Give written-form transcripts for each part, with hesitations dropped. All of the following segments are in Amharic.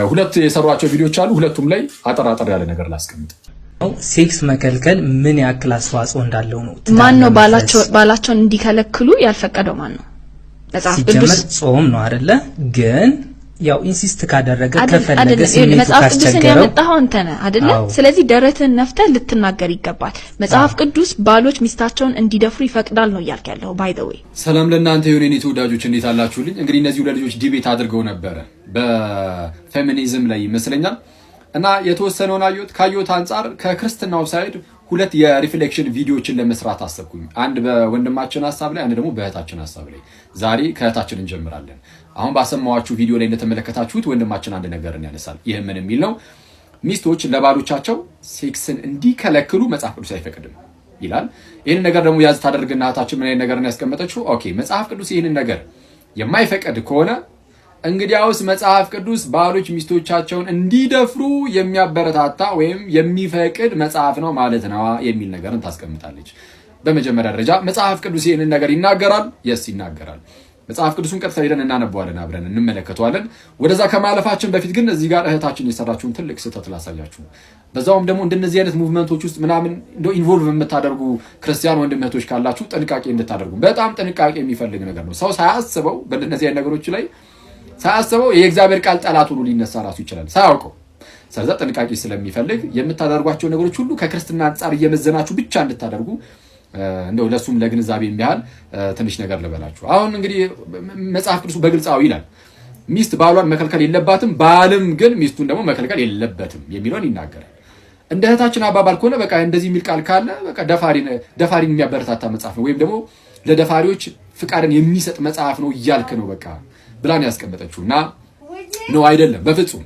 ሁለት የሰሯቸው ቪዲዮዎች አሉ። ሁለቱም ላይ አጠራጠር ያለ ነገር ላስቀምጥ። ሴክስ መከልከል ምን ያክል አስተዋጽኦ እንዳለው ነው። ማን ነው ባላቸውን እንዲከለክሉ ያልፈቀደው? ማን ነው? መጽሐፍ ቅዱስ ጾም ነው አይደለ? ግን ያው ኢንሲስት ካደረገ ከፈለገ መጽሐፍ ቅዱስን ያመጣው አንተ ነህ አይደለ? ስለዚህ ደረትን ነፍተህ ልትናገር ይገባል። መጽሐፍ ቅዱስ ባሎች ሚስታቸውን እንዲደፍሩ ይፈቅዳል ነው እያልክ ያለው። ባይ ዘ ዌይ ሰላም ለእናንተ ይሁን የኔ ተወዳጆች፣ እንዴት አላችሁልኝ? እንግዲህ እነዚህ ሁለት ልጆች ዲቤት አድርገው ነበረ በፌሚኒዝም ላይ ይመስለኛል። እና የተወሰነውን ካየሁት አንፃር ከክርስትናው ሳይድ ሁለት የሪፍሌክሽን ቪዲዮዎችን ለመስራት አሰብኩኝ። አንድ በወንድማችን ሐሳብ ላይ፣ አንድ ደግሞ በእህታችን ሐሳብ ላይ። ዛሬ ከእህታችን እንጀምራለን። አሁን ባሰማዋችሁ ቪዲዮ ላይ እንደተመለከታችሁት ወንድማችን አንድ ነገርን ያነሳል። ይህ ምን የሚል ነው? ሚስቶች ለባሎቻቸው ሴክስን እንዲከለክሉ መጽሐፍ ቅዱስ አይፈቅድም ይላል። ይህንን ነገር ደግሞ ያዝ ታደርግና እህታችን ምን አይነት ነገርን ያስቀመጠችው? ኦኬ መጽሐፍ ቅዱስ ይህንን ነገር የማይፈቅድ ከሆነ እንግዲያውስ መጽሐፍ ቅዱስ ባሎች ሚስቶቻቸውን እንዲደፍሩ የሚያበረታታ ወይም የሚፈቅድ መጽሐፍ ነው ማለት ነው የሚል ነገርን ታስቀምጣለች። በመጀመሪያ ደረጃ መጽሐፍ ቅዱስ ይህንን ነገር ይናገራል? የስ ይናገራል። መጽሐፍ ቅዱስን ቀጥታ ሄደን እናነበዋለን፣ አብረን እንመለከተዋለን። ወደዛ ከማለፋችን በፊት ግን እዚህ ጋር እህታችን የሰራችውን ትልቅ ስህተት ላሳያችሁ። በዛውም ደግሞ እንደነዚህ አይነት ሙቭመንቶች ውስጥ ምናምን እንደው ኢንቮልቭ የምታደርጉ ክርስቲያን ወንድም እህቶች ካላችሁ ጥንቃቄ እንድታደርጉ። በጣም ጥንቃቄ የሚፈልግ ነገር ነው። ሰው ሳያስበው በእነዚህ አይነት ነገሮች ላይ ሳያስበው የእግዚአብሔር ቃል ጠላት ሆኖ ሊነሳ ራሱ ይችላል ሳያውቀው። ስለዚህ ጥንቃቄ ስለሚፈልግ የምታደርጓቸው ነገሮች ሁሉ ከክርስትና አንጻር እየመዘናችሁ ብቻ እንድታደርጉ እንደው ለሱም ለግንዛቤ የሚያህል ትንሽ ነገር ልበላችሁ። አሁን እንግዲህ መጽሐፍ ቅዱስ በግልጻው ይላል ሚስት ባሏን መከልከል የለባትም፣ ባልም ግን ሚስቱን ደግሞ መከልከል የለበትም የሚለውን ይናገራል። እንደ እህታችን አባባል ከሆነ በቃ እንደዚህ የሚል ቃል ካለ በቃ ደፋሪን የሚያበረታታ መጽሐፍ ነው ወይም ደግሞ ለደፋሪዎች ፍቃድን የሚሰጥ መጽሐፍ ነው እያልክ ነው በቃ ብላን ያስቀመጠችው እና ነው አይደለም። በፍጹም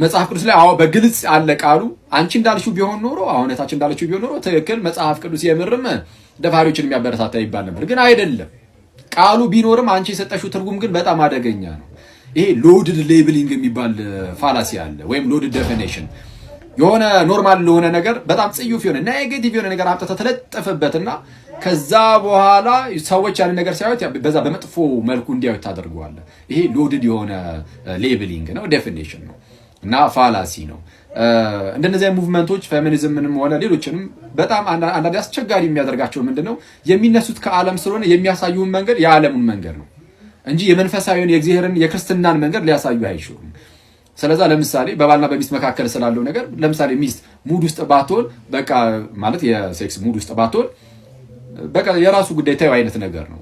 መጽሐፍ ቅዱስ ላይ በግልጽ አለ ቃሉ። አንቺ እንዳልሽው ቢሆን ኖሮ እህታችን እንዳልሽው ቢሆን ኖሮ ትክክል መጽሐፍ ቅዱስ የምርም ደፋሪዎችን የሚያበረታታ ይባል ነበር። ግን አይደለም። ቃሉ ቢኖርም አንቺ የሰጠሽው ትርጉም ግን በጣም አደገኛ ነው። ይሄ ሎድድ ሌብሊንግ የሚባል ፋላሲ አለ ወይም ሎድድ ዴፊኒሽን። የሆነ ኖርማል ለሆነ ነገር በጣም ጽዩፍ የሆነ ኔጌቲቭ የሆነ ነገር አምጥተህ ተለጠፈበትና ከዛ በኋላ ሰዎች ያን ነገር ሳይሆን በዛ በመጥፎ መልኩ እንዲያዩት ታደርገዋለህ። ይሄ ሎድድ የሆነ ሌብሊንግ ነው፣ ዴፊኒሽን ነው እና ፋላሲ ነው። እንደነዚህ ሙቭመንቶች ፌሚኒዝምንም ሆነ ሌሎችንም በጣም አንዳንድ አስቸጋሪ የሚያደርጋቸው ምንድነው የሚነሱት ከዓለም ስለሆነ የሚያሳዩን መንገድ የዓለሙን መንገድ ነው እንጂ የመንፈሳዊውን የእግዚአብሔርን የክርስትናን መንገድ ሊያሳዩ አይችሉም። ስለዛ ለምሳሌ በባልና በሚስት መካከል ስላለው ነገር ለምሳሌ ሚስት ሙድ ውስጥ ባትሆን በቃ ማለት የሴክስ ሙድ ውስጥ ባትሆን በቃ የራሱ ጉዳይ ታዩ አይነት ነገር ነው።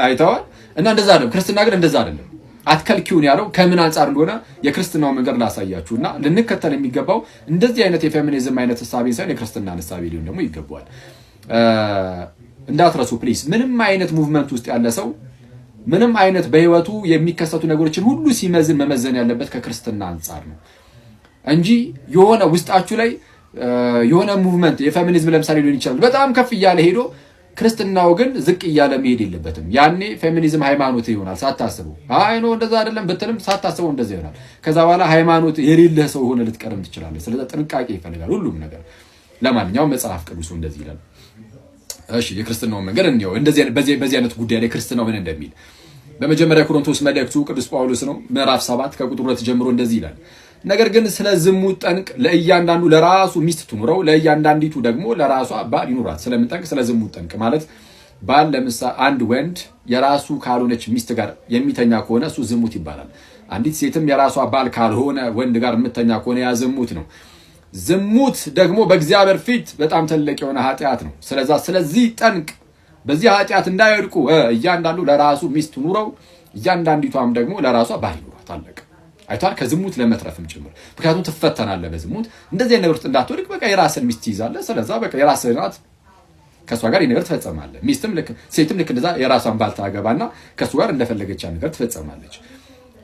አይተዋል። እና እንደዛ አይደለም። ክርስትና ግን እንደዛ አይደለም። አትከልኪውን ያለው ከምን አንፃር እንደሆነ የክርስትናው መንገድ ላሳያችሁና ልንከተል የሚገባው እንደዚህ አይነት የፌሚኒዝም አይነት ሐሳቤ ሳይሆን የክርስትና ሐሳቤ ሊሆን ደግሞ ይገባዋል። እንዳትረሱ ፕሊስ። ምንም አይነት ሙቭመንት ውስጥ ያለ ሰው ምንም አይነት በህይወቱ የሚከሰቱ ነገሮችን ሁሉ ሲመዝን መመዘን ያለበት ከክርስትና አንፃር ነው እንጂ የሆነ ውስጣችሁ ላይ የሆነ ሙቭመንት የፌሚኒዝም ለምሳሌ ሊሆን ይችላል በጣም ከፍ እያለ ሄዶ ክርስትናው ግን ዝቅ እያለ መሄድ የለበትም። ያኔ ፌሚኒዝም ሃይማኖት ይሆናል ሳታስበው። አይ ነው እንደዛ አይደለም ብትልም ሳታስበው እንደዛ ይሆናል። ከዛ በኋላ ሃይማኖት የሌለህ ሰው ሆነ ልትቀርም ትችላለህ። ስለዚህ ጥንቃቄ ይፈልጋል ሁሉም ነገር። ለማንኛውም መጽሐፍ ቅዱስ እንደዚህ ይላል። እሺ የክርስትናው መንገድ እንየው። እንደዚህ በዚህ አይነት ጉዳይ ላይ ክርስትናው ምን እንደሚል በመጀመሪያ ቆሮንቶስ መልእክቱ ቅዱስ ጳውሎስ ነው ምዕራፍ 7 ከቁጥር 2 ጀምሮ እንደዚህ ይላል። ነገር ግን ስለ ዝሙት ጠንቅ ለእያንዳንዱ ለራሱ ሚስት ትኑረው፣ ለእያንዳንዲቱ ደግሞ ለራሷ ባል ይኑራት። ስለምን ጠንቅ? ስለ ዝሙት ጠንቅ ማለት ባል ለምሳሌ አንድ ወንድ የራሱ ካልሆነች ሚስት ጋር የሚተኛ ከሆነ እሱ ዝሙት ይባላል። አንዲት ሴትም የራሷ ባል ካልሆነ ወንድ ጋር የምትተኛ ከሆነ ያ ዝሙት ነው። ዝሙት ደግሞ በእግዚአብሔር ፊት በጣም ትልቅ የሆነ ኃጢአት ነው። ስለዚህ ጠንቅ በዚህ ኃጢአት እንዳይወድቁ እያንዳንዱ ለራሱ ሚስት ኑረው፣ እያንዳንዲቷም ደግሞ ለራሷ ባል ይኑራት። አለቀ። አይቷል። ከዝሙት ለመትረፍም ጭምር። ምክንያቱም ትፈተናለህ በዝሙት። እንደዚህ አይነት ነገር ውስጥ እንዳትወድቅ በቃ የራስን ሚስት ይዛለህ። ስለዛ በቃ የራስህን ናት፣ ከሷ ጋር ነገር ትፈጸማለህ። ሚስትም ሴትም ልክ እንደዛ የራሷን ባል ታገባና ከሱ ጋር እንደፈለገች ነገር ትፈጸማለች።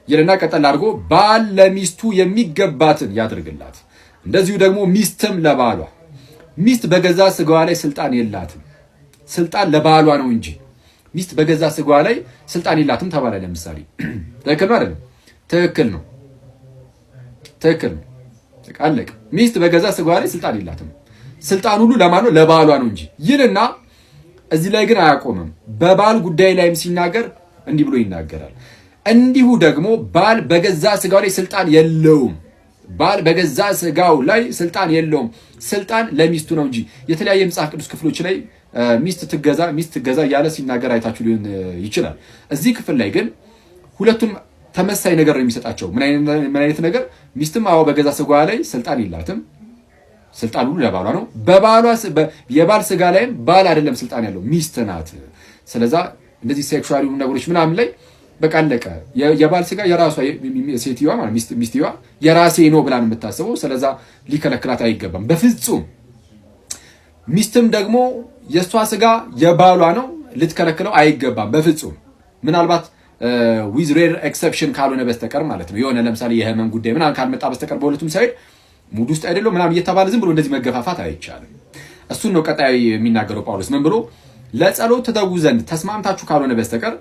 ይልና ቀጠል አድርጎ ባል ለሚስቱ የሚገባትን ያድርግላት፣ እንደዚሁ ደግሞ ሚስትም ለባሏ። ሚስት በገዛ ስጋዋ ላይ ስልጣን የላትም፣ ስልጣን ለባሏ ነው እንጂ ሚስት በገዛ ስጋዋ ላይ ስልጣን የላትም ተባለ። ለምሳሌ ትክክል ነው አይደለም? ትክክል ነው። አለቀ። ሚስት በገዛ ስጋዋ ላይ ስልጣን የላትም። ስልጣን ሁሉ ለማን ነው? ለባሏ ነው እንጂ ይልና እዚህ ላይ ግን አያቆምም። በባል ጉዳይ ላይም ሲናገር እንዲህ ብሎ ይናገራል። እንዲሁ ደግሞ ባል በገዛ ስጋው ላይ ስልጣን የለውም። ባል በገዛ ስጋው ላይ ስልጣን የለውም። ስልጣን ለሚስቱ ነው እንጂ የተለያየ መጽሐፍ ቅዱስ ክፍሎች ላይ ሚስት ትገዛ እያለ ሲናገር አይታችሁ ሊሆን ይችላል። እዚህ ክፍል ላይ ግን ሁለቱም ተመሳሳይ ነገር ነው የሚሰጣቸው። ምን አይነት ነገር? ሚስትም አዎ በገዛ ስጋዋ ላይ ስልጣን የላትም። ስልጣን ሁሉ ለባሏ ነው። የባል ስጋ ላይም ባል አይደለም ስልጣን ያለው ሚስት ናት። ስለዛ እንደዚህ ሴክሹዋል ነገሮች ምናምን ላይ በቃ አለቀ። የባል ስጋ የራሷ ሴትዮዋ ማለት ሚስትየዋ የራሴ ነው ብላ ነው የምታስበው። ስለዛ ሊከለክላት አይገባም በፍጹም። ሚስትም ደግሞ የሷ ስጋ የባሏ ነው፣ ልትከለክለው አይገባም በፍጹም። ምናልባት ዊዝ ሬር ኤክሰፕሽን ካልሆነ በስተቀር ማለት ነው። የሆነ ለምሳሌ የህመም ጉዳይ ምናምን ካልመጣ በስተቀር በሁለቱም ሳይድ ሙድ ውስጥ አይደለም ምናምን እየተባለ ዝም ብሎ እንደዚህ መገፋፋት አይቻልም። እሱን ነው ቀጣይ የሚናገረው ጳውሎስ። ምን ብሎ ለጸሎት ትተጉ ዘንድ ተስማምታችሁ ካልሆነ በስተቀር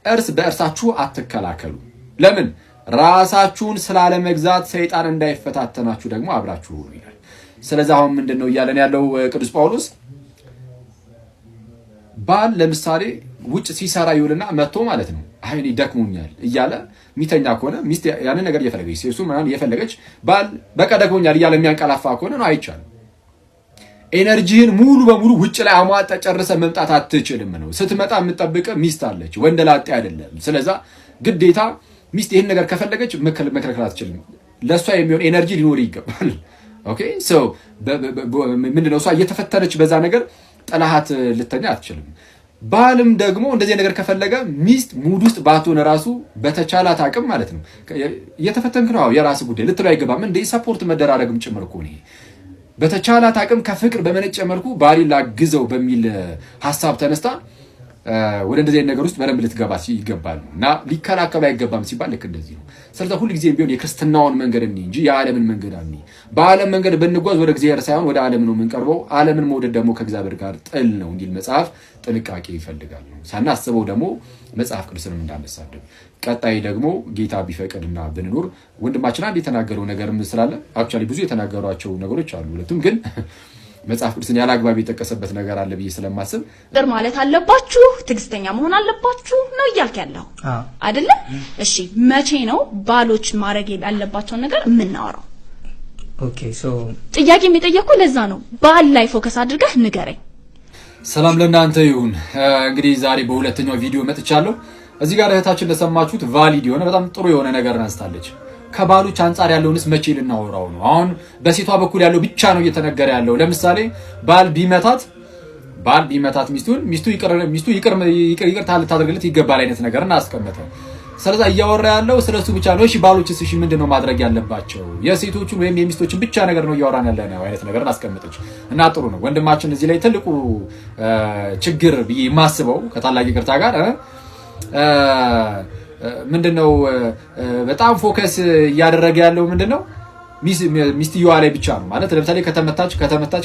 እርስ በእርሳችሁ አትከላከሉ። ለምን? ራሳችሁን ስላለመግዛት ሰይጣን እንዳይፈታተናችሁ ደግሞ አብራችሁ ሁኑ ይላል። ስለዚህ አሁን ምንድነው እያለን ያለው ቅዱስ ጳውሎስ? ባል ለምሳሌ ውጭ ሲሰራ ይውልና መጥቶ ማለት ነው አይኔ ደክሞኛል እያለ ሚተኛ ከሆነ ሚስት ያንን ነገር እየፈለገች ሴሱ ምናምን እየፈለገች ባል በቃ ደክሞኛል እያለ የሚያንቀላፋ ከሆነ ነው አይቻልም። ኤነርጂህን ሙሉ በሙሉ ውጭ ላይ አሟጣ ጨርሰ መምጣት አትችልም ነው። ስትመጣ የምትጠብቅ ሚስት አለች፣ ወንድ ላጤ አይደለም። ስለዛ ግዴታ ሚስት ይሄን ነገር ከፈለገች መከልከል አትችልም። ለሷ የሚሆን ኤነርጂ ሊኖር ይገባል። ኦኬ ሶ ምንድነው እሷ እየተፈተነች በዛ ነገር ጠላሃት ልተኛ አትችልም። ባልም ደግሞ እንደዚህ ነገር ከፈለገ ሚስት ሙድ ውስጥ ባትሆን ራሱ በተቻላት አቅም ማለት ነው እየተፈተንክ ነው የራስ ጉዳይ ልትለው አይገባም። እንደ ሰፖርት መደራረግም ጭምር እኮ ነው። በተቻላት አቅም ከፍቅር በመነጨ መልኩ ባሊ ላግዘው በሚል ሐሳብ ተነስታ ወደ እንደዚህ አይነት ነገር ውስጥ በደንብ ልትገባ ይገባል እና ሊከላከሉ አይገባም ሲባል ልክ እንደዚህ ነው። ስለዚህ ሁሉ ጊዜ ቢሆን የክርስትናውን መንገድ እንጂ የዓለምን መንገድ አንይ። በዓለም መንገድ ብንጓዝ ወደ እግዚአብሔር ሳይሆን ወደ ዓለም ነው የምንቀርበው። ዓለምን መውደድ ደግሞ ከእግዚአብሔር ጋር ጥል ነው እንዲል መጽሐፍ ጥንቃቄ ይፈልጋል ነው። ሳናስበው ደግሞ መጽሐፍ ቅዱስንም እንዳነሳደብ ቀጣይ ደግሞ ጌታ ቢፈቅድና ብንኖር ወንድማችን አንድ የተናገረው ነገር ስላለ አክቹአሊ ብዙ የተናገሯቸው ነገሮች አሉ። ሁለቱም ግን መጽሐፍ ቅዱስን ያለ አግባብ የጠቀሰበት ነገር አለ ብዬ ስለማስብ ጥር ማለት አለባችሁ፣ ትዕግስተኛ መሆን አለባችሁ ነው እያልክ ያለው አይደለ? እሺ መቼ ነው ባሎች ማድረግ ያለባቸው ነገር የምናወራው? ኦኬ ሶ ጥያቄ የሚጠየቁ ለዛ ነው። ባል ላይ ፎከስ አድርገህ ንገረኝ። ሰላም ለእናንተ ይሁን። እንግዲህ ዛሬ በሁለተኛው ቪዲዮ መጥቻለሁ። እዚህ ጋር እህታችን እንደሰማችሁት ቫሊድ የሆነ በጣም ጥሩ የሆነ ነገር አንስታለች። ከባሎች አንጻር ያለውንስ መቼ ልናወራው ነው? አሁን በሴቷ በኩል ያለው ብቻ ነው እየተነገረ ያለው። ለምሳሌ ባል ቢመታት ሚስቱ ይቅርታ ልታደርግለት ይገባል አይነት ነገር እናስቀመጠ። ስለዚህ እያወራ ያለው ስለሱ ብቻ ነው። እሺ ባሎችስ እሺ ምንድነው ማድረግ ያለባቸው? የሴቶቹን ወይም የሚስቶችን ብቻ ነገር ነው እያወራን ያለ ነው አይነት ነገር እናስቀመጠች እና ጥሩ ነው። ወንድማችን እዚህ ላይ ትልቁ ችግር ብዬ የማስበው ከታላቅ ይቅርታ ጋር ምንድነው በጣም ፎከስ እያደረገ ያለው ምንድነው ሚስትየዋ ላይ ብቻ ነው ማለት። ለምሳሌ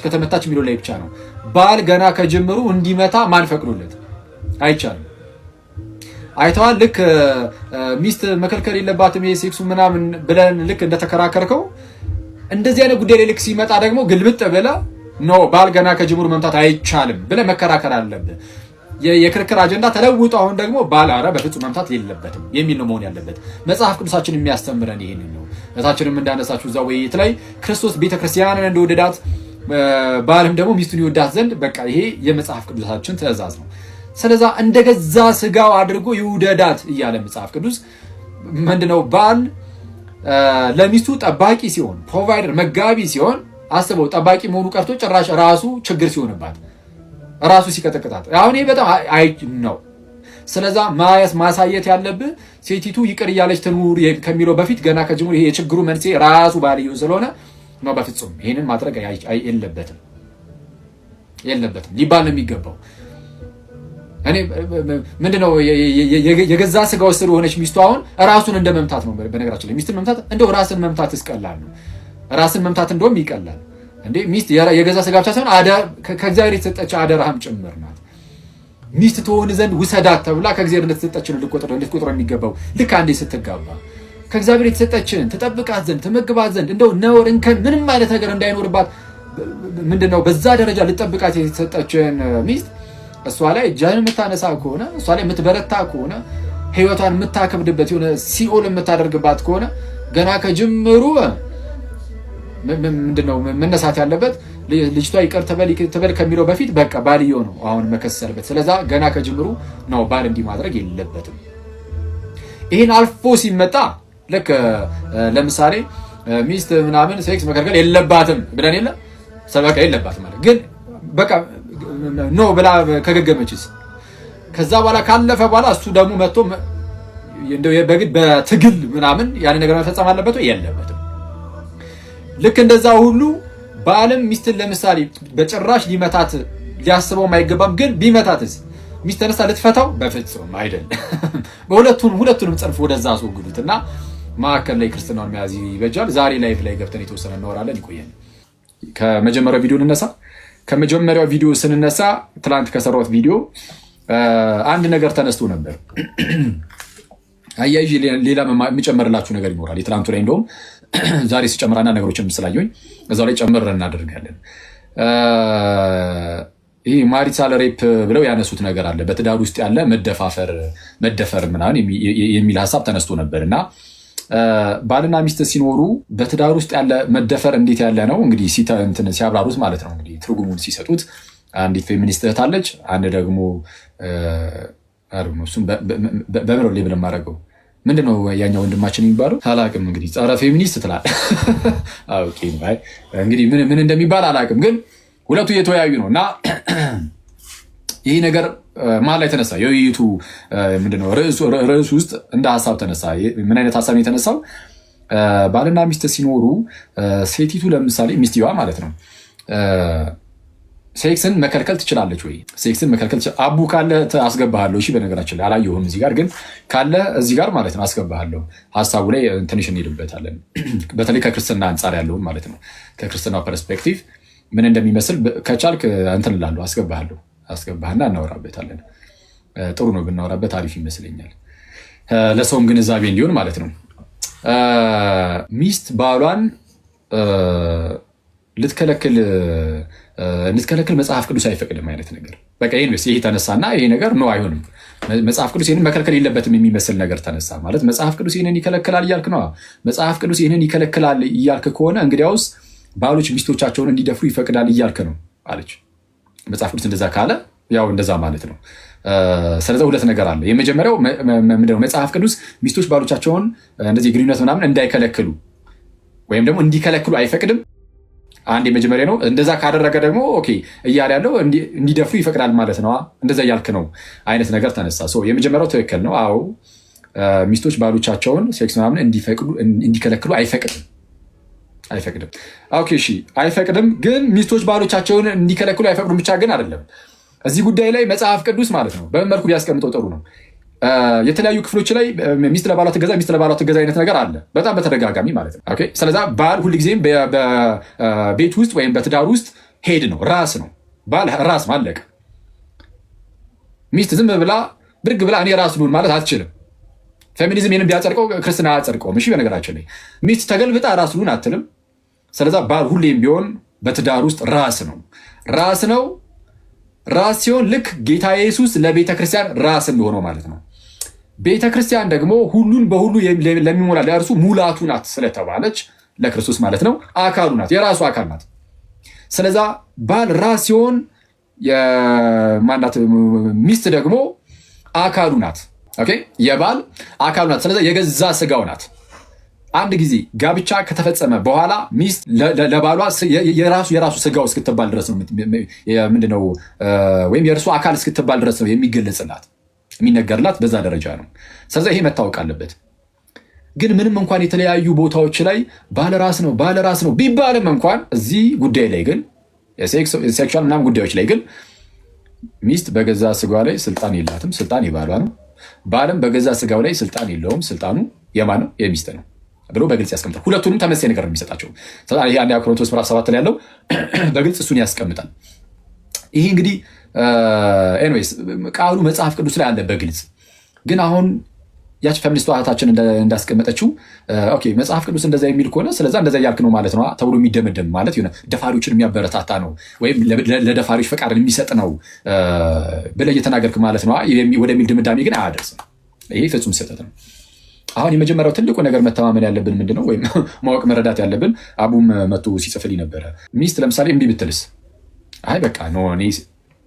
ከተመታች የሚለው ላይ ብቻ ነው። ባል ገና ከጀምሩ እንዲመታ ማን ፈቅዶለት? አይቻልም። አይተዋል። ልክ ሚስት መከልከል የለባትም ይሄ ሴክሱ ምናምን ብለን ልክ እንደተከራከርከው እንደዚህ አይነት ጉዳይ ላይ ልክ ሲመጣ ደግሞ ግልብጥ ብለህ ኖ ባል ገና ከጀምሩ መምታት አይቻልም ብለህ መከራከር አለብህ። የክርክር አጀንዳ ተለውጦ አሁን ደግሞ ባል አረ በፍጹም መምታት የለበትም የሚል ነው መሆን ያለበት። መጽሐፍ ቅዱሳችን የሚያስተምረን ይሄንን ነው። እታችንም እንዳነሳችሁ እዛው ወይት ላይ ክርስቶስ ቤተክርስቲያንን እንደወደዳት ባልም ደግሞ ሚስቱን ይወዳት ዘንድ በቃ ይሄ የመጽሐፍ ቅዱሳችን ትእዛዝ ነው። ስለዛ እንደገዛ ስጋው አድርጎ ይውደዳት እያለ መጽሐፍ ቅዱስ ምንድነው ባል ለሚስቱ ጠባቂ ሲሆን ፕሮቫይደር መጋቢ ሲሆን አስበው ጠባቂ መሆኑ ቀርቶ ጭራሽ ራሱ ችግር ሲሆንባት ራሱ ሲቀጠቅጣት አሁን ይሄ በጣም አይ ነው። ስለዛ ማሳየት ያለብህ ሴቲቱ ይቅር እያለች ትኑር ከሚለው በፊት ገና ከጅምሩ ይሄ የችግሩ መንስኤ ራሱ ባልየው ስለሆነ ነው። በፍጹም ይሄንን ማድረግ የለበትም ሊባል ነው የሚገባው። እኔ ምንድነው የገዛ ስጋው ስር ሆነች ሚስቱ አሁን ራሱን እንደመምታት ነው። በነገራችን ላይ ሚስትን መምታት እንደው ራስን መምታት ይስቀላል ነው። ራስን መምታት እንደውም ይቀላል እንዴ። ሚስት የገዛ ስጋ ብቻ ሳይሆን ከእግዚአብሔር የተሰጠች አደራህም ጭምር ናት። ሚስት ትሆን ዘንድ ውሰዳት ተብላ ከእግዚአብሔር እንደተሰጠች ነው ልትቆጥረው የሚገባው። ልክ አንዴ ስትጋባ ከእግዚአብሔር የተሰጠችን ትጠብቃት ዘንድ ትመግባት ዘንድ እንደው ነውር እንከን ምንም አይነት ነገር እንዳይኖርባት ምንድነው በዛ ደረጃ ልትጠብቃት የተሰጠችን ሚስት እሷ ላይ እጇን የምታነሳ ከሆነ እሷ ላይ የምትበረታ ከሆነ ህይወቷን የምታከብድበት የሆነ ሲኦል የምታደርግባት ከሆነ ገና ከጅምሩ ምንድነው መነሳት ያለበት? ልጅቷ ይቅር ተበል ከሚለው በፊት በቃ ባልየው ነው አሁን መከሰስ ያለበት። ስለዛ ገና ከጅምሩ ነው ባል እንዲህ ማድረግ የለበትም። ይህን አልፎ ሲመጣ ልክ ለምሳሌ ሚስት ምናምን ሴክስ መከልከል የለባትም ብለን የለ ሰበካ የለባትም ማለት ግን በቃ ኖ ብላ ከገገመችስ ከዛ በኋላ ካለፈ በኋላ እሱ ደግሞ መጥቶ እንደው በግድ በትግል ምናምን ያን ነገር መፈጸም አለበት ወይ? የለበትም። ልክ እንደዛ ሁሉ ባልም ሚስትን ለምሳሌ በጭራሽ ሊመታት ሊያስበውም አይገባም። ግን ቢመታትስ ሚስት ተነሳ ልትፈታው? በፍጹም አይደለም። ሁለቱንም ጽንፍ ወደዛ አስወግዱትና ማዕከል ላይ ክርስትናውን መያዝ ይበጃል። ዛሬ ላይፍ ላይ ገብተን የተወሰነ እናወራለን። ይቆየን። ከመጀመሪያው ቪዲዮ እንነሳ። ከመጀመሪያው ቪዲዮ ስንነሳ ትላንት ከሰራሁት ቪዲዮ አንድ ነገር ተነስቶ ነበር። አያይዤ ሌላ የምጨምርላችሁ ነገር ይኖራል። የትላንቱ ላይ እንደውም ዛሬ ሲጨምራና ነገሮችን ስላየሁኝ እዛው ላይ ጨምር እናደርጋለን። ይህ ማሪታል ሬፕ ብለው ያነሱት ነገር አለ። በትዳር ውስጥ ያለ መደፈር ምናምን የሚል ሀሳብ ተነስቶ ነበር እና ባልና ሚስት ሲኖሩ በትዳር ውስጥ ያለ መደፈር እንዴት ያለ ነው እንግዲህ ሲያብራሩት ማለት ነው። እንግዲህ ትርጉሙን ሲሰጡት አንዲት ፌሚኒስት እህት አለች፣ አንድ ደግሞ እሱም በምሮ ሌብል የማደርገው ምንድነው ያኛው ወንድማችን የሚባለው አላቅም። እንግዲህ ጸረ ፌሚኒስት ትላል። እንግዲህ ምን እንደሚባል አላቅም፣ ግን ሁለቱ እየተወያዩ ነው እና ይህ ነገር መሀል ላይ ተነሳ። የውይይቱ ምንድነው ርዕሱ ውስጥ እንደ ሀሳብ ተነሳ። ምን አይነት ሀሳብ ነው የተነሳው? ባልና ሚስት ሲኖሩ ሴቲቱ ለምሳሌ ሚስትየዋ ማለት ነው ሴክስን መከልከል ትችላለች ወይ? ሴክስን መከልከል አቡ ካለ አስገባሃለሁ። እሺ፣ በነገራችን ላይ አላየሁም እዚህ ጋር፣ ግን ካለ እዚህ ጋር ማለት ነው አስገባሃለሁ። ሀሳቡ ላይ ትንሽ እንሄድበታለን። በተለይ ከክርስትና አንጻር ያለውን ማለት ነው ከክርስትናው ፐርስፔክቲቭ ምን እንደሚመስል ከቻልክ እንትን እላለሁ፣ አስገባህና እናወራበታለን። ጥሩ ነው ብናወራበት አሪፍ ይመስለኛል፣ ለሰውም ግንዛቤ እንዲሆን ማለት ነው። ሚስት ባሏን ልትከለክል መጽሐፍ ቅዱስ አይፈቅድም አይነት ነገር በቃ ይሄ ተነሳና ይሄ ነገር ነው አይሆንም፣ መጽሐፍ ቅዱስ ይህንን መከልከል የለበትም የሚመስል ነገር ተነሳ። ማለት መጽሐፍ ቅዱስ ይህንን ይከለክላል እያልክ ነው። መጽሐፍ ቅዱስ ይህንን ይከለክላል እያልክ ከሆነ እንግዲያውስ ባሎች ሚስቶቻቸውን እንዲደፍሩ ይፈቅዳል እያልክ ነው አለች። መጽሐፍ ቅዱስ እንደዛ ካለ ያው እንደዛ ማለት ነው። ስለዚህ ሁለት ነገር አለ። የመጀመሪያው ምንድነው? መጽሐፍ ቅዱስ ሚስቶች ባሎቻቸውን እንደዚህ ግንኙነት ምናምን እንዳይከለክሉ ወይም ደግሞ እንዲከለክሉ አይፈቅድም። አንድ የመጀመሪያ ነው። እንደዛ ካደረገ ደግሞ ኦኬ እያለ ያለው እንዲደፍሩ ይፈቅዳል ማለት ነው። እንደዛ እያልክ ነው አይነት ነገር ተነሳ። የመጀመሪያው ትክክል ነው። አዎ ሚስቶች ባሎቻቸውን ሴክስ ምናምን እንዲከለክሉ አይፈቅድም። ኦኬ እሺ፣ አይፈቅድም። ግን ሚስቶች ባሎቻቸውን እንዲከለክሉ አይፈቅዱም ብቻ ግን አይደለም። እዚህ ጉዳይ ላይ መጽሐፍ ቅዱስ ማለት ነው በምን መልኩ ቢያስቀምጠው ጥሩ ነው? የተለያዩ ክፍሎች ላይ ሚስት ለባሏ ትገዛ፣ ሚስት ለባሏ ትገዛ አይነት ነገር አለ በጣም በተደጋጋሚ ማለት ነው። ኦኬ፣ ስለዛ ባል ሁልጊዜም በቤት ውስጥ ወይም በትዳር ውስጥ ሄድ ነው፣ ራስ ነው። ባል ራስ ማለቅ። ሚስት ዝም ብላ ብድግ ብላ እኔ ራስ ልሁን ማለት አትችልም። ፌሚኒዝም ይህንን ቢያጸድቀው ክርስትና አያጸድቀውም። እሺ፣ በነገራችን ላይ ሚስት ተገልብጣ ራስ ልሁን አትልም። ስለዛ ባል ሁሌም ቢሆን በትዳር ውስጥ ራስ ነው። ራስ ሲሆን ልክ ጌታ ኢየሱስ ለቤተ ክርስቲያን ራስ እንደሆነው ማለት ነው። ቤተ ክርስቲያን ደግሞ ሁሉን በሁሉ ለሚሞላ ለእርሱ ሙላቱ ናት ስለተባለች ለክርስቶስ ማለት ነው አካሉ ናት፣ የራሱ አካል ናት። ስለዛ ባል ራስ ሲሆን የማናት ሚስት ደግሞ አካሉ ናት። ኦኬ፣ የባል አካሉ ናት። ስለዛ የገዛ ስጋው ናት። አንድ ጊዜ ጋብቻ ከተፈጸመ በኋላ ሚስት ለባሏ የራሱ ስጋው እስክትባል ድረስ ነው ምንድነው ወይም የእርሱ አካል እስክትባል ድረስ ነው የሚገለጽላት የሚነገርላት፣ በዛ ደረጃ ነው። ስለዚህ ይሄ መታወቅ አለበት። ግን ምንም እንኳን የተለያዩ ቦታዎች ላይ ባለራስ ነው ቢባልም እንኳን እዚህ ጉዳይ ላይ ግን ሴክሹዋል ምናምን ጉዳዮች ላይ ግን ሚስት በገዛ ስጋዋ ላይ ስልጣን የላትም፣ ስልጣን የባሏ ነው። ባልም በገዛ ስጋው ላይ ስልጣን የለውም፣ ስልጣኑ የማን ነው? የሚስት ነው ብሎ በግልጽ ያስቀምጣል። ሁለቱንም ተመሳሳይ ነገር ነው የሚሰጣቸው። ይሄ አንደኛ ቆሮንቶስ ምዕራፍ 7 ላይ ያለው በግልጽ እሱን ያስቀምጣል። ይሄ እንግዲህ ኤኒዌይስ ቃሉ መጽሐፍ ቅዱስ ላይ አለ በግልጽ። ግን አሁን ያች ፌሚኒስት እህታችን እንዳስቀመጠችው ኦኬ መጽሐፍ ቅዱስ እንደዛ የሚል ከሆነ ስለዛ እንደዛ እያልክ ነው ማለት ነው ተብሎ የሚደመደም ማለት የሆነ ደፋሪዎችን የሚያበረታታ ነው ወይም ለደፋሪዎች ፈቃድን የሚሰጥ ነው ብለህ እየተናገርክ ማለት ነው ወደሚል ድምዳሜ ግን አያደርስም። ይሄ ፍጹም ስህተት ነው። አሁን የመጀመሪያው ትልቁ ነገር መተማመን ያለብን ምንድነው ወይም ማወቅ መረዳት ያለብን አቡም መጥቶ ሲጽፍልኝ ነበረ። ሚስት ለምሳሌ እምቢ ብትልስ አይ በቃ ኖ እኔ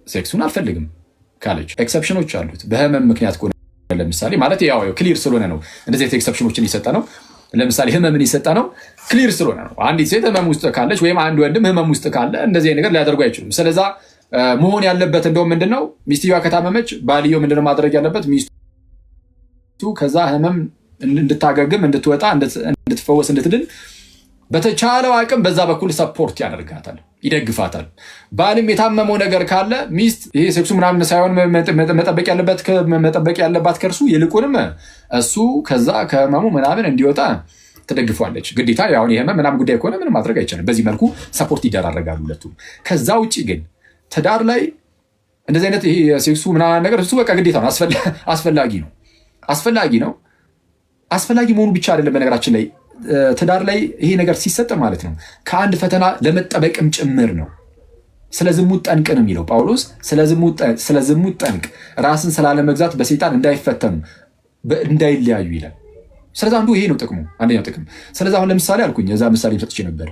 ሴክሱን አልፈልግም ካለች ኤክሰፕሽኖች አሉት። በህመም ምክንያት ከሆነ ለምሳሌ ማለት ያው ክሊር ስለሆነ ነው እንደዚህ ኤክሰፕሽኖችን ይሰጣ ነው። ለምሳሌ ህመምን ይሰጣ ነው ክሊር ስለሆነ ነው። አንዲት ሴት ህመም ውስጥ ካለች ወይም አንድ ወንድም ህመም ውስጥ ካለ እንደዚህ ነገር ሊያደርጉ አይችሉም። ስለዛ መሆን ያለበት እንደው ምንድነው ሚስትየዋ ከታመመች ባልየው ምንድነው ማድረግ ያለበት ሚስቱ ከዛ ህመም እንድታገግም እንድትወጣ እንድትፈወስ እንድትድን በተቻለው አቅም በዛ በኩል ሰፖርት ያደርጋታል ይደግፋታል። ባልም የታመመው ነገር ካለ ሚስት ይሄ ሴክሱ ምናምን ሳይሆን መጠበቅ ያለባት ከእርሱ ይልቁንም እሱ ከዛ ከህመሙ ምናምን እንዲወጣ ትደግፏለች። ግዴታ ያው የህመም ምናምን ጉዳይ ከሆነ ምንም ማድረግ አይቻልም። በዚህ መልኩ ሰፖርት ይደራረጋሉ ሁለቱም። ከዛ ውጪ ግን ትዳር ላይ እንደዚህ አይነት ይሄ ሴክሱ ምናምን ነገር እሱ በቃ ግዴታ ነው፣ አስፈላጊ ነው። አስፈላጊ መሆኑ ብቻ አይደለም። በነገራችን ላይ ትዳር ላይ ይሄ ነገር ሲሰጥ ማለት ነው ከአንድ ፈተና ለመጠበቅም ጭምር ነው። ስለ ዝሙት ጠንቅ ነው የሚለው ጳውሎስ። ስለ ዝሙት ጠንቅ ራስን ስላለመግዛት በሰይጣን እንዳይፈተኑ እንዳይለያዩ ይላል። ስለዚህ አንዱ ይሄ ነው ጥቅሙ፣ አንደኛው ጥቅም። ስለዚህ አሁን ለምሳሌ አልኩኝ የዛ ምሳሌ ሰጥቼ ነበር።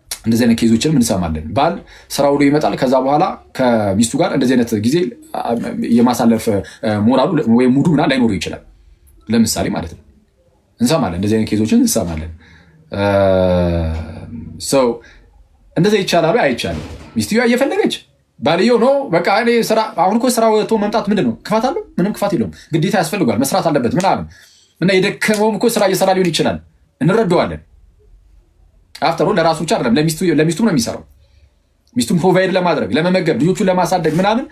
እንደዚህ አይነት ኬዞችንም እንሰማለን። ባል ስራ ውሎ ይመጣል። ከዛ በኋላ ከሚስቱ ጋር እንደዚህ አይነት ጊዜ የማሳለፍ ሞራሉ ወይም ሙዱ ምናምን ላይኖሩ ይችላል። ለምሳሌ ማለት ነው እንሰማለን፣ እንደዚህ አይነት ኬዞችን እንሰማለን። ሰው እንደዚህ ይቻላል አይቻልም? ሚስትየዋ እየፈለገች ባልየው ነው በቃ እኔ ስራ አሁን እኮ ስራ ወጥቶ መምጣት ምንድነው ክፋት አለው? ምንም ክፋት የለውም። ግዴታ ያስፈልጓል፣ መስራት አለበት ምናምን እና የደከመውም እኮ ስራ እየሰራ ሊሆን ይችላል፣ እንረዳዋለን። አፍተሩ ለራሱ ብቻ አይደለም ለሚስቱም ነው የሚሰራው። ሚስቱም ፕሮቫይድ ለማድረግ ለመመገብ፣ ልጆቹን ለማሳደግ ምናምን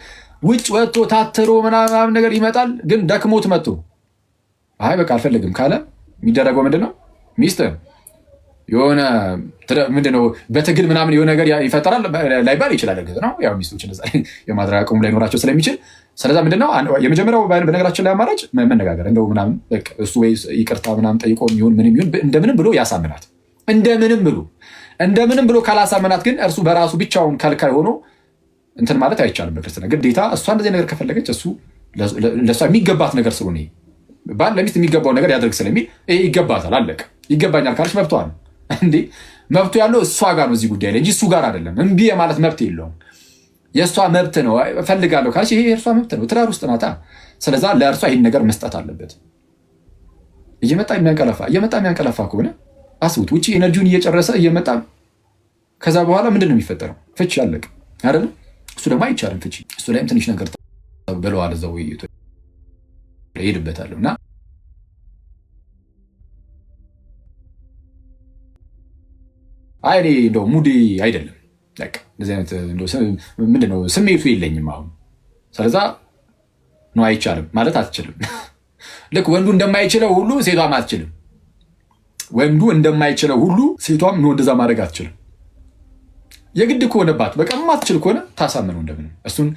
ውጭ ወጥቶ ታትሮ ምናምን ነገር ይመጣል። ግን ደክሞት መጥቶ አይ በቃ አልፈልግም ካለ የሚደረገው ምንድነው? ሚስት የሆነ ምንድነው በትግል ምናምን የሆነ ነገር ይፈጠራል ላይባል ይችላል። እርግጥ ነው ያው ሚስቶች እንደዛ የማድረግ አቅሙ ላይኖራቸው ስለሚችል፣ ስለዛ ምንድነው የመጀመሪው በነገራችን ላይ አማራጭ መነጋገር እንደው ምናምን በቃ እሱ ወይ ይቅርታ ምናምን ጠይቆ ይሁን ምንም ይሁን እንደምንም ብሎ ያሳምናት። እንደምንም ብሎ ካላሳምናት ግን እርሱ በራሱ ብቻውን ከልካይ ሆኖ እንትን ማለት አይቻልም። በክርስትና ግዴታ እሷ እንደዚህ ነገር ከፈለገች እሱ ለእሷ የሚገባት ነገር ስለሆነ ባል ለሚስት የሚገባውን ነገር ያደርግ ስለሚል ይገባታል፣ አለቀ። ይገባኛል ካለች መብቷ ነው እንዴ። መብቱ ያለው እሷ ጋር ነው እዚህ ጉዳይ ላይ እንጂ እሱ ጋር አይደለም። እምቢ የማለት መብት የለውም። የእሷ መብት ነው። እፈልጋለሁ ካለች ይሄ የእርሷ መብት ነው። ትዳር ውስጥ ናታ። ስለዛ ለእርሷ ይህን ነገር መስጠት አለበት። እየመጣ የሚያንቀላፋ ከሆነ አስቡት፣ ውጭ ኤነርጂውን እየጨረሰ እየመጣ ከዛ በኋላ ምንድን ነው የሚፈጠረው? ፍቺ አለቀ አይደለም? እሱ ደግሞ አይቻልም ፍቺ። እሱ ላይም ትንሽ ነገር ብለዋል እዛው ውይይቱ ሄድበታለሁ እና አይ እኔ እንደው ሙዴ አይደለም በቃ እንደዚህ አይነት ምንድነው ስሜቱ የለኝም አሁን። ስለዛ ነው አይቻልም ማለት አትችልም። ልክ ወንዱ እንደማይችለው ሁሉ ሴቷም አትችልም። ወንዱ እንደማይችለው ሁሉ ሴቷም ነው እንደዛ ማድረግ አትችልም። የግድ ከሆነባት በቃ ማትችል ከሆነ ታሳምነው፣ እንደምን እሱን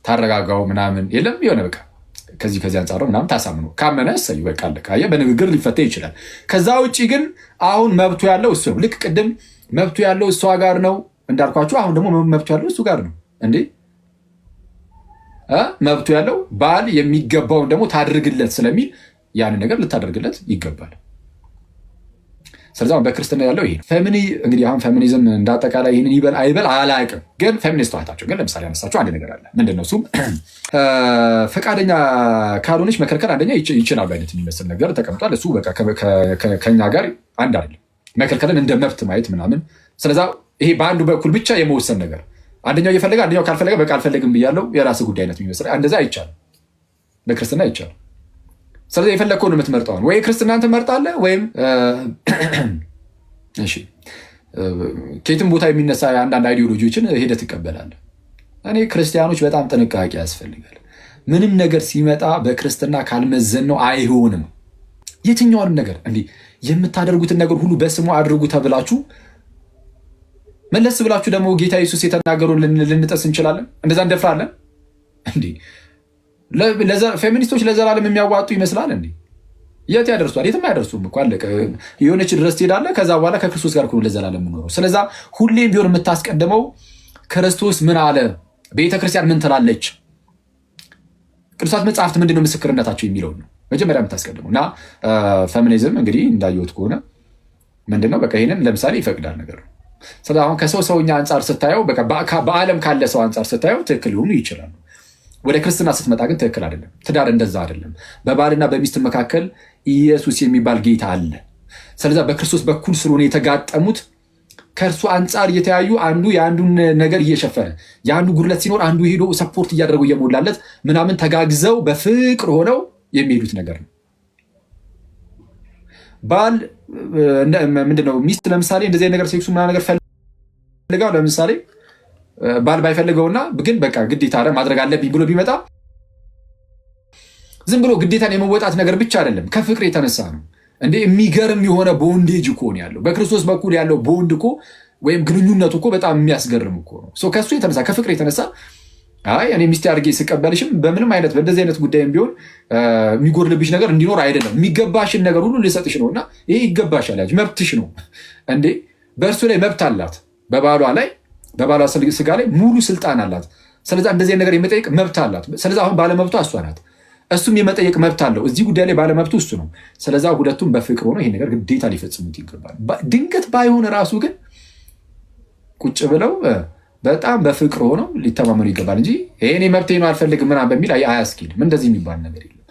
ታረጋጋው ምናምን የለም የሆነ በቃ ከዚህ አንጻር ምናምን ታሳምነው። ካመነ እሰይ በቃ አለቀ። በንግግር ሊፈታ ይችላል። ከዛ ውጪ ግን አሁን መብቱ ያለው እሱ ነው። ልክ ቅድም መብቱ ያለው እሷ ጋር ነው እንዳልኳችሁ፣ አሁን ደግሞ መብቱ ያለው እሱ ጋር ነው እንዴ። መብቱ ያለው ባል የሚገባውን ደግሞ ታድርግለት ስለሚል ያንን ነገር ልታደርግለት ይገባል። ስለዚህ በክርስትና ያለው ይሄ ነው። እንግዲህ አሁን ፌሚኒዝም እንዳጠቃላይ ይህንን ይበል አይበል አላውቅም፣ ግን ፌሚኒስት ዋህታቸው ግን ለምሳሌ ያነሳቸው አንድ ነገር አለ። ምንድነው እሱም? ፈቃደኛ ካልሆነች መከልከል አንደኛ ይችላሉ አይነት የሚመስል ነገር ተቀምጧል። እሱ በቃ ከኛ ጋር አንድ አይደለም። መከልከልን እንደ መብት ማየት ምናምን። ስለዛ ይሄ በአንዱ በኩል ብቻ የመወሰን ነገር፣ አንደኛው እየፈለገ አንደኛው ካልፈለገ በቃ አልፈልግም ብያለው የራስ ጉዳይ አይነት የሚመስል እንደዛ አይቻልም፣ በክርስትና አይቻልም። ስለዚህ የፈለግከውን የምትመርጠው ወይ ክርስትናን ትመርጣለህ ወይም እሺ ከየትም ቦታ የሚነሳ አንዳንድ አይዲዮሎጂዎችን ሄደህ ትቀበላለህ። እኔ ክርስቲያኖች በጣም ጥንቃቄ ያስፈልጋል። ምንም ነገር ሲመጣ በክርስትና ካልመዘን ነው አይሆንም። የትኛውንም ነገር እንዲህ የምታደርጉትን ነገር ሁሉ በስሙ አድርጉ ተብላችሁ መለስ ብላችሁ ደግሞ ጌታ ኢየሱስ የተናገሩን ልንጠስ እንችላለን? እንደዛ እንደፍራለን እንዴ? ፌሚኒስቶች ለዘላለም የሚያዋጡ ይመስላል እንዴ? የት ያደርሷል? የትም አያደርሱም እኮ አለቀ። የሆነች ድረስ ትሄዳለህ፣ ከዛ በኋላ ከክርስቶስ ጋር ለዘላለም የምኖረው። ስለዛ ሁሌም ቢሆን የምታስቀድመው ክርስቶስ ምን አለ፣ ቤተክርስቲያን ምን ትላለች፣ ቅዱሳት መጽሐፍት ምንድነው ምስክርነታቸው የሚለው ነው። መጀመሪያ የምታስቀድመው እና ፌሚኒዝም እንግዲህ እንዳየሁት ከሆነ ምንድነው በቃ ይሄንን ለምሳሌ ይፈቅዳል ነገር ነው። ስለዚህ አሁን ከሰውኛ አንጻር ስታየው በቃ በዓለም ካለ ሰው አንጻር ስታየው ትክክል ሊሆኑ ይችላሉ። ወደ ክርስትና ስትመጣ ግን ትክክል አይደለም። ትዳር እንደዛ አይደለም። በባልና በሚስት መካከል ኢየሱስ የሚባል ጌታ አለ። ስለዚህ በክርስቶስ በኩል ስለሆነ የተጋጠሙት ከእርሱ አንጻር እየተያዩ አንዱ የአንዱን ነገር እየሸፈነ የአንዱ ጉድለት ሲኖር አንዱ ሄዶ ሰፖርት እያደረጉ እየሞላለት ምናምን ተጋግዘው በፍቅር ሆነው የሚሄዱት ነገር ነው። ባል ምንድነው ሚስት ለምሳሌ እንደዚህ ነገር ሴክሱ ምናምን ነገር ፈልጋው ለምሳሌ ባል ባይፈልገውና ግን በቃ ግዴታ ማድረግ አለብኝ ብሎ ቢመጣ ዝም ብሎ ግዴታን የመወጣት ነገር ብቻ አይደለም፣ ከፍቅር የተነሳ ነው። እንዴ የሚገርም የሆነ ቦንዴጅ እኮ ነው ያለው በክርስቶስ በኩል ያለው ቦንድ እኮ ወይም ግንኙነቱ እኮ በጣም የሚያስገርም እኮ ነው። ከሱ የተነሳ ከፍቅር የተነሳ አይ እኔ ሚስቴ አድርጌ ስቀበልሽም በምንም አይነት በእንደዚህ አይነት ጉዳይም ቢሆን የሚጎድልብሽ ነገር እንዲኖር አይደለም፣ የሚገባሽን ነገር ሁሉ ልሰጥሽ ነው እና ይሄ ይገባሻል፣ መብትሽ ነው። እንዴ በእርሱ ላይ መብት አላት፣ በባሏ ስጋ ላይ ሙሉ ስልጣን አላት። ስለዚህ እንደዚህ ነገር የመጠየቅ መብት አላት። ስለዚህ አሁን ባለመብቷ እሷ ናት፣ እሱም የመጠየቅ መብት አለው። እዚህ ጉዳይ ላይ ባለመብቱ እሱ ነው። ስለዚህ ሁለቱም በፍቅር ሆነው ይሄ ነገር ግዴታ ሊፈጽሙት ይገባል። ድንገት ባይሆን ራሱ ግን ቁጭ ብለው በጣም በፍቅር ሆነው ሊተማመኑ ይገባል እንጂ ይሄኔ መብቴ ነው አልፈልግም ምናምን በሚል አያስኬድም። እንደዚህ የሚባል ነገር የለም።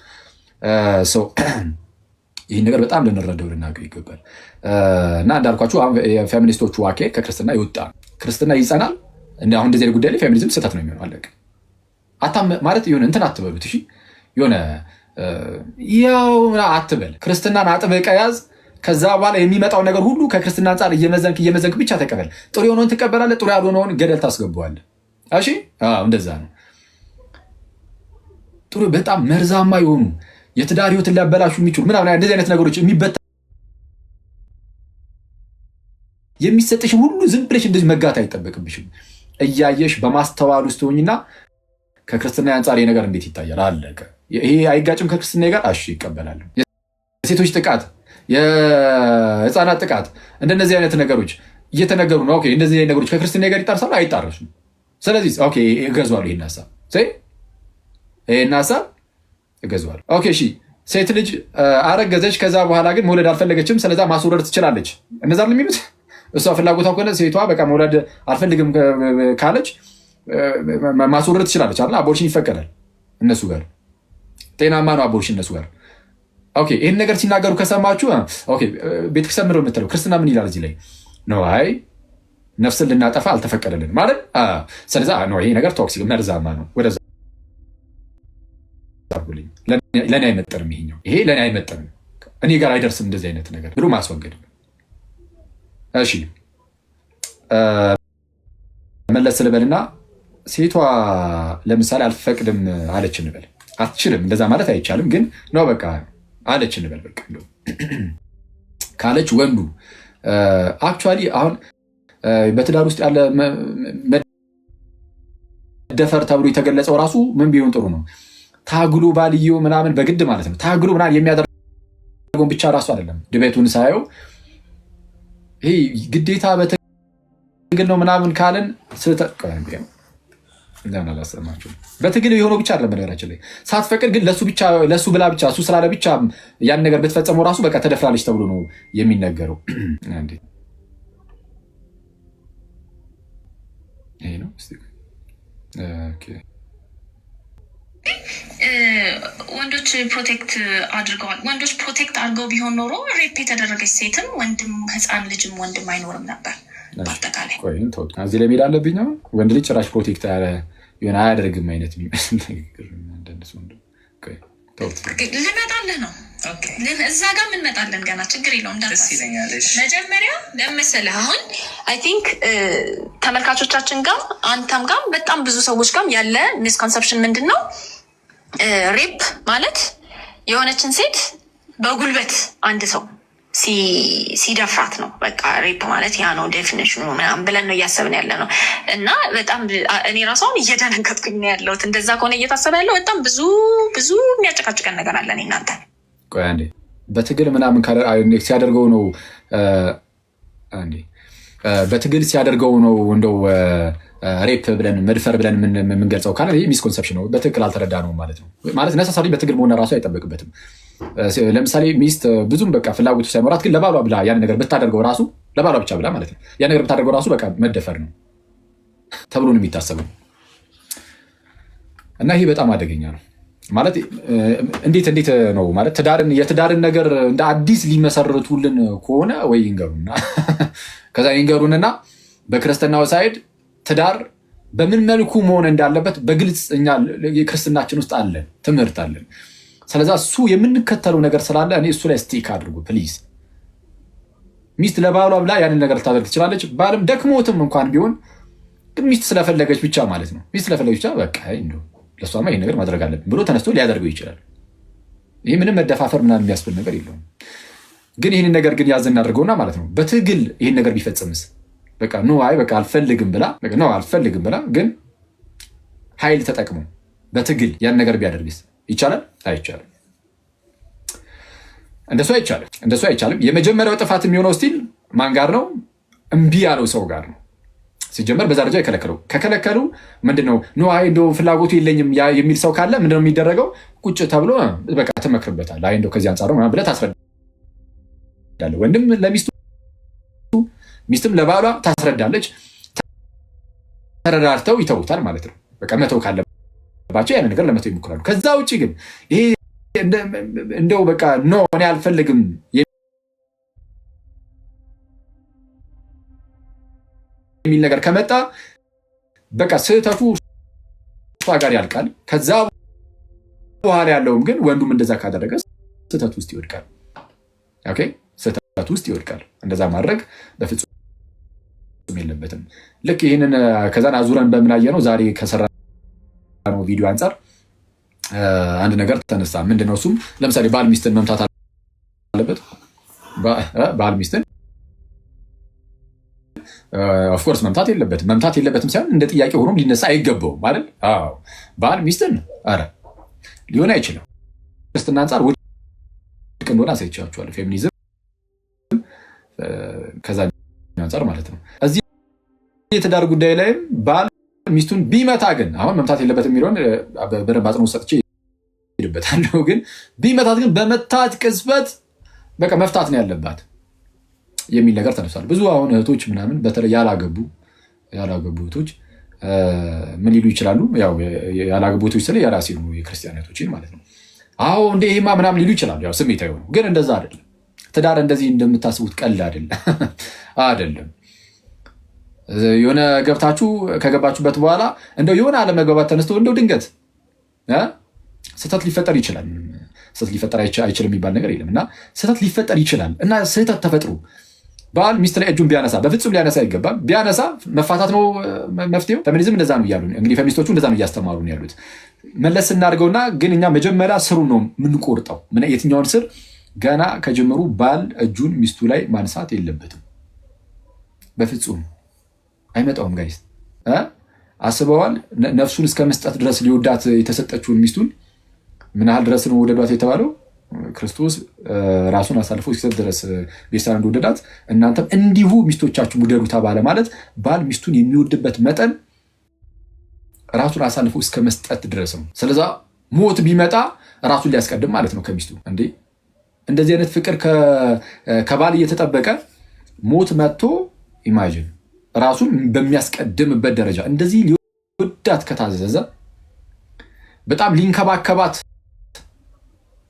ይህን ነገር በጣም ልንረዳው ልናገር ይገባል። እና እንዳልኳችሁ የፌሚኒስቶቹ ዋኬ ከክርስትና ይወጣ ክርስትና ይጸናል። አሁን እንደዚህ ጉዳይ ላይ ፌሚኒዝም ስህተት ነው የሚሆነው። አለቀ። ማለት የሆነ እንትን አትበሉት እሺ። የሆነ ያው አትበል። ክርስትናን አጥብቀህ ያዝ። ከዛ በኋላ የሚመጣው ነገር ሁሉ ከክርስትና አንጻር እየመዘንክ ብቻ ተቀበል። ጥሩ የሆነውን ትቀበላለህ፣ ጥሩ ያልሆነውን ገደል ታስገባዋለህ። እሺ እንደዛ ነው። ጥሩ በጣም መርዛማ የሆኑ የትዳር ህይወትን ሊያበላሹ የሚችሉ ምናምን እንደዚህ አይነት ነገሮች የሚሰጥሽን ሁሉ ዝም ብለሽ እንደዚህ መጋት አይጠበቅብሽም። እያየሽ በማስተዋል ውስጥ ሆኝና ከክርስትና አንጻር ነገር እንዴት ይታያል? አለቀ። ይሄ አይጋጭም ከክርስትና ጋር። እሺ ይቀበላል። የሴቶች ጥቃት፣ የህፃናት ጥቃት እንደነዚህ አይነት ነገሮች እየተነገሩ ነው። ኦኬ እንደዚህ አይነት ነገሮች ከክርስትና ጋር ይጣርሳሉ? አይጣርሱም። ስለዚህ ኦኬ እገዛዋለሁ ይሄን ሐሳብ እገዛዋለሁ። ኦኬ እሺ ሴት ልጅ አረገዘች፣ ከዛ በኋላ ግን መውለድ አልፈለገችም፣ ስለዛ ማስወረድ ትችላለች። እነዛ ነው የሚሉት። እሷ ፍላጎቷ ከሆነ ሴቷ በቃ መውለድ አልፈልግም ካለች ማስወረድ ትችላለች አይደል? አቦርሽን ይፈቀዳል እነሱ ጋር። ጤናማ ነው አቦርሽን እነሱ ጋር። ኦኬ ይህን ነገር ሲናገሩ ከሰማችሁ ኦኬ ቤተክርስቲያን ምንድን ነው የምትለው? ክርስትና ምን ይላል እዚህ ላይ ነው? አይ ነፍስን ልናጠፋ አልተፈቀደልን ማለት ስለዛ ነው። ይሄ ነገር ቶክሲክ መርዛማ ነው። ወደዛ ለእኔ አይመጠንም፣ ይሄ ለእኔ አይመጠንም፣ እኔ ጋር አይደርስም እንደዚህ አይነት ነገር ብሎ ማስወገድ። እሺ መለስ ልበልና ሴቷ ለምሳሌ አልፈቅድም አለች እንበል። አትችልም እንደዛ ማለት አይቻልም፣ ግን ነው በቃ አለች እንበል። በቃ ካለች ወንዱ አክቹዋሊ አሁን በትዳር ውስጥ ያለ መደፈር ተብሎ የተገለጸው ራሱ ምን ቢሆን ጥሩ ነው? ታግሎ ባልየው ምናምን በግድ ማለት ነው። ታግሎ ምናምን የሚያደርገውን ብቻ ራሱ አይደለም። ድቤቱን ሳየው ይሄ ግዴታ በትግል ነው ምናምን ካለን ለምን አላሰማችሁም? በትግል የሆነው ብቻ አይደለም። በነገራችን ላይ ሳትፈቅድ ግን ለሱ ብላ ብቻ እሱ ስላለ ብቻ ያን ነገር ብትፈጸመው ራሱ በቃ ተደፍራለች ተብሎ ነው የሚነገረው። ይሄ ነው። ወንዶች ፕሮቴክት አድርገዋል። ወንዶች ፕሮቴክት አድርገው ቢሆን ኖሮ ሬፕ የተደረገች ሴትም ወንድም ህፃን ልጅም ወንድም አይኖርም ነበር። በአጠቃላይ እዚህ ላይ ሜዳ አለብኝ ነው። ወንድ ልጅ ጭራሽ ፕሮቴክት የሆነ አያደርግም አይነት የሚመስል ልመጣልህ ነው። እዛ ጋር ምንመጣለን ገና ችግር የለውም። መጀመሪያ ለመሰለህ አሁን አይ ቲንክ ተመልካቾቻችን ጋር አንተም ጋር በጣም ብዙ ሰዎች ጋር ያለ ሚስኮንሰፕሽን ምንድን ነው? ሬፕ ማለት የሆነችን ሴት በጉልበት አንድ ሰው ሲደፍራት ነው። በቃ ሬፕ ማለት ያ ነው ዴፊኒሽኑ ምናምን ብለን ነው እያሰብን ያለ ነው። እና በጣም እኔ ራሷን እየደነገጥኩኝ ነው ያለሁት። እንደዛ ከሆነ እየታሰበ ያለው በጣም ብዙ የሚያጨቃጭቀን ነገር አለን። እናንተ ቆይ አንዴ በትግል ምናምን ሲያደርገው ነው በትግል ሲያደርገው ነው እንደው ሬፕ ብለን መድፈር ብለን የምንገልጸው ካለ ይህ ሚስኮንሰፕሽን ነው። በትክክል አልተረዳ ነው ማለት ነው። ማለት ነሰሳሪ በትግል መሆን ራሱ አይጠበቅበትም። ለምሳሌ ሚስት ብዙም በቃ ፍላጎቱ ሳይኖራት ግን ለባሏ ብላ ያን ነገር ብታደርገው ራሱ ለባሏ ብቻ ብላ ማለት ነው ያን ነገር ብታደርገው ራሱ በቃ መደፈር ነው ተብሎ ነው የሚታሰበው። እና ይሄ በጣም አደገኛ ነው ማለት እንዴት ነው ማለት የትዳርን ነገር እንደ አዲስ ሊመሰርቱልን ከሆነ ወይ ይንገሩና ከዛ ይንገሩንና በክርስትናው ሳይድ ትዳር በምን መልኩ መሆን እንዳለበት በግልጽ እኛ የክርስትናችን ውስጥ አለን ትምህርት አለን። ስለዚህ እሱ የምንከተለው ነገር ስላለ እኔ እሱ ላይ ስቲክ አድርጉ ፕሊዝ። ሚስት ለባሏ ብላ ያንን ነገር ልታደርግ ትችላለች። ባልም ደክሞትም እንኳን ቢሆን ግን ሚስት ስለፈለገች ብቻ ማለት ነው ሚስት ስለፈለገች ብቻ በቃ እንደው ለሷማ ይሄን ነገር ማድረግ አለብን ብሎ ተነስቶ ሊያደርገው ይችላል። ይሄ ምንም መደፋፈር ምናምን የሚያስብል ነገር የለውም። ግን ይህንን ነገር ግን ያዝ እናድርገውና ማለት ነው በትግል ይህን ነገር ቢፈጽምስ በቃ በቃ አልፈልግም ብላ ግን ኃይል ተጠቅሞ በትግል ያን ነገር ቢያደርግስ ይቻላል? አይቻልም። እንደሱ አይቻልም። የመጀመሪያው ጥፋት የሚሆነው ስቲል ማን ጋር ነው? እምቢ ያለው ሰው ጋር ነው። ሲጀመር በዛ ደረጃ የከለከለው ከከለከሉ ምንድነው እንደው ፍላጎቱ የለኝም የሚል ሰው ካለ ምንድነው የሚደረገው? ቁጭ ተብሎ በቃ ትመክርበታል። እንደው ከዚህ አንጻር ነው ብለህ ታስረዳለህ። ወንድም ለሚስቱ ሚስትም ለባሏ ታስረዳለች። ተረዳርተው ይተውታል ማለት ነው። በቃ መተው ካለባቸው ያን ነገር ለመተው ይሞክራሉ። ከዛ ውጭ ግን ይሄ እንደው በቃ እኔ አልፈልግም የሚል ነገር ከመጣ በቃ ስህተቱ እሷ ጋር ያልቃል። ከዛ በኋላ ያለውም ግን ወንዱም እንደዛ ካደረገ ስህተት ውስጥ ይወድቃል። ኦኬ ስህተት ውስጥ ይወድቃል። እንደዛ ማድረግ በፍጹም የለበትም። ልክ ይህንን ከዛን አዙረን በምናየነው ዛሬ ከሰራነው ቪዲዮ አንጻር አንድ ነገር ተነሳ። ምንድነው እሱም? ለምሳሌ ባል ሚስትን መምታት አለበት? ባል ሚስትን ኦፍኮርስ መምታት የለበትም ሳይሆን እንደ ጥያቄ ሆኖም ሊነሳ አይገባውም ማለት ባል ሚስትን ሊሆን አይችልም። ክርስትና አንጻር ውድቅ እንደሆነ አሳይቻችኋለሁ። ፌሚኒዝም ከዛ አንጻር ማለት ነው። እዚህ የትዳር ጉዳይ ላይም ባል ሚስቱን ቢመታ ግን አሁን መምታት የለበትም የሚለውን በደንብ አጽንኦት ሰጥቼ ሄድበታለሁ። ግን ቢመታት ግን በመታት ቅጽበት በቃ መፍታት ነው ያለባት የሚል ነገር ተነሷል። ብዙ አሁን እህቶች ምናምን በተለይ ያላገቡ እህቶች ምን ሊሉ ይችላሉ? ያው ያላገቡ እህቶች ስለ የራሴ ነው የክርስቲያን እህቶችን ማለት ነው። እንደ ይሄማ ምናምን ሊሉ ይችላሉ። ያው ስሜታዊ ነው። ግን እንደዛ አይደለም። ትዳር እንደዚህ እንደምታስቡት ቀልድ አይደለም። የሆነ ገብታችሁ ከገባችሁበት በኋላ እንደው የሆነ አለመግባባት ተነስቶ እንደው ድንገት ስህተት ሊፈጠር ይችላል። ስህተት ሊፈጠር አይችልም የሚባል ነገር የለም እና ስህተት ሊፈጠር ይችላል እና ስህተት ተፈጥሮ ባል ሚስት ላይ እጁን ቢያነሳ በፍጹም ሊያነሳ አይገባም። ቢያነሳ መፋታት ነው መፍትሄው። ፌሚኒዝም እንደዛ ነው እያሉ እንግዲህ ፌሚኒስቶቹ እንደዛ ነው እያስተማሩ ነው ያሉት። መለስ እናድርገውና ግን እኛ መጀመሪያ ስሩን ነው የምንቆርጠው። የትኛውን ስር? ገና ከጀመሩ ባል እጁን ሚስቱ ላይ ማንሳት የለበትም በፍጹም አይመጣውም። ጋይስ አስበዋል? ነፍሱን እስከ መስጠት ድረስ ሊወዳት የተሰጠችውን ሚስቱን ምን ያህል ድረስ ነው ወደዷት የተባለው? ክርስቶስ ራሱን አሳልፎ እስኪሰጥ ድረስ ቤተክርስቲያን እንደወደዳት እናንተም እንዲሁ ሚስቶቻችሁ ውደዱ ተባለ ማለት ባል ሚስቱን የሚወድበት መጠን ራሱን አሳልፎ እስከ መስጠት ድረስ ነው። ስለዛ ሞት ቢመጣ ራሱን ሊያስቀድም ማለት ነው ከሚስቱ። እንዴ እንደዚህ አይነት ፍቅር ከባል እየተጠበቀ ሞት መጥቶ ኢማጂን ራሱን በሚያስቀድምበት ደረጃ እንደዚህ ሊወዳት ከታዘዘ በጣም ሊንከባከባት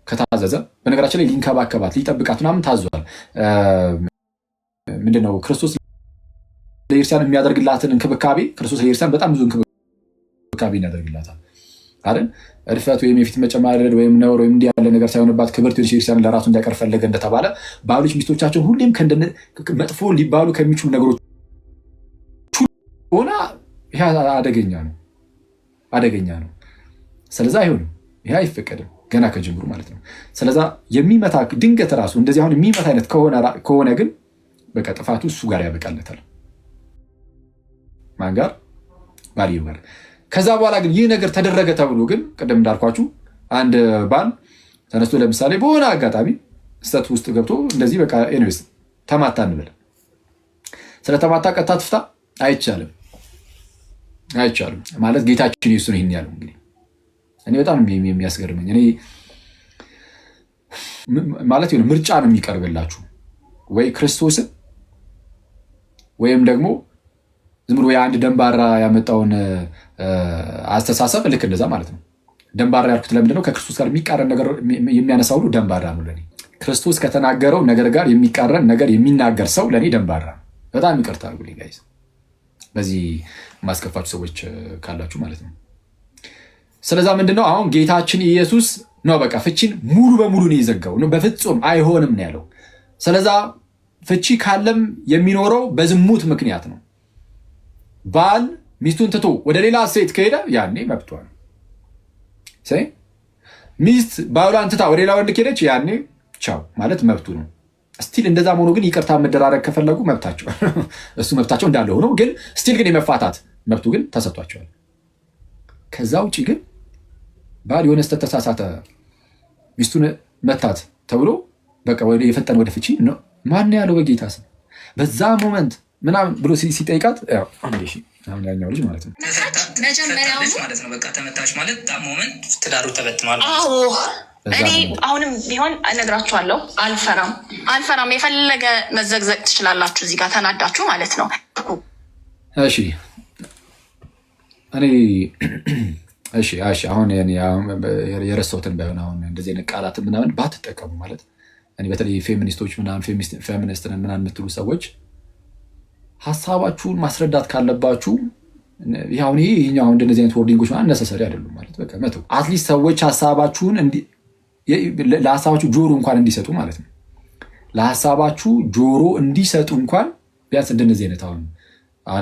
ከታዘዘ በነገራችን ላይ ሊንከባከባት ሊጠብቃት ምናምን ታዟል። ምንድነው ክርስቶስ ለኢየሩሳሌም የሚያደርግላትን እንክብካቤ ክርስቶስ ለኢየሩሳሌም በጣም ብዙ እንክብካቤ ያደርግላታል አይደል? እድፈት ወይም የፊት መጨማደድ ወይም ነውር ወይም እንዲህ ያለ ነገር ሳይሆንባት ክብርት ኢየሩሳሌም ለራሱ እንዲያቀርብ ፈለገ እንደተባለ ባሎች ሚስቶቻቸውን ሁሌም መጥፎ ሊባሉ ከሚችሉ ነገሮች ሆና ይሄ አደገኛ ነው። ስለዛ አይሆንም። ይሄ አይፈቀድም ገና ከጀምሩ ማለት ነው። ስለዛ የሚመታ ድንገት ራሱ እንደዚህ አሁን የሚመታ አይነት ከሆነ ግን በቃ ጥፋቱ እሱ ጋር ያበቃለታል። ማን ጋር? ባልየው ጋር። ከዛ በኋላ ግን ይህ ነገር ተደረገ ተብሎ ግን ቅድም እንዳልኳችሁ አንድ ባል ተነስቶ ለምሳሌ በሆነ አጋጣሚ ስህተት ውስጥ ገብቶ እንደዚህ በቃ ኤኒዌይስ ተማታ እንበል። ስለተማታ ቀጥታ ትፍታ አይቻልም ማለት ጌታችን ኢየሱስ ነው ይሄን ያለው። እንግዲህ እኔ በጣም የሚያስገርመኝ እኔ ማለት ይሁን ምርጫ ነው የሚቀርብላችሁ ወይ ክርስቶስን ወይም ደግሞ ዝም ብሎ የአንድ ደንባራ ያመጣውን አስተሳሰብ ልክ እንደዛ ማለት ነው። ደንባራ ያልኩት ለምንድነው? ከክርስቶስ ጋር የሚቃረን ነገር የሚያነሳ ሁሉ ደንባራ ነው ለኔ። ክርስቶስ ከተናገረው ነገር ጋር የሚቃረን ነገር የሚናገር ሰው ለኔ ደንባራ ነው። በጣም ይቅርታ አድርጉልኝ ጋይስ፣ በዚህ ማስከፋችሁ ሰዎች ካላችሁ ማለት ነው። ስለዛ ምንድነው አሁን ጌታችን ኢየሱስ ነው በቃ ፍቺን ሙሉ በሙሉ ነው የዘጋው ነው። በፍጹም አይሆንም ነው ያለው። ስለዛ ፍቺ ካለም የሚኖረው በዝሙት ምክንያት ነው። ባል ሚስቱን ትቶ ወደ ሌላ ሴት ከሄደ ያኔ መብቷ ነው። ሚስት ባሏን ትታ ወደ ሌላ ወንድ ከሄደች ያኔ ቻው ማለት መብቱ ነው። ስቲል እንደዛ ሆኖ ግን ይቅርታ መደራረግ ከፈለጉ መብታቸው እሱ መብታቸው እንዳለ ሆኖ ግን ስቲል ግን የመፋታት መብቱ ግን ተሰጥቷቸዋል። ከዛ ውጪ ግን ባል የሆነ ስተት ተሳሳተ ሚስቱን መታት ተብሎ በቃ የፈጠነ ወደ ፍቺ ነው። ማን ያለው? በጌታ ስም በዛ ሞመንት ምናምን ብሎ ሲጠይቃት ያኛው ልጅ ማለት ነው መጀመሪያው ማለት ነው በቃ ተመታች ማለት ዳ ሞመንት ትዳሩ ተበትኗል። እኔ አሁንም ቢሆን እነግራችኋለሁ፣ አልፈራም። የፈለገ መዘግዘቅ ትችላላችሁ እዚህ ጋር ተናዳችሁ ማለት ነው። እሺ እሺ አሁን የረሳሁትን ባይሆን አሁን እንደዚህ አይነት ቃላትን ምናምን ባትጠቀሙ ማለት እኔ በተለይ ፌሚኒስቶች ምናምን ፌሚኒስትን ምናምን የምትሉ ሰዎች ሀሳባችሁን ማስረዳት ካለባችሁ ይሁን ይሄኛው እንደዚህ አይነት ወርዲንጎች ማለት ነሰሰሪ አይደሉም ማለት በቃ መተው። አትሊስት ሰዎች ሀሳባችሁን ለሀሳባችሁ ጆሮ እንኳን እንዲሰጡ ማለት ነው። ለሀሳባችሁ ጆሮ እንዲሰጡ እንኳን ቢያንስ እንደዚህ አይነት አሁን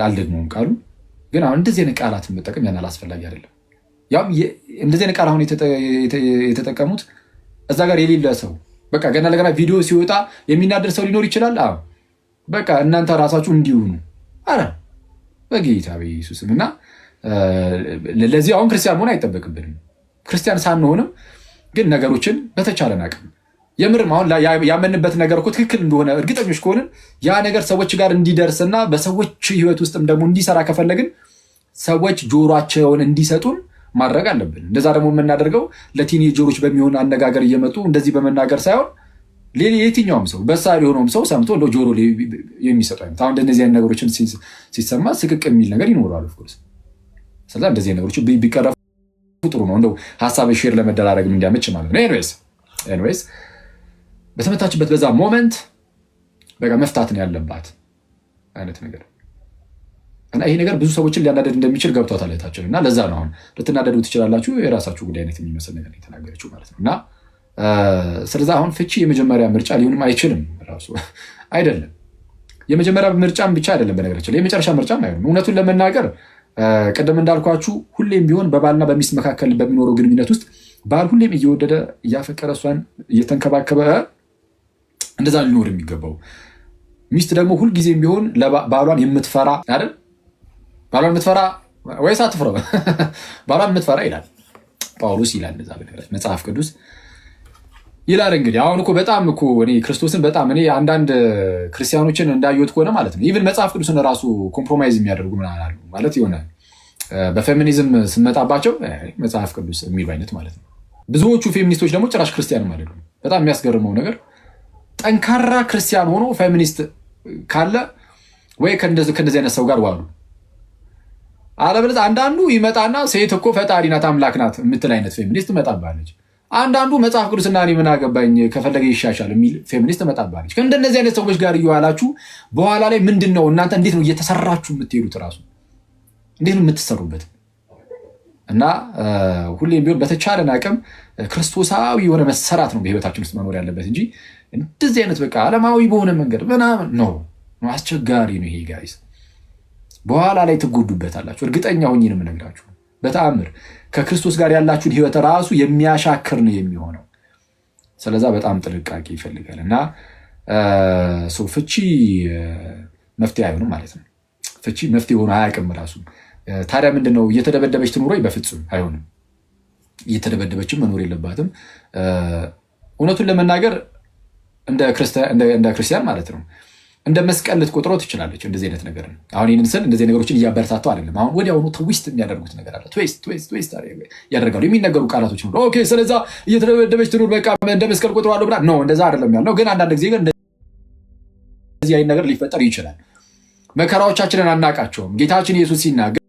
አልደግሞም ቃሉ ግን አሁን እንደዚህ አይነት ቃላትን መጠቀም ያን አላስፈላጊ አይደለም። ያው እንደዚህ አይነት ቃል አሁን የተጠቀሙት እዛ ጋር የሌለ ሰው በቃ ገና ለገና ቪዲዮ ሲወጣ የሚናደር ሰው ሊኖር ይችላል። በቃ እናንተ ራሳችሁ እንዲሆኑ አረ በጌታ በኢየሱስም እና ለዚህ አሁን ክርስቲያን መሆን አይጠበቅብንም። ክርስቲያን ሳንሆንም ግን ነገሮችን በተቻለን አቅም የምርም አሁን ያመንበት ነገር እኮ ትክክል እንደሆነ እርግጠኞች ከሆንን ያ ነገር ሰዎች ጋር እንዲደርስና በሰዎች ሕይወት ውስጥም ደግሞ እንዲሰራ ከፈለግን ሰዎች ጆሯቸውን እንዲሰጡን ማድረግ አለብን። እንደዛ ደግሞ የምናደርገው ለቲኔጀሮች በሚሆን አነጋገር እየመጡ እንደዚህ በመናገር ሳይሆን የትኛውም ሰው በሳል የሆነውም ሰው ሰምቶ እንደ ጆሮ የሚሰጡ አይነት አሁን እንደዚህ አይነት ነገሮችን ሲሰማ ስቅቅ የሚል ነገር ይኖራል። ኦፍኮርስ ስለዛ እንደዚህ አይነት ነገሮች ቢቀረፉ ጥሩ ነው። እንደው ሀሳብ ሼር ለመደራረግ እንዲያመች ማለት ነው። ኤኒዌይስ በተመታችበት በዛ ሞመንት በቃ መፍታትን ያለባት አይነት ነገር እና ይሄ ነገር ብዙ ሰዎችን ሊያናደድ እንደሚችል ገብቷታል እህታችን። እና ለዛ ነው አሁን ልትናደዱ ትችላላችሁ። የራሳችሁ ጉዳይ አይነት የሚመስል ነገር የተናገረችው ማለት ነው። እና ስለዛ አሁን ፍቺ የመጀመሪያ ምርጫ ሊሆንም አይችልም ራሱ አይደለም። የመጀመሪያ ምርጫም ብቻ አይደለም በነገራችን ላይ የመጨረሻ ምርጫም አይሆንም። እውነቱን ለመናገር ቅድም እንዳልኳችሁ ሁሌም ቢሆን በባልና በሚስት መካከል በሚኖረው ግንኙነት ውስጥ ባል ሁሌም እየወደደ እያፈቀረ እሷን እየተንከባከበ እንደዛ ሊኖር የሚገባው፣ ሚስት ደግሞ ሁልጊዜም ቢሆን ባሏን የምትፈራ አይደል? ባሏን የምትፈራ ወይስ አትፍረው? ባሏን የምትፈራ ይላል ጳውሎስ ይላል እንደዛ መጽሐፍ ቅዱስ ይላል። እንግዲህ አሁን እኮ በጣም እኮ እኔ ክርስቶስን በጣም እኔ አንዳንድ ክርስቲያኖችን እንዳየሁት ከሆነ ማለት ነው ኢቭን መጽሐፍ ቅዱስን ራሱ ኮምፕሮማይዝ የሚያደርጉ ምናምን አሉ ማለት የሆነ በፌሚኒዝም ስመጣባቸው መጽሐፍ ቅዱስ የሚሉ አይነት ማለት ነው። ብዙዎቹ ፌሚኒስቶች ደግሞ ጭራሽ ክርስቲያንም አይደሉም። በጣም የሚያስገርመው ነገር ጠንካራ ክርስቲያን ሆኖ ፌሚኒስት ካለ ወይ ከእንደዚህ አይነት ሰው ጋር ዋሉ። አለበለዚያ አንዳንዱ ይመጣና ሴት እኮ ፈጣሪ ናት አምላክ ናት የምትል አይነት ፌሚኒስት ትመጣባለች። አንዳንዱ መጽሐፍ ቅዱስና እኔ ምን አገባኝ ከፈለገ ይሻሻል የሚል ፌሚኒስት ትመጣባለች። ከእንደነዚህ አይነት ሰዎች ጋር እየዋላችሁ በኋላ ላይ ምንድን ነው እናንተ እንዴት ነው እየተሰራችሁ የምትሄዱት? ራሱ እንዴት ነው የምትሰሩበት? እና ሁሌም ቢሆን በተቻለን አቅም ክርስቶሳዊ የሆነ መሰራት ነው በህይወታችን ውስጥ መኖር ያለበት እንጂ እንደዚህ አይነት በቃ ዓለማዊ በሆነ መንገድ ምናምን ነው አስቸጋሪ ነው ይሄ ጋይስ። በኋላ ላይ ትጎዱበታላችሁ። እርግጠኛ ሆኜ ነው የምነግራችሁ። በተአምር ከክርስቶስ ጋር ያላችሁን ህይወት ራሱ የሚያሻክር ነው የሚሆነው። ስለዛ በጣም ጥንቃቄ ይፈልጋል እና ፍቺ መፍትሄ አይሆንም ማለት ነው። ፍቺ መፍትሄ ሆኖ አያውቅም ራሱ። ታዲያ ምንድነው እየተደበደበች ትኑሮ? በፍጹም አይሆንም። እየተደበደበችም መኖር የለባትም። እውነቱን ለመናገር እንደ ክርስቲያን ማለት ነው እንደ መስቀል ልትቆጥረው ትችላለች። እንደዚህ አይነት ነገር አሁን ይህንን ስል እንደዚህ ነገሮችን እያበረታተው አይደለም። አሁን ወዲያውኑ ትዊስት የሚያደርጉት ነገር አለ። ትዊስት ያደርጋሉ የሚነገሩ ቃላቶች ነው። ኦኬ ስለዛ እየተደበደበች ትኑር በቃ እንደ መስቀል ቆጥረዋለሁ ብላ ነው። እንደዛ አይደለም ያልነው። ግን አንዳንድ ጊዜ ግን እንደዚህ አይነት ነገር ሊፈጠር ይችላል። መከራዎቻችንን አናቃቸውም። ጌታችን ኢየሱስ ሲናገር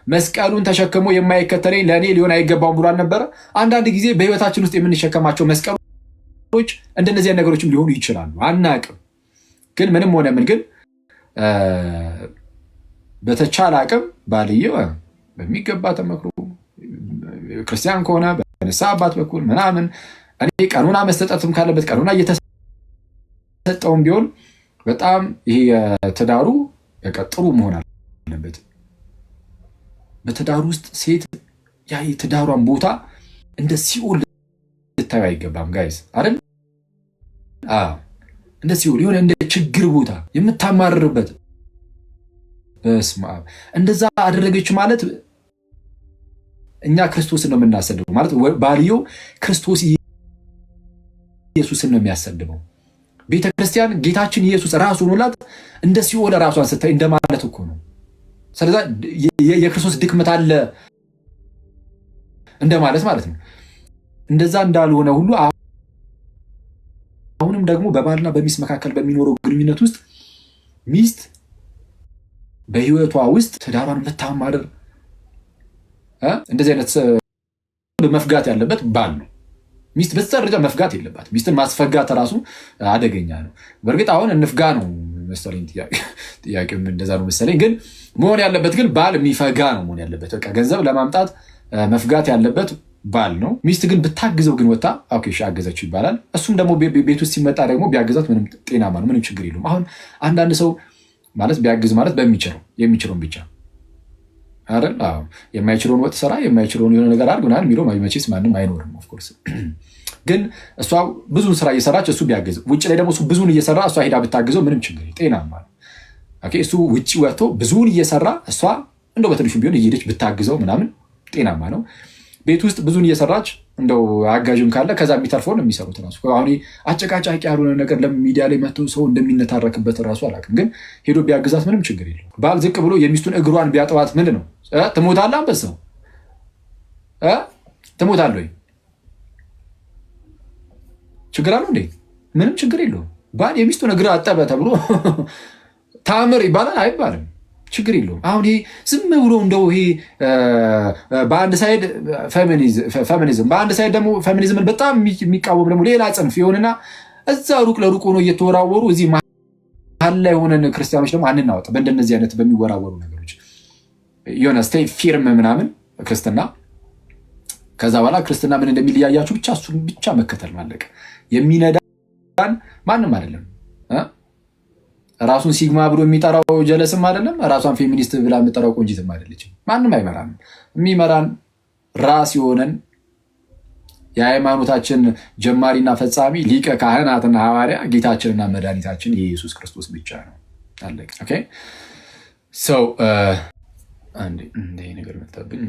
መስቀሉን ተሸክሞ የማይከተለኝ ለእኔ ሊሆን አይገባውም ብሎ አልነበረ? አንዳንድ ጊዜ በህይወታችን ውስጥ የምንሸከማቸው መስቀሎች እንደነዚህ አይነት ነገሮችም ሊሆኑ ይችላሉ። አናቅም። ግን ምንም ሆነ ምን ግን በተቻለ አቅም ባልየው በሚገባ ተመክሮ ክርስቲያን ከሆነ በንስሐ አባት በኩል ምናምን እኔ ቀኑና መሰጠትም ካለበት ቀኑና እየተሰጠውም ቢሆን በጣም ይሄ ትዳሩ ጥሩ መሆን አለበት። በትዳሩ ውስጥ ሴት ያ የትዳሯን ቦታ እንደ ሲኦል ልታዩ አይገባም ጋይስ አይደል? እንደ ሲኦል የሆነ እንደ ችግር ቦታ የምታማርርበት። በስመ አብ እንደዛ አደረገች ማለት እኛ ክርስቶስን ነው የምናሰድበው ማለት ባልየው ክርስቶስ ኢየሱስን ነው የሚያሰድበው። ቤተክርስቲያን ጌታችን ኢየሱስ ራሱ ሆኖላት እንደ ሲኦል ራሷን ስታይ እንደማለት እኮ ነው። ስለዚህ የክርስቶስ ድክመት አለ እንደማለት ማለት ነው። እንደዛ እንዳልሆነ ሁሉ አሁንም ደግሞ በባልና በሚስት መካከል በሚኖረው ግንኙነት ውስጥ ሚስት በህይወቷ ውስጥ ትዳሯን የምታማርር እንደዚህ አይነት መፍጋት ያለበት ባል ነው። ሚስት በዛ ደረጃ መፍጋት የለባት። ሚስትን ማስፈጋት ራሱ አደገኛ ነው። በእርግጥ አሁን እንፍጋ ነው መሰለኝ ጥያቄው እንደዛ ነው መሰለኝ። ግን መሆን ያለበት ግን ባል የሚፈጋ ነው መሆን ያለበት። በቃ ገንዘብ ለማምጣት መፍጋት ያለበት ባል ነው። ሚስት ግን ብታግዘው ግን ወጣ ኦኬ እሺ አገዘችው ይባላል። እሱም ደግሞ ቤት ውስጥ ሲመጣ ደግሞ ቢያግዛት ምንም ጤናማ ነው፣ ምንም ችግር የለውም። አሁን አንዳንድ ሰው ማለት ቢያግዝ ማለት የሚችለውን ብቻ አይደል? አዎ የማይችለውን ወጥ ሰራ የማይችለውን የሆነ ነገር አድርግ ምናምን የሚለው መቼስ ማንም አይኖርም። ኦፍኮርስ ግን እሷ ብዙን ስራ እየሰራች እሱ ቢያግዝ፣ ውጭ ላይ ደግሞ እሱ ብዙን እየሰራ እሷ ሄዳ ብታግዘው ምንም ችግር ጤናማ ነው። ኦኬ እሱ ውጭ ወጥቶ ብዙን እየሰራ እሷ እንደው በትንሹም ቢሆን እየሄደች ብታግዘው ምናምን ጤናማ ነው። ቤት ውስጥ ብዙን እየሰራች እንደው አጋዥም ካለ ከዛ የሚተርፈውን የሚሰሩት ራሱ አሁን አጨቃጫቂ ያልሆነ ነገር ለሚዲያ ላይ መጥቶ ሰው እንደሚነታረክበት ራሱ አላውቅም። ግን ሄዶ ቢያግዛት ምንም ችግር የለም። ባል ዝቅ ብሎ የሚስቱን እግሯን ቢያጠዋት ምንድን ነው ትሞታለህ? አንበሳው ትሞታለህ ወይ? ችግር አለው እንዴ? ምንም ችግር የለውም። ባል የሚስቱን እግር አጠበ ተብሎ ታምር ይባላል አይባልም። ችግር የለውም። አሁን ይሄ ዝም ብሎ እንደው ይሄ በአንድ ሳይድ ፌሚኒዝም በአንድ ሳይድ ደግሞ ፌሚኒዝምን በጣም የሚቃወም ደግሞ ሌላ ጽንፍ ይሆንና እዛ ሩቅ ለሩቅ ሆኖ እየተወራወሩ እዚህ መሀል ላይ ሆነን ክርስቲያኖች ደግሞ አንናወጥ በእንደነዚህ አይነት በሚወራወሩ ነገሮች የሆነ ስቴይ ፊርም ምናምን ክርስትና ከዛ በኋላ ክርስትና ምን እንደሚለያያችሁ ብቻ እሱን ብቻ መከተል ማለቅ። የሚነዳን ማንም አይደለም። ራሱን ሲግማ ብሎ የሚጠራው ጀለስም አይደለም። ራሷን ፌሚኒስት ብላ የምጠራው ቆንጂትም አይደለችም። ማንም አይመራንም። የሚመራን ራስ የሆነን የሃይማኖታችን ጀማሪና ፈጻሚ ሊቀ ካህናትና ሐዋርያ ጌታችንና መድኃኒታችን የኢየሱስ ክርስቶስ ብቻ ነው። አለቀ። ኦኬ ሰው አንዴ ነገር መጣብኝ።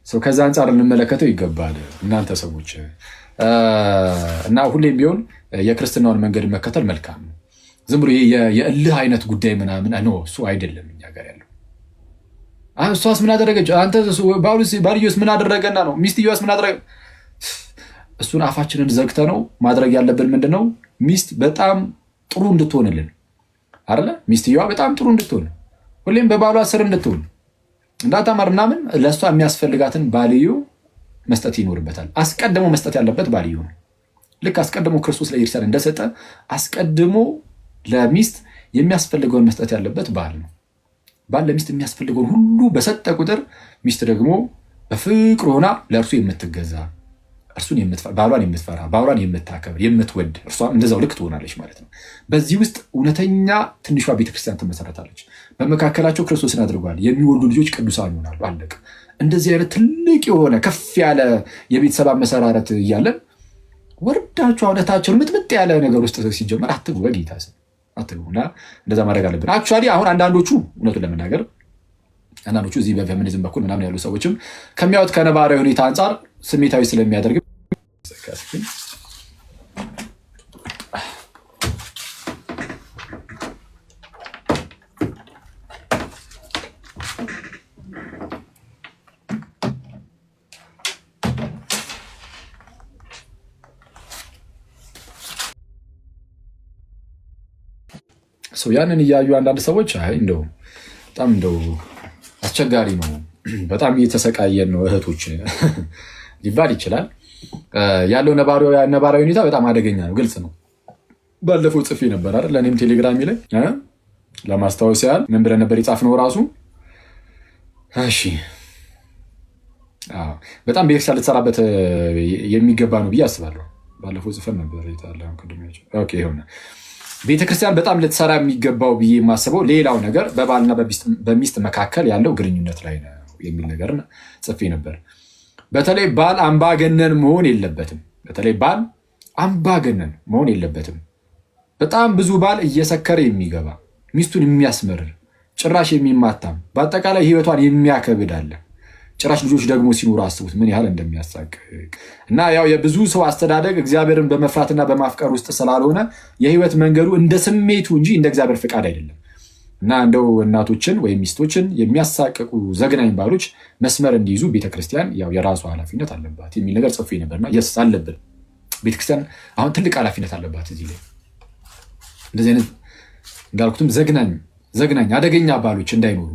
ሰው ከዛ አንጻር እንመለከተው ይገባል እናንተ ሰዎች እና ሁሌም ቢሆን የክርስትናውን መንገድ መከተል መልካም ነው። ዝም ብሎ የእልህ አይነት ጉዳይ ምናምን እሱ አይደለም እኛ ጋር ያለው። እሷስ ምን አደረገች? አንተ ባልዮስ ምን አደረገና ነው? ሚስትየዋስ ምን አደረገ? እሱን አፋችንን ዘግተ ነው ማድረግ ያለብን ምንድን ነው? ሚስት በጣም ጥሩ እንድትሆንልን አይደለ? ሚስትየዋ በጣም ጥሩ እንድትሆን ሁሌም በባሏ ስር እንድትሆን እንዳታማር ምናምን ለእሷ የሚያስፈልጋትን ባልዮ መስጠት ይኖርበታል። አስቀድሞ መስጠት ያለበት ባልዮ ነው። ልክ አስቀድሞ ክርስቶስ ለኢየሩሳሌም እንደሰጠ አስቀድሞ ለሚስት የሚያስፈልገውን መስጠት ያለበት ባል ነው። ባል ለሚስት የሚያስፈልገውን ሁሉ በሰጠ ቁጥር ሚስት ደግሞ በፍቅር ሆና ለእርሱ የምትገዛ እርሱን ባሏን የምትፈራ ባሏን የምታከብር የምትወድ እርሷም እንደዛው ልክ ትሆናለች ማለት ነው። በዚህ ውስጥ እውነተኛ ትንሿ ቤተክርስቲያን ትመሰረታለች። በመካከላቸው ክርስቶስን አድርጓል። የሚወልዱ ልጆች ቅዱሳን ይሆናሉ። አለቀ። እንደዚህ አይነት ትልቅ የሆነ ከፍ ያለ የቤተሰብ መሰራረት እያለን ወርዳችሁ እውነታቸውን ምጥምጥ ያለ ነገር ውስጥ ሲጀመር አትግቡ። በጌታ ስም አትግቡና እንደዛ ማድረግ አለብን። አክቹዋሊ አሁን አንዳንዶቹ እውነቱን ለመናገር አንዳንዶቹ እዚህ በፌሚኒዝም በኩል ምናምን ያሉ ሰዎችም ከሚያዩት ከነባራዊ ሁኔታ አንጻር ስሜታዊ ስለሚያደርግ ያንን እያዩ አንዳንድ ሰዎች አይ እንደው በጣም እንደው አስቸጋሪ ነው፣ በጣም እየተሰቃየን ነው እህቶች ሊባል ይችላል። ያለው ነባራዊ ሁኔታ በጣም አደገኛ ነው፣ ግልጽ ነው። ባለፈው ጽፌ ነበር አይደል? ለእኔም ቴሌግራሚ ላይ ለማስታወስ ያህል ምን ብለን ነበር የጻፍነው ራሱ? እሺ በጣም ቤተክርስቲያን ልትሰራበት የሚገባ ነው ብዬ አስባለሁ። ባለፈው ጽፈን ነበር ይሆነ ቤተክርስቲያን በጣም ልትሰራ የሚገባው ብዬ የማስበው ሌላው ነገር በባልና በሚስት መካከል ያለው ግንኙነት ላይ ነው የሚል ነገር ጽፌ ነበር። በተለይ ባል አምባገነን መሆን የለበትም። በጣም ብዙ ባል እየሰከረ የሚገባ ሚስቱን የሚያስመርር ጭራሽ የሚማታም በአጠቃላይ ህይወቷን የሚያከብድ አለ። ጭራሽ ልጆች ደግሞ ሲኖሩ አስቡት ምን ያህል እንደሚያሳቅቅ እና ያው የብዙ ሰው አስተዳደግ እግዚአብሔርን በመፍራትና በማፍቀር ውስጥ ስላልሆነ የህይወት መንገዱ እንደ ስሜቱ እንጂ እንደ እግዚአብሔር ፍቃድ አይደለም። እና እንደው እናቶችን ወይም ሚስቶችን የሚያሳቅቁ ዘግናኝ ባሎች መስመር እንዲይዙ ቤተክርስቲያን ያው የራሷ ኃላፊነት አለባት የሚል ነገር ጽፌ ነበርና የስ አለብን። ቤተክርስቲያን አሁን ትልቅ ኃላፊነት አለባት እዚህ ላይ እንደዚህ አይነት እንዳልኩትም ዘግናኝ አደገኛ ባሎች እንዳይኖሩ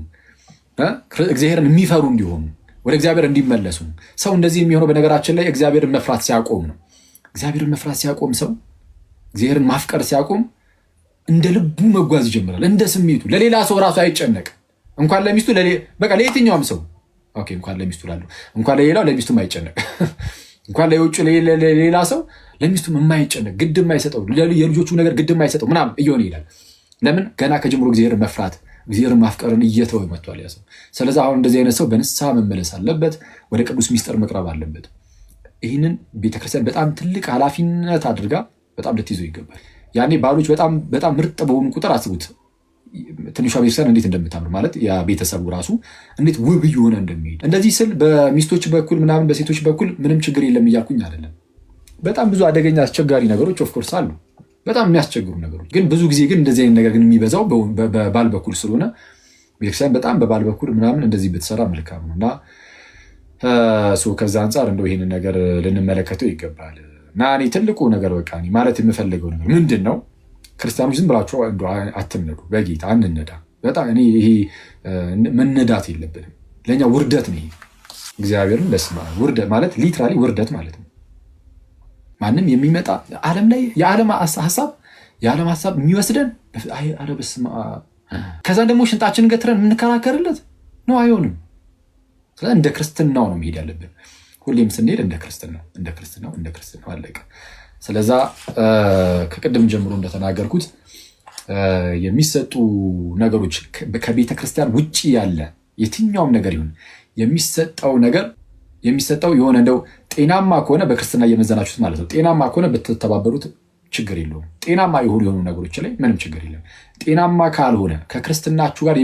እግዚአብሔርን የሚፈሩ እንዲሆኑ ወደ እግዚአብሔር እንዲመለሱ። ሰው እንደዚህ የሚሆነው በነገራችን ላይ እግዚአብሔርን መፍራት ሲያቆም ነው። እግዚአብሔርን መፍራት ሲያቆም ሰው እግዚአብሔርን ማፍቀር ሲያቆም እንደ ልቡ መጓዝ ይጀምራል፣ እንደ ስሜቱ። ለሌላ ሰው ራሱ አይጨነቅ እንኳን ለሚስቱ በቃ ለየትኛውም ሰው እንኳን ለሚስቱ ላለው እንኳን ለሌላው ለሚስቱም አይጨነቅ እንኳን ለውጭ ለሌላ ሰው ለሚስቱም የማይጨነቅ ግድ የማይሰጠው የልጆቹ ነገር ግድ የማይሰጠው ምናምን እየሆነ ይላል። ለምን? ገና ከጀምሮ እግዚአብሔርን መፍራት እግዚአብሔርን ማፍቀርን እየተወ መጥቷል ያ ሰው። ስለዚህ አሁን እንደዚህ አይነት ሰው በንስሐ መመለስ አለበት፣ ወደ ቅዱስ ሚስጥር መቅረብ አለበት። ይህንን ቤተክርስቲያን በጣም ትልቅ ኃላፊነት አድርጋ በጣም ልትይዘው ይገባል። ያኔ ባሎች በጣም ምርጥ በሆኑ ቁጥር አስቡት ትንሿ ቤተክርስቲያን እንዴት እንደምታምር ማለት ያ ቤተሰቡ ራሱ እንዴት ውብ እየሆነ እንደሚሄድ። እንደዚህ ስል በሚስቶች በኩል ምናምን በሴቶች በኩል ምንም ችግር የለም እያልኩኝ አይደለም። በጣም ብዙ አደገኛ አስቸጋሪ ነገሮች ኦፍኮርስ አሉ፣ በጣም የሚያስቸግሩ ነገሮች። ግን ብዙ ጊዜ ግን እንደዚህ አይነት ነገር ግን የሚበዛው በባል በኩል ስለሆነ ቤተክርስቲያን በጣም በባል በኩል ምናምን እንደዚህ ብትሰራ መልካም ነው እና ከዛ አንጻር እንደው ይህንን ነገር ልንመለከተው ይገባል። እና እኔ ትልቁ ነገር በቃ ማለት የምፈልገው ነገር ምንድን ነው? ክርስቲያኖች ዝም ብላችሁ አትነዱ፣ በጌታ አንነዳ። በጣም እኔ ይሄ መነዳት የለብንም፣ ለእኛ ውርደት ነው። እግዚአብሔርን በስመ አብ ውርደት ማለት ሊትራሊ ውርደት ማለት ነው። ማንም የሚመጣ ዓለም ላይ የዓለም ሀሳብ የሚወስደን ኧረ በስመ አብ። ከዛ ደግሞ ሽንጣችንን ገትረን የምንከራከርለት ነው፣ አይሆንም። ስለዚህ እንደ ክርስትናው ነው መሄድ ያለብን። ሁሌም ስንሄድ እንደ ክርስትናው አለቀ። ስለዛ ከቅድም ጀምሮ እንደተናገርኩት የሚሰጡ ነገሮች ከቤተ ክርስቲያን ውጭ ያለ የትኛውም ነገር ይሁን የሚሰጠው የሆነ እንደው ጤናማ ከሆነ በክርስትና እየመዘናችሁት ማለት ነው። ጤናማ ከሆነ ብትተባበሩት ችግር የለውም። ጤናማ የሆኑ ነገሮች ላይ ምንም ችግር የለም። ጤናማ ካልሆነ ከክርስትናችሁ ጋር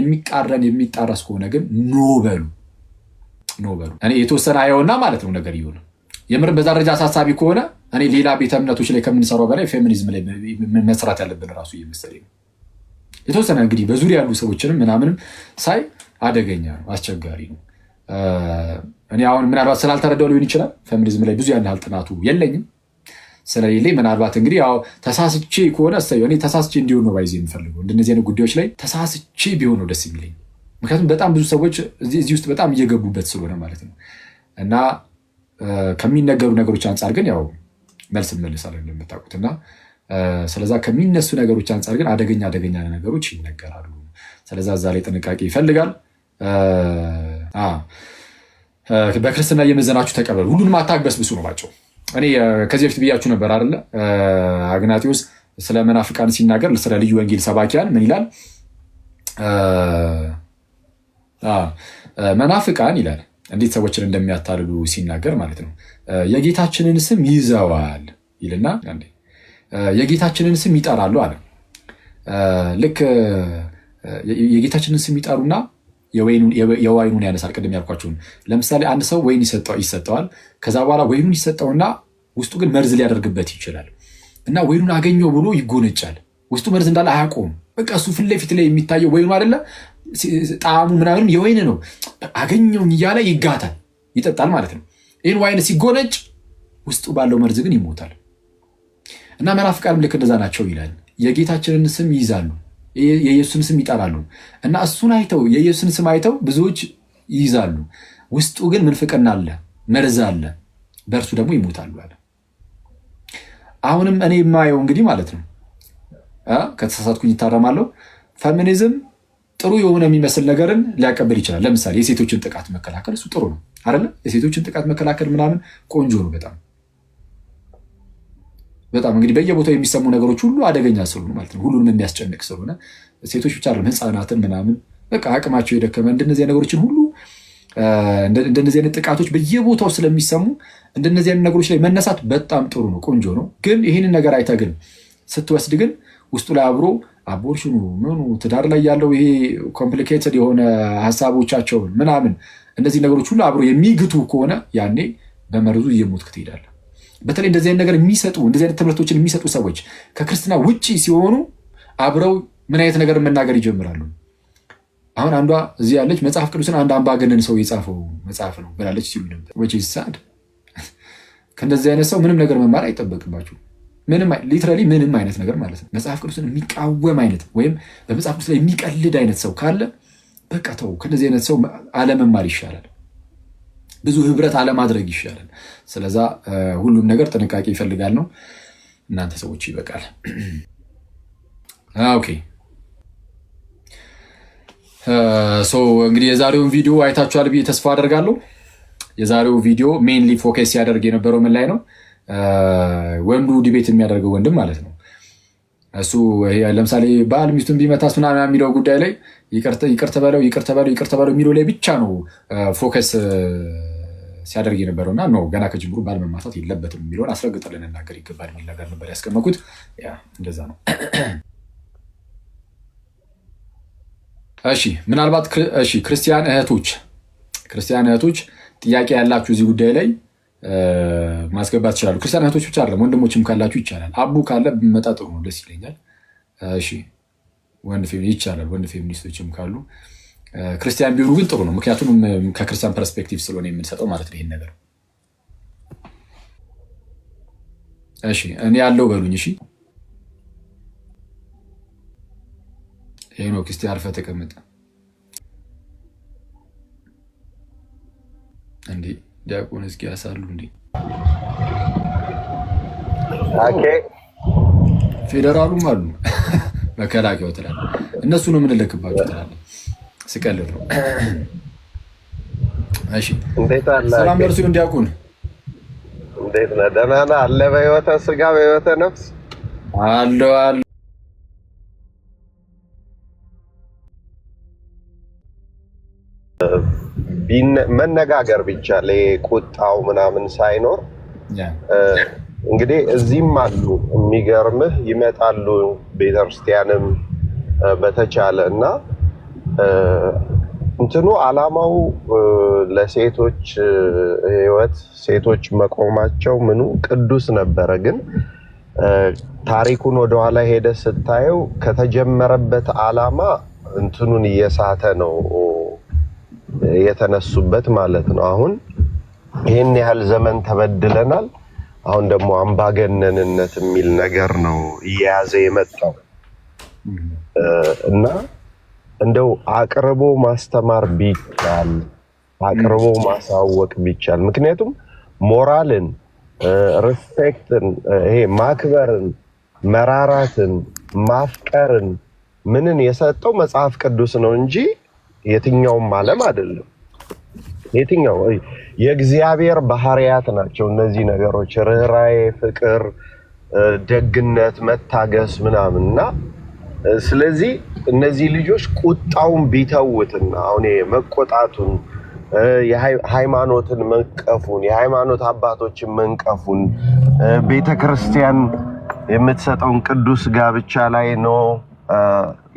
የሚጣረስ ከሆነ ግን ኖ በሉ። እኔ የተወሰነ አየውና ማለት ነው ነገር ይሁን። የምር በዛ ደረጃ አሳሳቢ ከሆነ እኔ ሌላ ቤተ እምነቶች ላይ ከምንሰራው በላይ ፌሚኒዝም ላይ መስራት ያለብን ራሱ እየመሰለኝ ነው። የተወሰነ እንግዲህ በዙሪያ ያሉ ሰዎችንም ምናምንም ሳይ አደገኛ ነው፣ አስቸጋሪ ነው። እኔ አሁን ምናልባት ስላልተረዳው ሊሆን ይችላል። ፌሚኒዝም ላይ ብዙ ያን ያህል ጥናቱ የለኝም ስለሌለኝ ምናልባት እንግዲህ ያው ተሳስቼ ከሆነ እኔ ተሳስቼ እንዲሆን ነው ባይዜ የምፈልገው። እንደነዚህ አይነት ጉዳዮች ላይ ተሳስቼ ቢሆን ነው ደስ የሚለኝ። ምክንያቱም በጣም ብዙ ሰዎች እዚህ ውስጥ በጣም እየገቡበት ስለሆነ ማለት ነው። እና ከሚነገሩ ነገሮች አንጻር ግን ያው መልስ እንመልሳለን እንደምታውቁት። እና ስለዛ ከሚነሱ ነገሮች አንጻር ግን አደገኛ ነገሮች ይነገራሉ። ስለዛ እዛ ላይ ጥንቃቄ ይፈልጋል። በክርስትና እየመዘናችሁ ተቀበሉ። ሁሉንም አታግበስብሱ ነው ባጭሩ። እኔ ከዚህ በፊት ብያችሁ ነበር አይደለ? አግናጢዮስ ስለ መናፍቃን ሲናገር ስለ ልዩ ወንጌል ሰባኪያን ምን ይላል? መናፍቃን ይላል እንዴት ሰዎችን እንደሚያታልሉ ሲናገር ማለት ነው። የጌታችንን ስም ይዘዋል ይልና የጌታችንን ስም ይጠራሉ አለ። ልክ የጌታችንን ስም ይጠሩና የወይኑን ያነሳል። ቅድም ያልኳችሁን ለምሳሌ አንድ ሰው ወይን ይሰጠዋል። ከዛ በኋላ ወይኑን ይሰጠውና ውስጡ ግን መርዝ ሊያደርግበት ይችላል እና ወይኑን አገኘው ብሎ ይጎነጫል። ውስጡ መርዝ እንዳለ አያውቀውም። በቃ እሱ ፊት ለፊት ላይ የሚታየው ወይኑ አይደለ፣ ጣዕሙ ምናምንም የወይን ነው። አገኘውን እያለ ይጋታል፣ ይጠጣል ማለት ነው። ይህን ዋይን ሲጎነጭ ውስጡ ባለው መርዝ ግን ይሞታል። እና መናፍቃንም ልክ እንደዛ ናቸው ይላል። የጌታችንን ስም ይይዛሉ፣ የኢየሱስን ስም ይጠራሉ እና እሱን አይተው የኢየሱስን ስም አይተው ብዙዎች ይይዛሉ። ውስጡ ግን ምንፍቅና አለ፣ መርዝ አለ፣ በእርሱ ደግሞ ይሞታሉ አለ። አሁንም እኔ የማየው እንግዲህ ማለት ነው ከተሳሳትኩኝ ይታረማለሁ። ፌሚኒዝም ጥሩ የሆነ የሚመስል ነገርን ሊያቀብል ይችላል። ለምሳሌ የሴቶችን ጥቃት መከላከል እሱ ጥሩ ነው አይደለ? የሴቶችን ጥቃት መከላከል ምናምን ቆንጆ ነው በጣም እንግዲህ በየቦታው የሚሰሙ ነገሮች ሁሉ አደገኛ ስለሆኑ ማለት ነው። ሁሉንም የሚያስጨንቅ ስለሆነ ሴቶች ብቻ አይደለም ህፃናትን ምናምን በቃ አቅማቸው የደከመ እንደነዚህ ነገሮችን ሁሉ እንደነዚህ አይነት ጥቃቶች በየቦታው ስለሚሰሙ እንደነዚህ አይነት ነገሮች ላይ መነሳት በጣም ጥሩ ነው፣ ቆንጆ ነው። ግን ይህንን ነገር አይተህ ግን ስትወስድ ግን ውስጡ ላይ አብሮ አቦርሽኑ ምኑ ትዳር ላይ ያለው ይሄ ኮምፕሊኬትድ የሆነ ሀሳቦቻቸውን ምናምን እነዚህ ነገሮች ሁሉ አብሮ የሚግቱ ከሆነ ያኔ በመርዙ እየሞትክ ትሄዳለህ። በተለይ እንደዚህ አይነት ነገር የሚሰጡ እንደዚህ አይነት ትምህርቶችን የሚሰጡ ሰዎች ከክርስትና ውጪ ሲሆኑ አብረው ምን አይነት ነገር መናገር ይጀምራሉ። አሁን አንዷ እዚህ ያለች መጽሐፍ ቅዱስን አንድ አምባገነን ሰው የጻፈው መጽሐፍ ነው ብላለች ሲሉ ነበር። which is sad ከእንደዚህ አይነት ሰው ምንም ነገር መማር አይጠበቅባችሁ። ሊትራሊ ምንም አይነት ነገር ማለት ነው። መጽሐፍ ቅዱስን የሚቃወም አይነት ወይም በመጽሐፍ ቅዱስ ላይ የሚቀልድ አይነት ሰው ካለ በቃ ተው። ከእንደዚህ አይነት ሰው አለመማር ይሻላል፣ ብዙ ህብረት አለማድረግ ይሻላል። ስለዛ ሁሉም ነገር ጥንቃቄ ይፈልጋል ነው። እናንተ ሰዎች ይበቃል። ኦኬ እንግዲህ የዛሬውን ቪዲዮ አይታችኋል ብዬ ተስፋ አደርጋለሁ። የዛሬው ቪዲዮ ሜንሊ ፎከስ ያደርግ የነበረው ምን ላይ ነው? ወንዱ ዲቤት የሚያደርገው ወንድም ማለት ነው። እሱ ለምሳሌ ባል ሚስቱን ቢመታስ ምናምን የሚለው ጉዳይ ላይ ይቅር ተበለው የሚለው ላይ ብቻ ነው ፎከስ ሲያደርግ የነበረውና ነው ገና ከጅምሩ ባል መማታት የለበትም የሚለውን አስረግጠን ልንናገር ይገባል የሚል ነገር ነበር ያስቀመጥኩት። ያ እንደዛ ነው። እሺ ምናልባት ክርስቲያን እህቶች ጥያቄ ያላችሁ እዚህ ጉዳይ ላይ ማስገባት ይችላሉ። ክርስቲያን እህቶች ብቻ አይደለም ወንድሞችም ካላችሁ ይቻላል። አቡ ካለ ብመጣ ጥሩ ነው፣ ደስ ይለኛል። እሺ ይቻላል። ወንድ ፌሚኒስቶችም ካሉ ክርስቲያን ቢሆኑ ግን ጥሩ ነው። ምክንያቱም ከክርስቲያን ፐርስፔክቲቭ ስለሆነ የምንሰጠው ማለት ነው ይሄን ነገር። እሺ እኔ ያለው በሉኝ። እሺ ሄኖክ እስቲ አርፈህ ተቀመጠ እንዴ? ዲያቆን እስኪ ያሳሉ እንዴ? ኦኬ ፌደራሉም አሉ መከላከያው ትላለህ፣ እነሱ ነው የምንልክባቸው ትላለህ። ስቀልድ ነው። እሺ እንዴት አለ? ሰላም ደርሱ ዲያቆን፣ እንዴት ነህ? ደህና ነህ? አለ በህይወተ ስጋ በህይወተ ነፍስ አለው አለ መነጋገር ብቻ ቁጣው ምናምን ሳይኖር እንግዲህ እዚህም አሉ የሚገርምህ ይመጣሉ ቤተክርስቲያንም በተቻለ እና እንትኑ አላማው ለሴቶች ህይወት ሴቶች መቆማቸው ምኑ ቅዱስ ነበረ። ግን ታሪኩን ወደኋላ ሄደ ስታየው ከተጀመረበት አላማ እንትኑን እየሳተ ነው የተነሱበት ማለት ነው። አሁን ይሄን ያህል ዘመን ተበድለናል። አሁን ደግሞ አምባገነንነት የሚል ነገር ነው እየያዘ የመጣው እና እንደው አቅርቦ ማስተማር ቢቻል አቅርቦ ማሳወቅ ቢቻል፣ ምክንያቱም ሞራልን፣ ሪስፔክትን፣ ይሄ ማክበርን፣ መራራትን፣ ማፍቀርን ምንን የሰጠው መጽሐፍ ቅዱስ ነው እንጂ የትኛውም ዓለም አይደለም። የትኛው የእግዚአብሔር ባህሪያት ናቸው እነዚህ ነገሮች፣ ርህራሄ፣ ፍቅር፣ ደግነት፣ መታገስ ምናምንና ስለዚህ እነዚህ ልጆች ቁጣውን ቢተውትና አሁን መቆጣቱን የሃይማኖትን መንቀፉን የሃይማኖት አባቶችን መንቀፉን ቤተክርስቲያን የምትሰጠውን ቅዱስ ጋብቻ ላይ ነው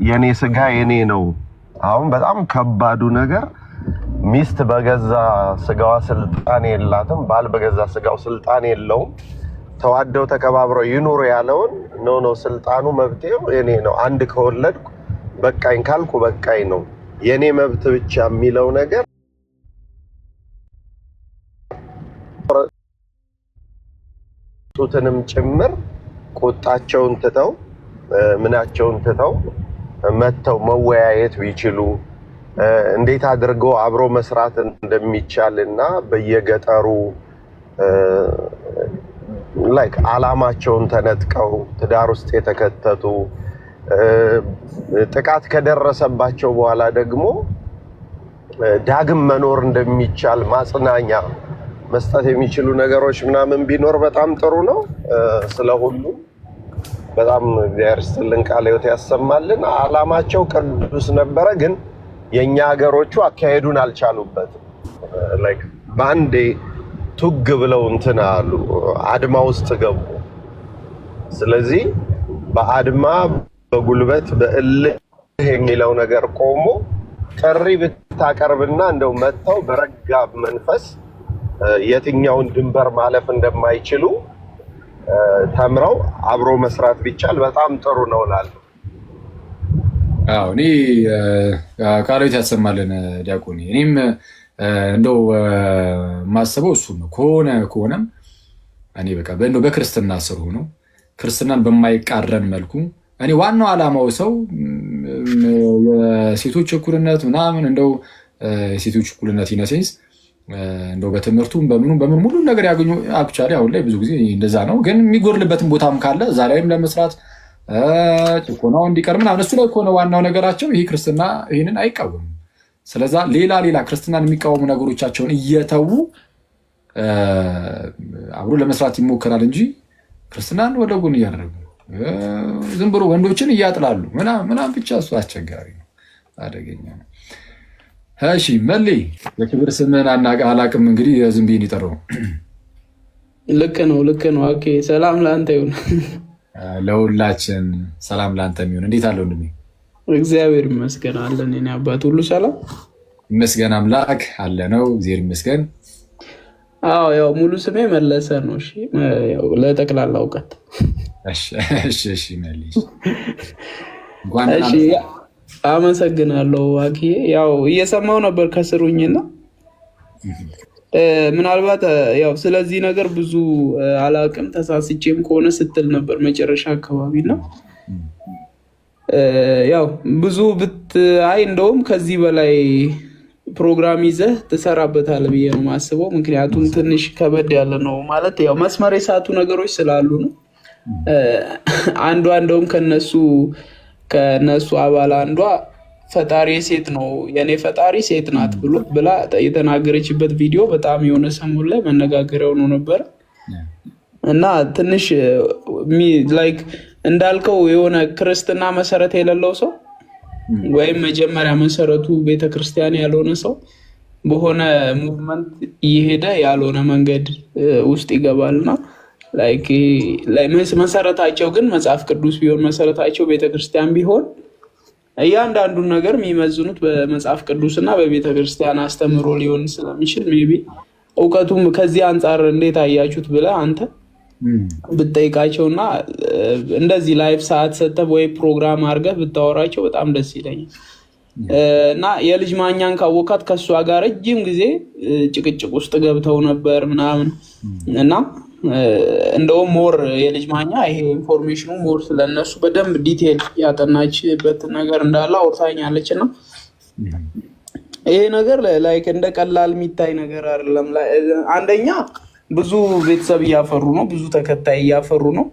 የኔ ስጋ የኔ ነው። አሁን በጣም ከባዱ ነገር ሚስት በገዛ ስጋዋ ስልጣን የላትም፣ ባል በገዛ ስጋው ስልጣን የለውም። ተዋደው ተከባብረው ይኑሩ ያለውን ነው ስልጣኑ መብቴው የኔ ነው፣ አንድ ከወለድኩ በቃኝ ካልኩ በቃኝ ነው የኔ መብት ብቻ የሚለው ነገር ጡትንም ጭምር ቁጣቸውን ትተው ምናቸውን ትተው መተው መወያየት ቢችሉ እንዴት አድርገው አብሮ መስራት እንደሚቻልና በየገጠሩ ላይክ አላማቸውን ተነጥቀው ትዳር ውስጥ የተከተቱ ጥቃት ከደረሰባቸው በኋላ ደግሞ ዳግም መኖር እንደሚቻል ማጽናኛ መስጠት የሚችሉ ነገሮች ምናምን ቢኖር በጣም ጥሩ ነው። ስለሁሉ በጣም እግዚአብሔር ይስጥልን፣ ቃለ ሕይወት ያሰማልን። አላማቸው ቅዱስ ነበረ፣ ግን የኛ ሀገሮቹ አካሄዱን አልቻሉበትም። ላይክ ባንዴ ቱግ ብለው እንትን አሉ፣ አድማ ውስጥ ገቡ። ስለዚህ በአድማ በጉልበት በእልህ የሚለው ነገር ቆሞ ጥሪ ብታቀርብና እንደው መተው በረጋ መንፈስ የትኛውን ድንበር ማለፍ እንደማይችሉ ተምረው አብሮ መስራት ቢቻል በጣም ጥሩ ነው እላለሁ። አዎ እኔ ቃለ ሕይወት ያሰማልን ዲያቆን። እኔም እንደው ማስበው እሱ ነው። ከሆነም እኔ በቃ እንደው በክርስትና ስር ሆኖ ክርስትናን በማይቃረን መልኩ እኔ ዋናው ዓላማው ሰው የሴቶች እኩልነት ምናምን እንደው የሴቶች እኩልነት ኢነሴንስ እንደው በትምህርቱም በምኑ ሙሉ ነገር ያገኙ አክቹዋሊ አሁን ላይ ብዙ ጊዜ እንደዛ ነው። ግን የሚጎርልበትን ቦታም ካለ እዛ ላይም ለመስራት ጭቆናው እንዲቀር ምናምን እሱ ላይ ከሆነ ዋናው ነገራቸው ይሄ ክርስትና ይህንን አይቃወምም። ስለዛ ሌላ ክርስትናን የሚቃወሙ ነገሮቻቸውን እየተዉ አብሮ ለመስራት ይሞከራል እንጂ ክርስትናን ወደ ጎን እያደረጉ ዝም ብሎ ወንዶችን እያጥላሉ ምናምን ብቻ እሱ አስቸጋሪ ነው፣ አደገኛ ነው። እሺ መሌ የክብር ስምን አላቅም እንግዲህ ዝም ብዬ የጠራው ልክ ነው። ኦኬ ሰላም ለአንተ ይሁን። ለሁላችን ሰላም ለአንተ የሚሆን። እንዴት አለው ወንድሜ? እግዚአብሔር ይመስገን አለን። እኔ አባት ሁሉ ሰላም ይመስገን፣ አምላክ አለ ነው። እግዚአብሔር ይመስገን። አዎ ያው ሙሉ ስሜ መለሰ ነው። እሺ ያው ለጠቅላላ እውቀት። እሺ መሌ እሺ አመሰግናለሁ አኪዬ። ያው እየሰማው ነበር ከስሩኝና ምናልባት ያው ስለዚህ ነገር ብዙ አላቅም ተሳስቼም ከሆነ ስትል ነበር መጨረሻ አካባቢ ነው። ያው ብዙ ብታይ እንደውም ከዚህ በላይ ፕሮግራም ይዘህ ትሰራበታለህ ብዬ ነው የማስበው። ምክንያቱም ትንሽ ከበድ ያለ ነው ማለት ያው መስመር የሳቱ ነገሮች ስላሉ ነው። አንዷ እንደውም ከነሱ አባል አንዷ ፈጣሪ ሴት ነው የኔ ፈጣሪ ሴት ናት ብላ የተናገረችበት ቪዲዮ በጣም የሆነ ሰሞን ላይ መነጋገሪያው ነው ነበር እና ትንሽ ላይክ እንዳልከው የሆነ ክርስትና መሰረት የሌለው ሰው ወይም መጀመሪያ መሰረቱ ቤተክርስቲያን ያልሆነ ሰው በሆነ ሙቭመንት እየሄደ ያልሆነ መንገድ ውስጥ ይገባልና ላይክ መሰረታቸው ግን መጽሐፍ ቅዱስ ቢሆን መሰረታቸው ቤተክርስቲያን ቢሆን እያንዳንዱን ነገር የሚመዝኑት በመጽሐፍ ቅዱስና በቤተክርስቲያን አስተምሮ ሊሆን ስለሚችል ሜቢ እውቀቱም ከዚህ አንጻር እንዴት አያችሁት ብለህ አንተ ብትጠይቃቸውና እንደዚህ ላይፍ ሰዓት ሰጥተህ ወይ ፕሮግራም አድርገህ ብታወራቸው በጣም ደስ ይለኛል። እና የልጅ ማኛን ካወቃት ከእሷ ጋር ረጅም ጊዜ ጭቅጭቅ ውስጥ ገብተው ነበር ምናምን እና እንደውም ሞር የልጅ ማኛ ይሄ ኢንፎርሜሽኑ ሞር ስለነሱ በደንብ ዲቴል ያጠናችበት ነገር እንዳለ አውርታኛለች። እና ይሄ ነገር ላይክ እንደ ቀላል የሚታይ ነገር አይደለም። አንደኛ ብዙ ቤተሰብ እያፈሩ ነው፣ ብዙ ተከታይ እያፈሩ ነው።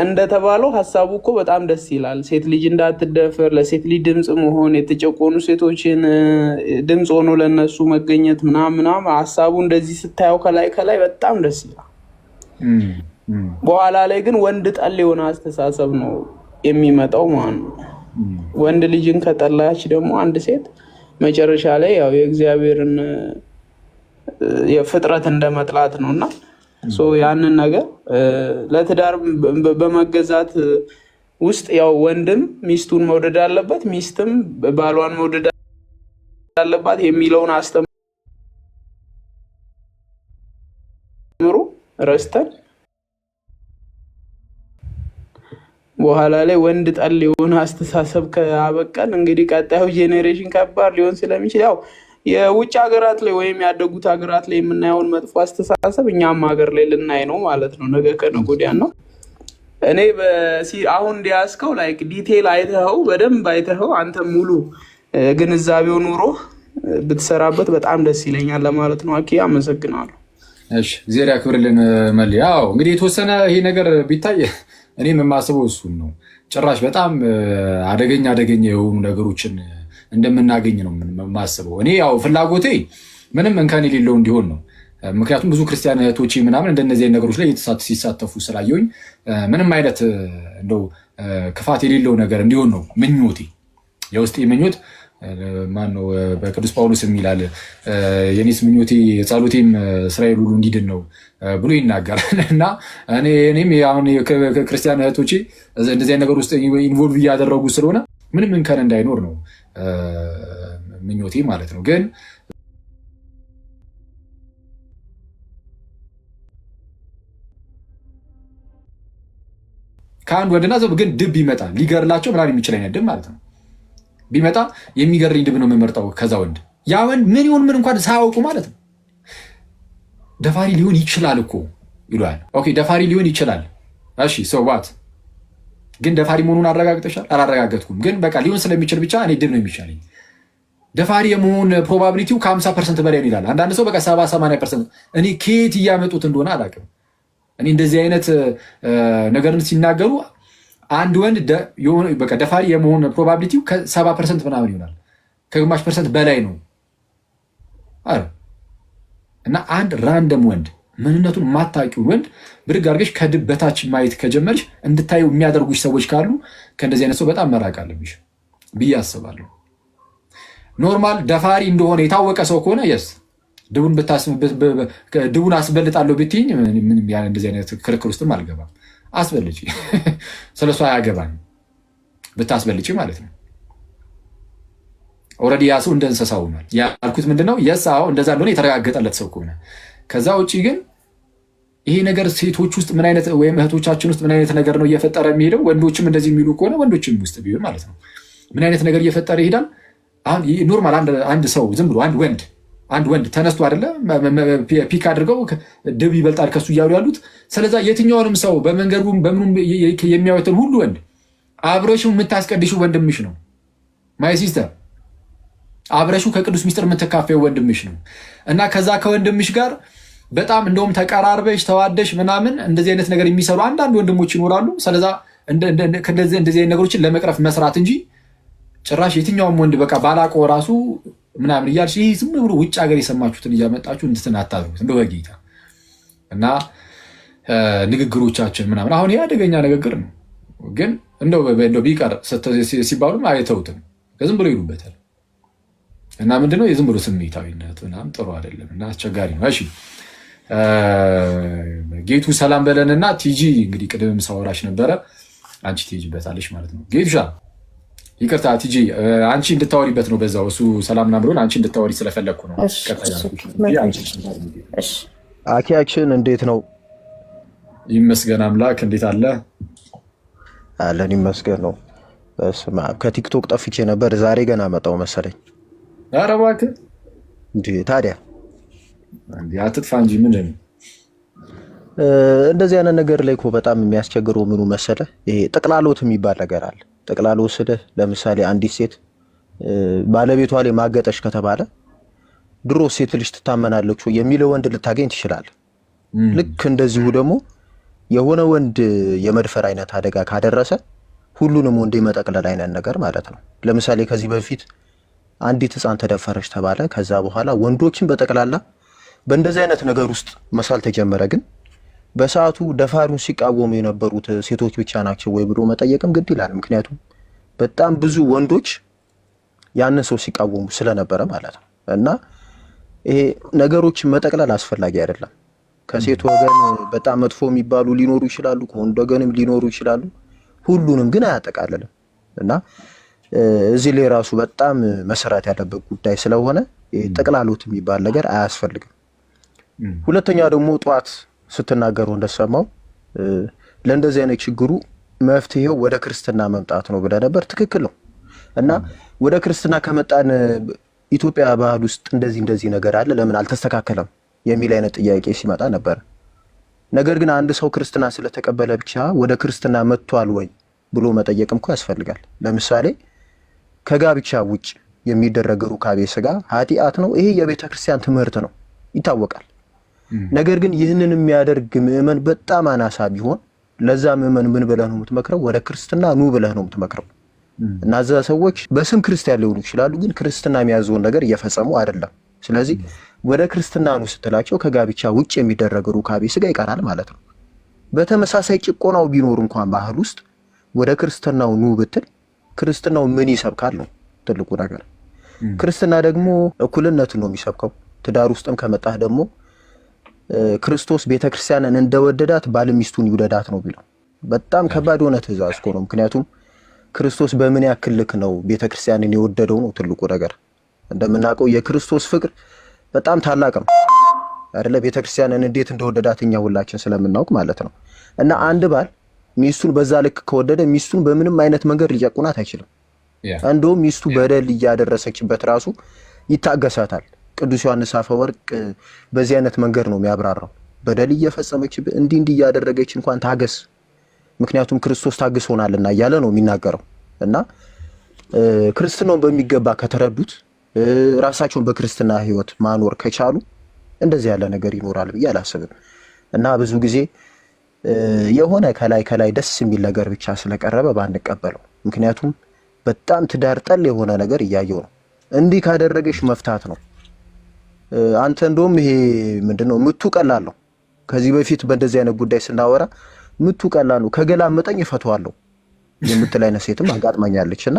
እንደተባለው ሀሳቡ እኮ በጣም ደስ ይላል። ሴት ልጅ እንዳትደፈር፣ ለሴት ልጅ ድምፅ መሆን፣ የተጨቆኑ ሴቶችን ድምፅ ሆኖ ለነሱ መገኘት ምናምን ሀሳቡ እንደዚህ ስታየው ከላይ በጣም ደስ ይላል። በኋላ ላይ ግን ወንድ ጠል የሆነ አስተሳሰብ ነው የሚመጣው ማለት ነው። ወንድ ልጅን ከጠላች ደግሞ አንድ ሴት መጨረሻ ላይ ያው የእግዚአብሔርን የፍጥረት እንደመጥላት ነው እና ያንን ነገር ለትዳር በመገዛት ውስጥ ያው ወንድም ሚስቱን መውደድ አለበት፣ ሚስትም ባሏን መውደድ አለባት የሚለውን አስተምሮ ረስተን በኋላ ላይ ወንድ ጠል የሆነ አስተሳሰብ ከአበቀን እንግዲህ ቀጣዩ ጄኔሬሽን ከባድ ሊሆን ስለሚችል ያው የውጭ ሀገራት ላይ ወይም ያደጉት ሀገራት ላይ የምናየውን መጥፎ አስተሳሰብ እኛም ሀገር ላይ ልናይ ነው ማለት ነው። ነገ ከነገ ወዲያ ነው እኔ አሁን እንዲያስከው ላይክ ዲቴል አይተኸው በደንብ አይተኸው አንተ ሙሉ ግንዛቤው ኑሮ ብትሰራበት በጣም ደስ ይለኛል ለማለት ነው። አኪ አመሰግናለሁ። እሺ እግዚአብሔር ያክብርልን መል ያው እንግዲህ የተወሰነ ይሄ ነገር ቢታይ እኔም የማስበው እሱን ነው። ጭራሽ በጣም አደገኛ የሆኑ ነገሮችን እንደምናገኝ ነው የማስበው። እኔ ያው ፍላጎቴ ምንም እንከን የሌለው እንዲሆን ነው። ምክንያቱም ብዙ ክርስቲያን እህቶቼ ምናምን እንደነዚህ አይነት ነገሮች ላይ ሲሳተፉ ስላየሁኝ ምንም አይነት እንደው ክፋት የሌለው ነገር እንዲሆን ነው ምኞቴ፣ የውስጤ ምኞት። ማነው በቅዱስ ጳውሎስ የሚላል የኔስ ምኞቴ ጸሎቴም እስራኤል ሁሉ እንዲድን ነው ብሎ ይናገራል። እና እኔም አሁን ክርስቲያን እህቶቼ እንደዚህ አይነት ነገር ውስጥ ኢንቮልቭ እያደረጉ ስለሆነ ምንም እንከን እንዳይኖር ነው ምኞቴ ማለት ነው። ግን ከአንድ ወንድና ሰው ግን ድብ ይመጣል ሊገርላቸው ምናምን የሚችል አይነት ድብ ማለት ነው። ቢመጣ የሚገርልኝ ድብ ነው የምመርጠው ከዛ ወንድ። ያ ወንድ ምን ይሁን ምን እንኳን ሳያውቁ ማለት ነው። ደፋሪ ሊሆን ይችላል እኮ ይሏል። ኦኬ ደፋሪ ሊሆን ይችላል። እሺ ሶ ዋት? ግን ደፋሪ መሆኑን አረጋግጠሻል? አላረጋገጥኩም። ግን በቃ ሊሆን ስለሚችል ብቻ እኔ ድብ ነው የሚሻለኝ። ደፋሪ የመሆን ፕሮባቢሊቲው ከ50% በላይ ይላል። አንዳንድ ሰው በቃ 70-80%። እኔ ከየት እያመጡት እንደሆነ አላውቅም። እኔ እንደዚህ አይነት ነገርን ሲናገሩ አንድ ወንድ በቃ ደፋሪ የመሆን ፕሮባቢሊቲው ከ70% ምናምን ይሆናል፣ ከግማሽ ፐርሰንት በላይ ነው። አረ እና አንድ ራንደም ወንድ ምንነቱን የማታውቂው ወንድ ብድግ አድርገሽ ከድብ በታች ማየት ከጀመርሽ እንድታዩ የሚያደርጉሽ ሰዎች ካሉ ከእንደዚህ አይነት ሰው በጣም መራቅ አለብሽ ብዬ አስባለሁ። ኖርማል ደፋሪ እንደሆነ የታወቀ ሰው ከሆነ የስ ድቡን አስበልጣለሁ ብትይኝ እንደዚህ አይነት ክርክር ውስጥም አልገባም። አስበልጪ፣ ስለሷ አያገባኝ ብታስበልጪ ማለት ነው። ኦልሬዲ ያ ሰው እንደ እንስሳ ሆኗል። ያልኩት ምንድነው የሳው እንደዛ እንደሆነ የተረጋገጠለት ሰው ከሆነ ከዛ ውጪ ግን ይሄ ነገር ሴቶች ውስጥ ምን አይነት ወይም እህቶቻችን ውስጥ ምን አይነት ነገር ነው እየፈጠረ የሚሄደው? ወንዶችም እንደዚህ የሚሉ ከሆነ ወንዶችም ውስጥ ቢሆን ማለት ነው ምን አይነት ነገር እየፈጠረ ይሄዳል? አሁን ኖርማል አንድ ሰው ዝም ብሎ አንድ ወንድ ተነስቶ አይደለ ፒክ አድርገው ድብ ይበልጣል ከሱ እያሉ ያሉት። ስለዛ የትኛውንም ሰው በመንገዱም በምኑም የሚያዩትን ሁሉ ወንድ አብረሹ የምታስቀድሹ ወንድምሽ ነው። ማይ ሲስተር አብረሹ ከቅዱስ ሚስጥር የምትካፈዩ ወንድምሽ ነው። እና ከዛ ከወንድምሽ ጋር በጣም እንደውም ተቀራርበሽ ተዋደሽ ምናምን እንደዚህ አይነት ነገር የሚሰሩ አንዳንድ ወንድሞች ይኖራሉ። ስለዛ እንደዚህ አይነት ነገሮችን ለመቅረፍ መስራት እንጂ ጭራሽ የትኛውም ወንድ በቃ ባላቆ ራሱ ምናምን እያልሽ ይህ ዝም ብሎ ውጭ ሀገር የሰማችሁትን እያመጣችሁ እንድትን አታድርጉት እንደ በጌታ። እና ንግግሮቻችን ምናምን አሁን ይህ አደገኛ ንግግር ነው፣ ግን እንደው ቢቀር ሲባሉም አይተውትም ዝም ብሎ ይሉበታል። እና ምንድነው የዝም ብሎ ስሜታዊነት ምናምን ጥሩ አይደለም እና አስቸጋሪ ነው። እሺ ጌቱ ሰላም በለንና ቲጂ እንግዲህ ቅድም ሳወራሽ ነበረ፣ አንቺ ትሄጂበታለሽ ማለት ነው። ጌቱሻ ይቅርታ ቲጂ አንቺ እንድታወሪበት ነው በዛው እሱ ሰላምና ብሎን አንቺ እንድታወሪ ስለፈለግኩ ነው። አኪያችን እንዴት ነው? ይመስገን አምላክ። እንዴት አለ? አለን ይመስገን ነው። ከቲክቶክ ጠፍቼ ነበር፣ ዛሬ ገና መጣው መሰለኝ። ኧረ እባክህ እንዴ! ታዲያ አትጥፋ እንጂ ምንድን ነው እንደዚህ አይነት ነገር ላይ እኮ በጣም የሚያስቸግረው ምኑ መሰለህ? ይሄ ጥቅላሎት የሚባል ነገር አለ። ጠቅላላው ስልህ ለምሳሌ አንዲት ሴት ባለቤቷ ላይ ማገጠሽ ከተባለ ድሮ ሴት ልጅ ትታመናለች የሚለው ወንድ ልታገኝ ትችላለህ። ልክ እንደዚሁ ደግሞ የሆነ ወንድ የመድፈር አይነት አደጋ ካደረሰ ሁሉንም ወንድ የመጠቅለል አይነት ነገር ማለት ነው። ለምሳሌ ከዚህ በፊት አንዲት ሕፃን ተደፈረች ተባለ። ከዛ በኋላ ወንዶችን በጠቅላላ በእንደዚህ አይነት ነገር ውስጥ መሳል ተጀመረ። ግን በሰዓቱ ደፋሪውን ሲቃወሙ የነበሩት ሴቶች ብቻ ናቸው ወይ ብሎ መጠየቅም ግድ ይላል። ምክንያቱም በጣም ብዙ ወንዶች ያንን ሰው ሲቃወሙ ስለነበረ ማለት ነው። እና ይሄ ነገሮችን መጠቅለል አስፈላጊ አይደለም። ከሴት ወገን በጣም መጥፎ የሚባሉ ሊኖሩ ይችላሉ፣ ከወንድ ወገንም ሊኖሩ ይችላሉ። ሁሉንም ግን አያጠቃልልም። እና እዚህ ላይ ራሱ በጣም መሰራት ያለበት ጉዳይ ስለሆነ ጠቅላሎት የሚባል ነገር አያስፈልግም። ሁለተኛ ደግሞ ጠዋት ስትናገሩ እንደሰማው ለእንደዚህ አይነት ችግሩ መፍትሄው ወደ ክርስትና መምጣት ነው ብለህ ነበር። ትክክል ነው። እና ወደ ክርስትና ከመጣን ኢትዮጵያ ባህል ውስጥ እንደዚህ ነገር አለ ለምን አልተስተካከለም የሚል አይነት ጥያቄ ሲመጣ ነበር። ነገር ግን አንድ ሰው ክርስትና ስለተቀበለ ብቻ ወደ ክርስትና መጥቷል ወይ ብሎ መጠየቅም እኮ ያስፈልጋል። ለምሳሌ ከጋብቻ ውጭ የሚደረግ ሩካቤ ስጋ ኃጢአት ነው። ይሄ የቤተ ክርስቲያን ትምህርት ነው፣ ይታወቃል። ነገር ግን ይህንን የሚያደርግ ምዕመን በጣም አናሳ ቢሆን ለዛ ምዕመን ምን ብለህ ነው የምትመክረው? ወደ ክርስትና ኑ ብለህ ነው የምትመክረው። እና እዛ ሰዎች በስም ክርስቲያን ሊሆኑ ይችላሉ፣ ግን ክርስትና የሚያዘውን ነገር እየፈጸሙ አይደለም። ስለዚህ ወደ ክርስትና ኑ ስትላቸው ከጋብቻ ውጭ የሚደረግ ሩካቤ ስጋ ይቀራል ማለት ነው። በተመሳሳይ ጭቆናው ቢኖር እንኳን ባህል ውስጥ ወደ ክርስትናው ኑ ብትል ክርስትናው ምን ይሰብካል ነው ትልቁ ነገር። ክርስትና ደግሞ እኩልነትን ነው የሚሰብከው። ትዳር ውስጥም ከመጣህ ደግሞ ክርስቶስ ቤተክርስቲያንን እንደወደዳት ባል ሚስቱን ይውደዳት ነው ቢለው በጣም ከባድ ሆነ ትእዛዝ እኮ ነው። ምክንያቱም ክርስቶስ በምን ያክል ልክ ነው ቤተክርስቲያንን የወደደው ነው ትልቁ ነገር። እንደምናውቀው የክርስቶስ ፍቅር በጣም ታላቅ ነው አይደለ? ቤተክርስቲያንን እንዴት እንደወደዳት እኛ ሁላችን ስለምናውቅ ማለት ነው። እና አንድ ባል ሚስቱን በዛ ልክ ከወደደ ሚስቱን በምንም አይነት መንገድ ሊጨቁናት አይችልም። እንደውም ሚስቱ በደል እያደረሰችበት ራሱ ይታገሳታል። ቅዱስ ዮሐንስ አፈወርቅ በዚህ አይነት መንገድ ነው የሚያብራራው። በደል እየፈጸመች እንዲህ እያደረገች እንኳን ታገስ፣ ምክንያቱም ክርስቶስ ታግሶናልና እያለ ነው የሚናገረው። እና ክርስትናውን በሚገባ ከተረዱት ራሳቸውን በክርስትና ህይወት ማኖር ከቻሉ እንደዚህ ያለ ነገር ይኖራል ብዬ አላስብም። እና ብዙ ጊዜ የሆነ ከላይ ደስ የሚል ነገር ብቻ ስለቀረበ ባንቀበለው። ምክንያቱም በጣም ትዳር ጠል የሆነ ነገር እያየው ነው። እንዲህ ካደረገሽ መፍታት ነው። አንተ እንደውም ይሄ ምንድነው ምቱ ቀላል ነው። ከዚህ በፊት በእንደዚህ አይነት ጉዳይ ስናወራ ምቱ ቀላል ነው፣ ከገላመጠኝ እፈተዋለሁ የምትል አይነት ሴትም አጋጥማኛለችና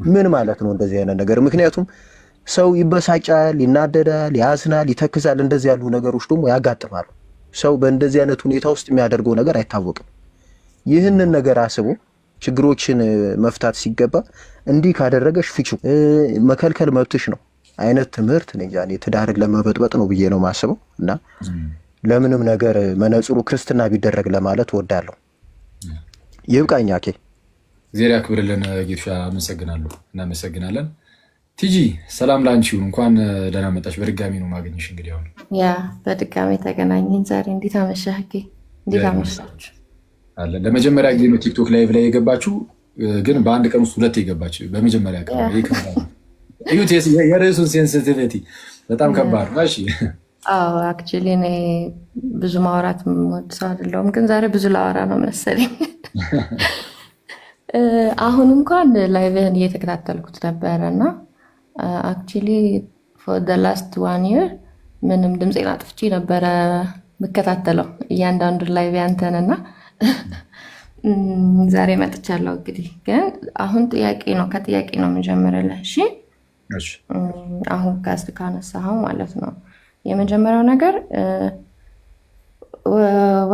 ምን ማለት ነው እንደዚህ አይነት ነገር? ምክንያቱም ሰው ይበሳጫል፣ ይናደዳል፣ ያዝናል፣ ይተክዛል። እንደዚህ ያሉ ነገሮች ደግሞ ያጋጥማሉ። ሰው በእንደዚህ አይነት ሁኔታ ውስጥ የሚያደርገው ነገር አይታወቅም። ይህንን ነገር አስቦ ችግሮችን መፍታት ሲገባ እንዲህ ካደረገሽ ፍቺው መከልከል መብትሽ ነው አይነት ትምህርት ነኝ ትዳርን ለመበጥበጥ ነው ብዬ ነው ማስበው። እና ለምንም ነገር መነጽሩ ክርስትና ቢደረግ ለማለት ወዳለሁ። ይብቃኝ። አኬ እግዚአብሔር ያክብርልን። ጌትሻ አመሰግናለሁ። እናመሰግናለን። ቲጂ ሰላም ላንቺ ይሁን። እንኳን ደህና መጣሽ። በድጋሚ ነው ማግኘሽ። እንግዲህ አሁን በድጋሚ ተገናኘን ዛሬ። እንዴት አመሻህ? እንዴት አመሻችሁ? አለ ለመጀመሪያ ጊዜ ነው ቲክቶክ ላይቭ ላይ የገባችሁ፣ ግን በአንድ ቀን ውስጥ ሁለት የገባች በመጀመሪያ ቀን እዩት። የርዕሱን ሴንሲቲቪቲ በጣም ከባድ ነው። እሺ አክቹዋሊ እኔ ብዙ ማውራት የምወድ ሰው አይደለሁም፣ ግን ዛሬ ብዙ ላወራ ነው መሰለኝ። አሁን እንኳን ላይቭህን እየተከታተልኩት ነበረ እና አክቹዋሊ ፎር ዘ ላስት 1 year ምንም ድምፄን አጥፍቼ ነበረ የምከታተለው እያንዳንዱ ላይቭ ያንተንና ዛሬ መጥቻለሁ። እንግዲህ ግን አሁን ጥያቄ ነው ከጥያቄ ነው የምጀምርልህ። እሺ አሁን ካነሳኸው ማለት ነው የመጀመሪያው ነገር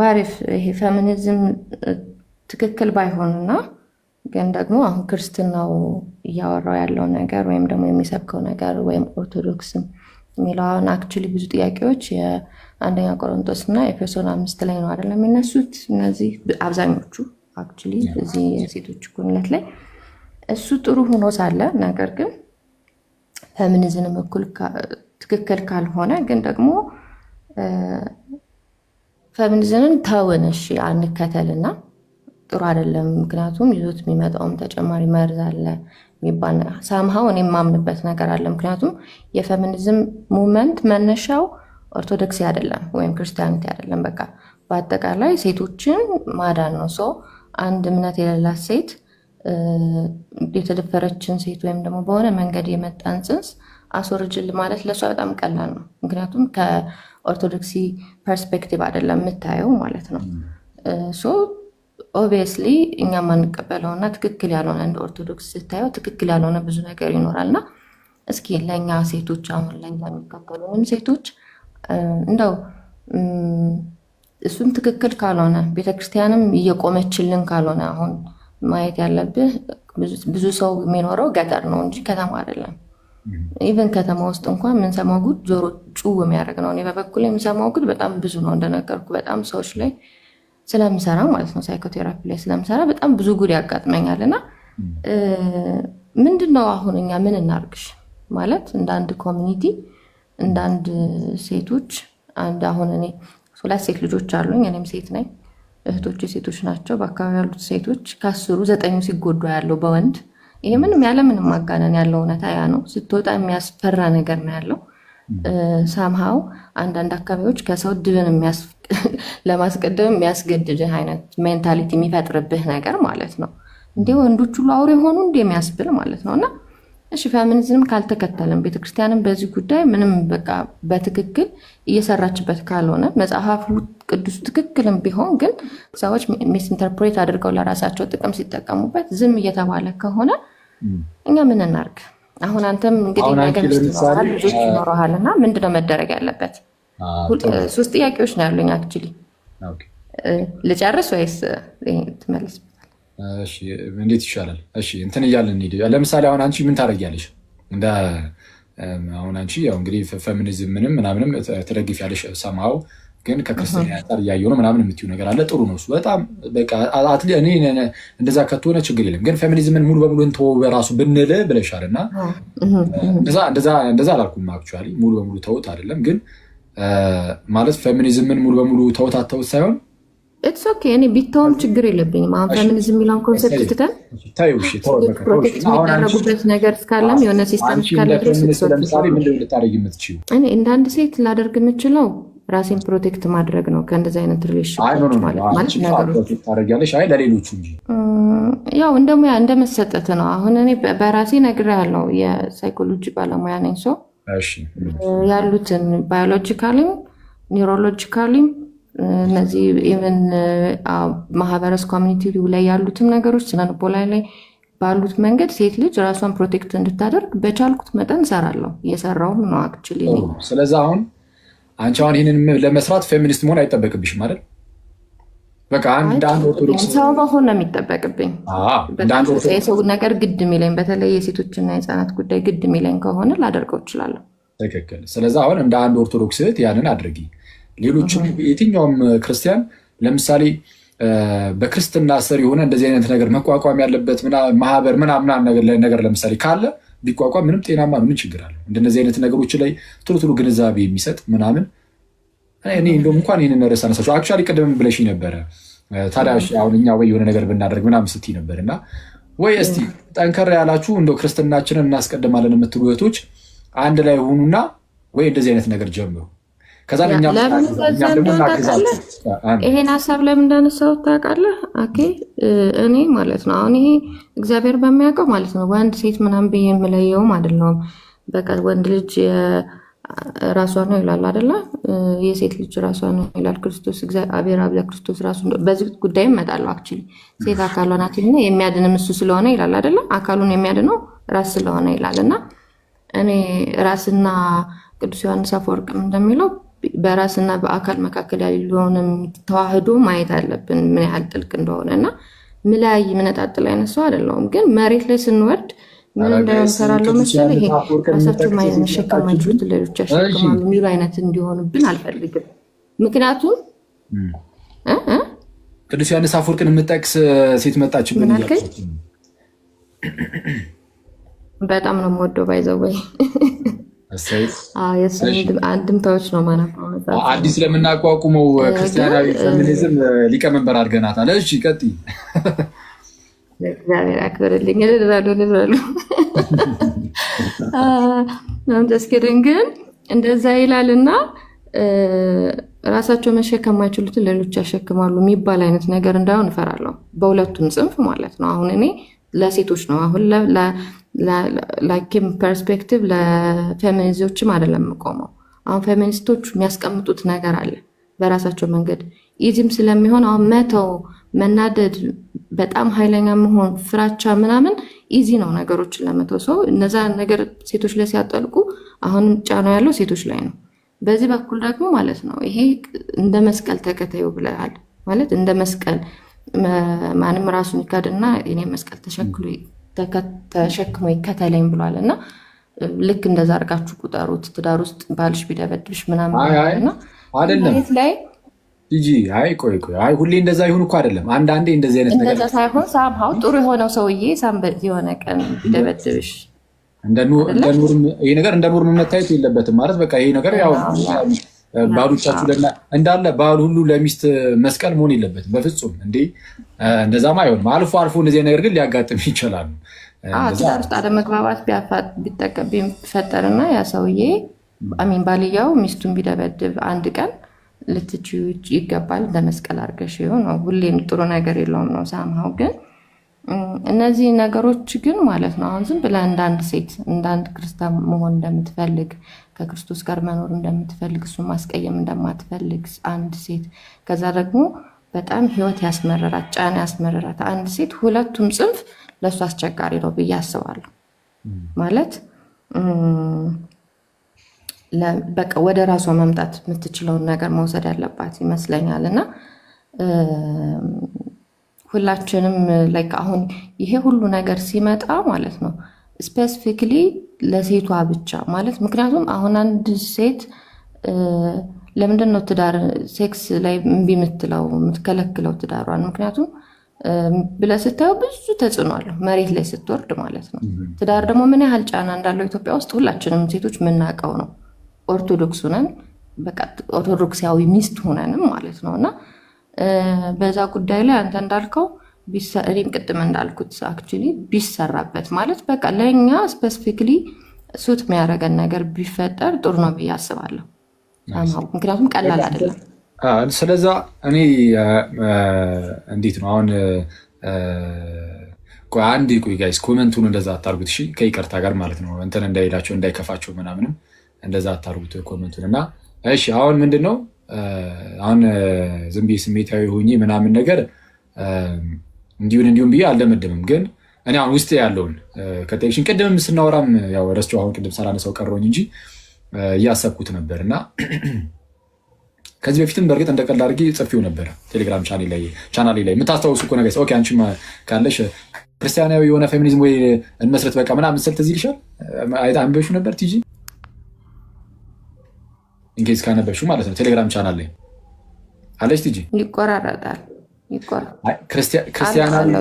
ዋሪፍ ይሄ ፌሚኒዝም ትክክል ባይሆንና ግን ደግሞ አሁን ክርስትናው እያወራው ያለው ነገር ወይም ደግሞ የሚሰብከው ነገር ወይም ኦርቶዶክስም የሚለውን አክቹዋሊ ብዙ ጥያቄዎች የአንደኛ ቆሮንቶስ እና ኤፌሶን 5 ላይ ነው አይደለም የሚነሱት። እነዚህ አብዛኞቹ አክቹዋሊ እዚህ ሴቶች ኩንለት ላይ እሱ ጥሩ ሆኖ ሳለ ነገር ግን ፌሚኒዝም እኩል ትክክል ካልሆነ ግን ደግሞ ፌሚኒዝምን ተውን እሺ አንከተልና ጥሩ አይደለም። ምክንያቱም ይዞት የሚመጣውም ተጨማሪ መርዝ አለ የሚባል ሳምሃው እኔ የማምንበት ነገር አለ። ምክንያቱም የፌሚኒዝም ሙቭመንት መነሻው ኦርቶዶክሲ አይደለም ወይም ክርስቲያኒቲ አይደለም። በቃ በአጠቃላይ ሴቶችን ማዳን ነው። ሰው አንድ እምነት የሌላት ሴት የተደፈረችን ሴት ወይም ደግሞ በሆነ መንገድ የመጣን ጽንስ አስወርጅል ማለት ለሷ በጣም ቀላል ነው። ምክንያቱም ከኦርቶዶክሲ ፐርስፔክቲቭ አይደለም የምታየው ማለት ነው። ሶ ኦብቪየስሊ እኛ ማንቀበለው እና ትክክል ያልሆነ እንደ ኦርቶዶክስ ስታየው ትክክል ያልሆነ ብዙ ነገር ይኖራል እና እስኪ ለእኛ ሴቶች አሁን ለእኛ የሚከተሉንም ሴቶች እንደው እሱም ትክክል ካልሆነ ቤተክርስቲያንም እየቆመችልን ካልሆነ አሁን ማየት ያለብህ ብዙ ሰው የሚኖረው ገጠር ነው እንጂ ከተማ አይደለም። ኢቨን ከተማ ውስጥ እንኳን የምንሰማው ጉድ ጆሮ ጭው የሚያደርግ ነው። እኔ በበኩል የምሰማው ጉድ በጣም ብዙ ነው። እንደነገርኩ በጣም ሰዎች ላይ ስለምሰራ ማለት ነው ሳይኮቴራፒ ላይ ስለምሰራ በጣም ብዙ ጉድ ያጋጥመኛል እና ምንድነው አሁን እኛ ምን እናርግሽ ማለት እንደ አንድ ኮሚኒቲ እንደ አንድ ሴቶች አንድ አሁን እኔ 2 ሴት ልጆች አሉኝ። እኔም ሴት ነኝ። እህቶች ሴቶች ናቸው። በአካባቢ ያሉት ሴቶች ከ10 9 ሲጎዱ ያለው በወንድ። ይሄ ምንም ያለ ምንም ማጋነን ያለው እውነታ ያ ነው። ስትወጣ የሚያስፈራ ነገር ነው ያለው። ሳምሃው አንዳንድ አካባቢዎች ከሰው ድብን ለማስቀደም የሚያስገድድህ አይነት ሜንታሊቲ የሚፈጥርብህ ነገር ማለት ነው። እንዴ ወንዶች ሁሉ አውሬ ሆኑ እንዴ የሚያስብል ማለት ነው። እና እሺ ፌሚኒዝም ካልተከተልን ቤተክርስቲያንም በዚህ ጉዳይ ምንም በቃ በትክክል እየሰራችበት ካልሆነ መጽሐፍ ቅዱስ ትክክልም ቢሆን ግን ሰዎች ሚስ ኢንተርፕሬት አድርገው ለራሳቸው ጥቅም ሲጠቀሙበት ዝም እየተባለ ከሆነ እኛ ምን እናርግ? አሁን አንተም እንግዲህ ነገር ይኖርሃል፣ ልጆች ይኖርሃል እና ምንድነው መደረግ ያለበት? 3 ጥያቄዎች ነው ያሉኝ አክቹሊ። ልጨርስ ወይስ ትመልስ? እሺ እንዴት ይሻላል? እሺ እንትን እያልን እንሂድ። ለምሳሌ አሁን አንቺ ምን ታደርጊያለሽ? አሁን አንቺ ያው እንግዲህ ፌሚኒዝም ምናምንም ትደግፊያለሽ ሰማው፣ ግን ከክርስቲያን አንጻር እያየሁ ነው ምናምን የምትይው ነገር አለ። ጥሩ ነው እሱ በጣም በቃ እኔ እንደዛ ከተሆነ ችግር የለም። ግን ፌሚኒዝምን ሙሉ በሙሉ እንተወው በራሱ ብንል ብለሻል እና እንደዛ አላልኩም። አክቹዋሊ ሙሉ በሙሉ ተውት አይደለም፣ ግን ማለት ፌሚኒዝምን ሙሉ በሙሉ ተውት አተውት ሳይሆን ኢትስ ኦኬ። እኔ ቢተውም ችግር የለብኝም። አሁን ፌሚኒዝም የሚለውን ኮንሰፕት ትተን ፕሮቴክት የሚደረጉበት ነገር እስካለም የሆነ ሲስተም እስካለ ድረስ ለምሳሌ ምንድን ነው ልታደርጊ የምትችይው? እኔ እንደ አንድ ሴት ላደርግ የምችለው ራሴን ፕሮቴክት ማድረግ ነው ከእንደዚህ አይነት ሪሌሽንሺፕ ማለት ነገሮች ታደርጊያለሽ። አይ ለሌሎቹ እንጂ ያው እንደ ሙያ እንደ መሰጠት ነው። አሁን እኔ በራሴ ነግሬያለሁ፣ የሳይኮሎጂ ባለሙያ ነኝ። ሰው ያሉትን ባዮሎጂካሊም ኒውሮሎጂካሊም እነዚህ ኢቨን ማህበረሰብ ኮሚኒቲ ላይ ያሉትም ነገሮች ስነልቦና ላይ ባሉት መንገድ ሴት ልጅ ራሷን ፕሮቴክት እንድታደርግ በቻልኩት መጠን እሰራለሁ፣ እየሰራሁም ነው አክቹሊ። ስለዚህ አሁን አንቺ አሁን ይህንን ለመስራት ፌሚኒስት መሆን አይጠበቅብሽም አይደል? በቃ አንድ ኦርቶዶክስ ሰው መሆን ነው የሚጠበቅብኝ። የሰው ነገር ግድ የሚለኝ በተለይ የሴቶችና የህፃናት ጉዳይ ግድ የሚለኝ ከሆነ ላደርገው እችላለሁ። ትክክል። ስለዚህ አሁን እንደ አንድ ኦርቶዶክስ እህት ያንን አድርጊ። ሌሎችም የትኛውም ክርስቲያን ለምሳሌ በክርስትና ስር የሆነ እንደዚህ አይነት ነገር መቋቋም ያለበት ማህበር ምናምን ነገር ለምሳሌ ካለ ቢቋቋም ምንም ጤናማ ነው። ምን ችግር አለው? እንደነዚህ አይነት ነገሮች ላይ ቶሎ ግንዛቤ የሚሰጥ ምናምን እኔ እንደውም እንኳን ይህንን ርዕስ አነሳችሁ አክቹዋሊ ቅድም ብለሽኝ ነበረ። ታዲያ አሁን እኛ ወይ የሆነ ነገር ብናደርግ ምናምን ስትይ ነበር እና ወይ እስቲ ጠንከር ያላችሁ እንደው ክርስትናችንን እናስቀድማለን የምትሉ እህቶች አንድ ላይ ሆኑና ወይ እንደዚህ አይነት ነገር ጀምሩ። ይሄን ሀሳብ ለምን እንዳነሳው ታውቃለህ? እኔ ማለት ነው አሁን ይሄ እግዚአብሔር በሚያውቀው ማለት ነው ወንድ ሴት ምናምን ብዬ የምለየውም አይደለም። በቃ ወንድ ልጅ ራሷ ነው ይላል አይደለ? የሴት ልጅ ራሷ ነው ይላል ክርስቶስ። እግዚአብሔር አብ ለክርስቶስ ራሱ በዚህ ጉዳይ እመጣለሁ። አክቹሊ ሴት አካሏ ናት እና የሚያድንም እሱ ስለሆነ ይላል አይደለ? አካሉን የሚያድነው ራስ ስለሆነ ይላል እና እኔ ራስና ቅዱስ ዮሐንስ አፈወርቅም እንደሚለው በራስና በአካል መካከል ያለውን ተዋህዶ ማየት አለብን ምን ያህል ጥልቅ እንደሆነ እና ምላይ ምነጣጥል አይነት ሰው አይደለሁም። ግን መሬት ላይ ስንወርድ ምን እንደምሰራለው መሰለህ ይሄ ራሳቸው መሸከም ማይችሉት ሌሎች ያሸክማሉ የሚሉ አይነት እንዲሆኑብን አልፈልግም። ምክንያቱም ቅዱስ ዮሐንስ አፈወርቅን የምጠቅስ ሴት መጣችብን እያልኩት በጣም ነው የምወደው ባይዘወይ አንድምታዎች ነው ማለት ነው። አዲስ ለምናቋቁመው ክርስቲያናዊ ፌሚኒዝም ሊቀመንበር አድርገናታል። እሺ ቀጥይ። እግዚአብሔር ያክብርልኝ። ልበሉ ተስኪድን ግን እንደዛ ይላልና ራሳቸው መሸከም የማይችሉትን ሌሎች ያሸክማሉ የሚባል አይነት ነገር እንዳይሆን እፈራለሁ። በሁለቱም ጽንፍ ማለት ነው። አሁን እኔ ለሴቶች ነው አሁን ላኪም ፐርስፔክቲቭ ለፌሚኒስቶችም አይደለም የምቆመው። አሁን ፌሚኒስቶች የሚያስቀምጡት ነገር አለ በራሳቸው መንገድ ኢዚም ስለሚሆን አሁን መተው፣ መናደድ፣ በጣም ኃይለኛ መሆን፣ ፍራቻ ምናምን ኢዚ ነው ነገሮችን ለመተው። ሰው እነዛ ነገር ሴቶች ላይ ሲያጠልቁ አሁንም ጫናው ያለው ሴቶች ላይ ነው። በዚህ በኩል ደግሞ ማለት ነው ይሄ እንደ መስቀል ተከታዩ ብለሃል ማለት እንደ መስቀል ማንም ራሱን ይካድና እኔ መስቀል ተሸክሞ ይከተለኝ ብሏል እና ልክ እንደዛ አድርጋችሁ ቁጠሩት። ትዳር ውስጥ ባልሽ ቢደበድብሽ ምናምን አይደለም ላይ አይ ቆይ ሁሌ እንደዛ ይሁን እኮ አይደለም። አንዳንዴ እንደዚህ አይነት ነገር እንደዛ ሳይሆን ሳምሃው ጥሩ የሆነው ሰውዬ ሳምበት የሆነ ቀን ቢደበድብሽ እንደ ኑር ይሄ ነገር እንደ ኑር መታየት የለበትም ማለት በቃ ይሄ ነገር ያው ባሎቻችሁ እንዳለ ባል ሁሉ ለሚስት መስቀል መሆን የለበትም በፍጹም። እንዴ እንደዛማ አይሆንም። አልፎ አልፎ እንደዚህ ነገር ግን ሊያጋጥም ይችላል። ትዳር ውስጥ አለመግባባት ቢፈጠርና ያ ሰውዬ ባልየው ሚስቱን ቢደበድብ አንድ ቀን ልትችዩ ይገባል። ለመስቀል አድርገሽ ይሆን ሁሌም ጥሩ ነገር የለውም ነው ሳምሃው። ግን እነዚህ ነገሮች ግን ማለት ነው አሁን ዝም ብለህ እንዳንድ ሴት እንዳንድ ክርስቲያን መሆን እንደምትፈልግ ከክርስቶስ ጋር መኖር እንደምትፈልግ እሱን ማስቀየም እንደማትፈልግ አንድ ሴት ከዛ ደግሞ በጣም ህይወት ያስመረራት ጫና ያስመረራት አንድ ሴት ሁለቱም ጽንፍ ለእሱ አስቸጋሪ ነው ብዬ አስባለሁ። ማለት በቃ ወደ ራሷ መምጣት የምትችለውን ነገር መውሰድ ያለባት ይመስለኛል። እና ሁላችንም ላይክ አሁን ይሄ ሁሉ ነገር ሲመጣ ማለት ነው ስፔሲፊክሊ ለሴቷ ብቻ ማለት ምክንያቱም አሁን አንድ ሴት ለምንድን ነው ትዳር ሴክስ ላይ እምቢ የምትከለክለው ትዳሯን? ምክንያቱም ብለህ ስታየው ብዙ ተጽዕኖ አለው መሬት ላይ ስትወርድ ማለት ነው። ትዳር ደግሞ ምን ያህል ጫና እንዳለው ኢትዮጵያ ውስጥ ሁላችንም ሴቶች የምናውቀው ነው። ኦርቶዶክስ ሆነን በቃ ኦርቶዶክሳዊ ሚስት ሆነንም ማለት ነው። እና በዛ ጉዳይ ላይ አንተ እንዳልከው እኔም ቅድም እንዳልኩት አክቹዋሊ ቢሰራበት ማለት በቃ ለእኛ ስፔሲፊክሊ ሱት የሚያደርገን ነገር ቢፈጠር ጥሩ ነው ብዬ አስባለሁ። ምክንያቱም ቀላል አይደለም። ስለዛ እኔ እንዴት ነው አሁን አንድ ቆይ ጋይስ ኮመንቱን እንደዛ አታርጉት እሺ፣ ከይቅርታ ጋር ማለት ነው እንትን እንዳይላቸው እንዳይከፋቸው ምናምንም እንደዛ አታርጉት ኮመንቱን። እና እሺ አሁን ምንድነው አሁን ዝም ብዬ ስሜታዊ ሆኜ ምናምን ነገር እንዲሁም ብዬ አልደመደምም። ግን እኔ አሁን ውስጥ ያለውን ከቴክሽን ቅድም ስናወራም ያው ረስቸው አሁን ቅድም ሳላነሳው ቀረውኝ እንጂ እያሰብኩት ነበር። እና ከዚህ በፊትም በእርግጥ እንደቀላል አድርጌ ጽፌው ነበር ቴሌግራም ቻናሌ ላይ የምታስታውሱ እኮ ነገር ኦኬ፣ አንቺ ካለሽ ክርስቲያናዊ የሆነ ፌሚኒዝም ወይ እንመስረት በቃ ምናምን ስል ትዝ ይልሻል። አንበሹ ነበር ቲጂ እንግዲህ ካነበብሽው ማለት ነው ቴሌግራም ቻናል ላይ አለች ቲጂ። ይቆራረጣል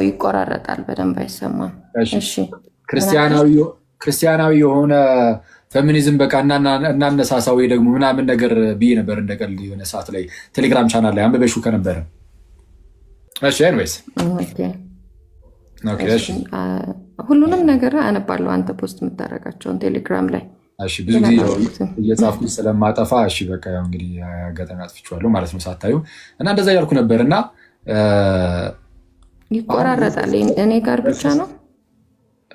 ይቆራረጣል፣ በደንብ አይሰማም። እሺ ክርስቲያናዊ የሆነ ፌሚኒዝም በቃ እናነሳሳ ወይ ደግሞ ምናምን ነገር ብዬ ነበር እንደቀል የሆነ ሰዓት ላይ ቴሌግራም ቻናል ላይ አንበበሽው ከነበረ። እሺ ኤኒዌይስ ሁሉንም ነገር አነባለሁ አንተ ፖስት የምታደርጋቸውን ቴሌግራም ላይ። እሺ ብዙ ጊዜ እየጻፍኩኝ ስለማጠፋ እሺ በቃ ያው እንግዲህ አጋጣሚ አጥፍቼዋለሁ ማለት ነው ሳታዩ እና እንደዛ እያልኩ ነበር። እና ይቆራረጣል እኔ ጋር ብቻ ነው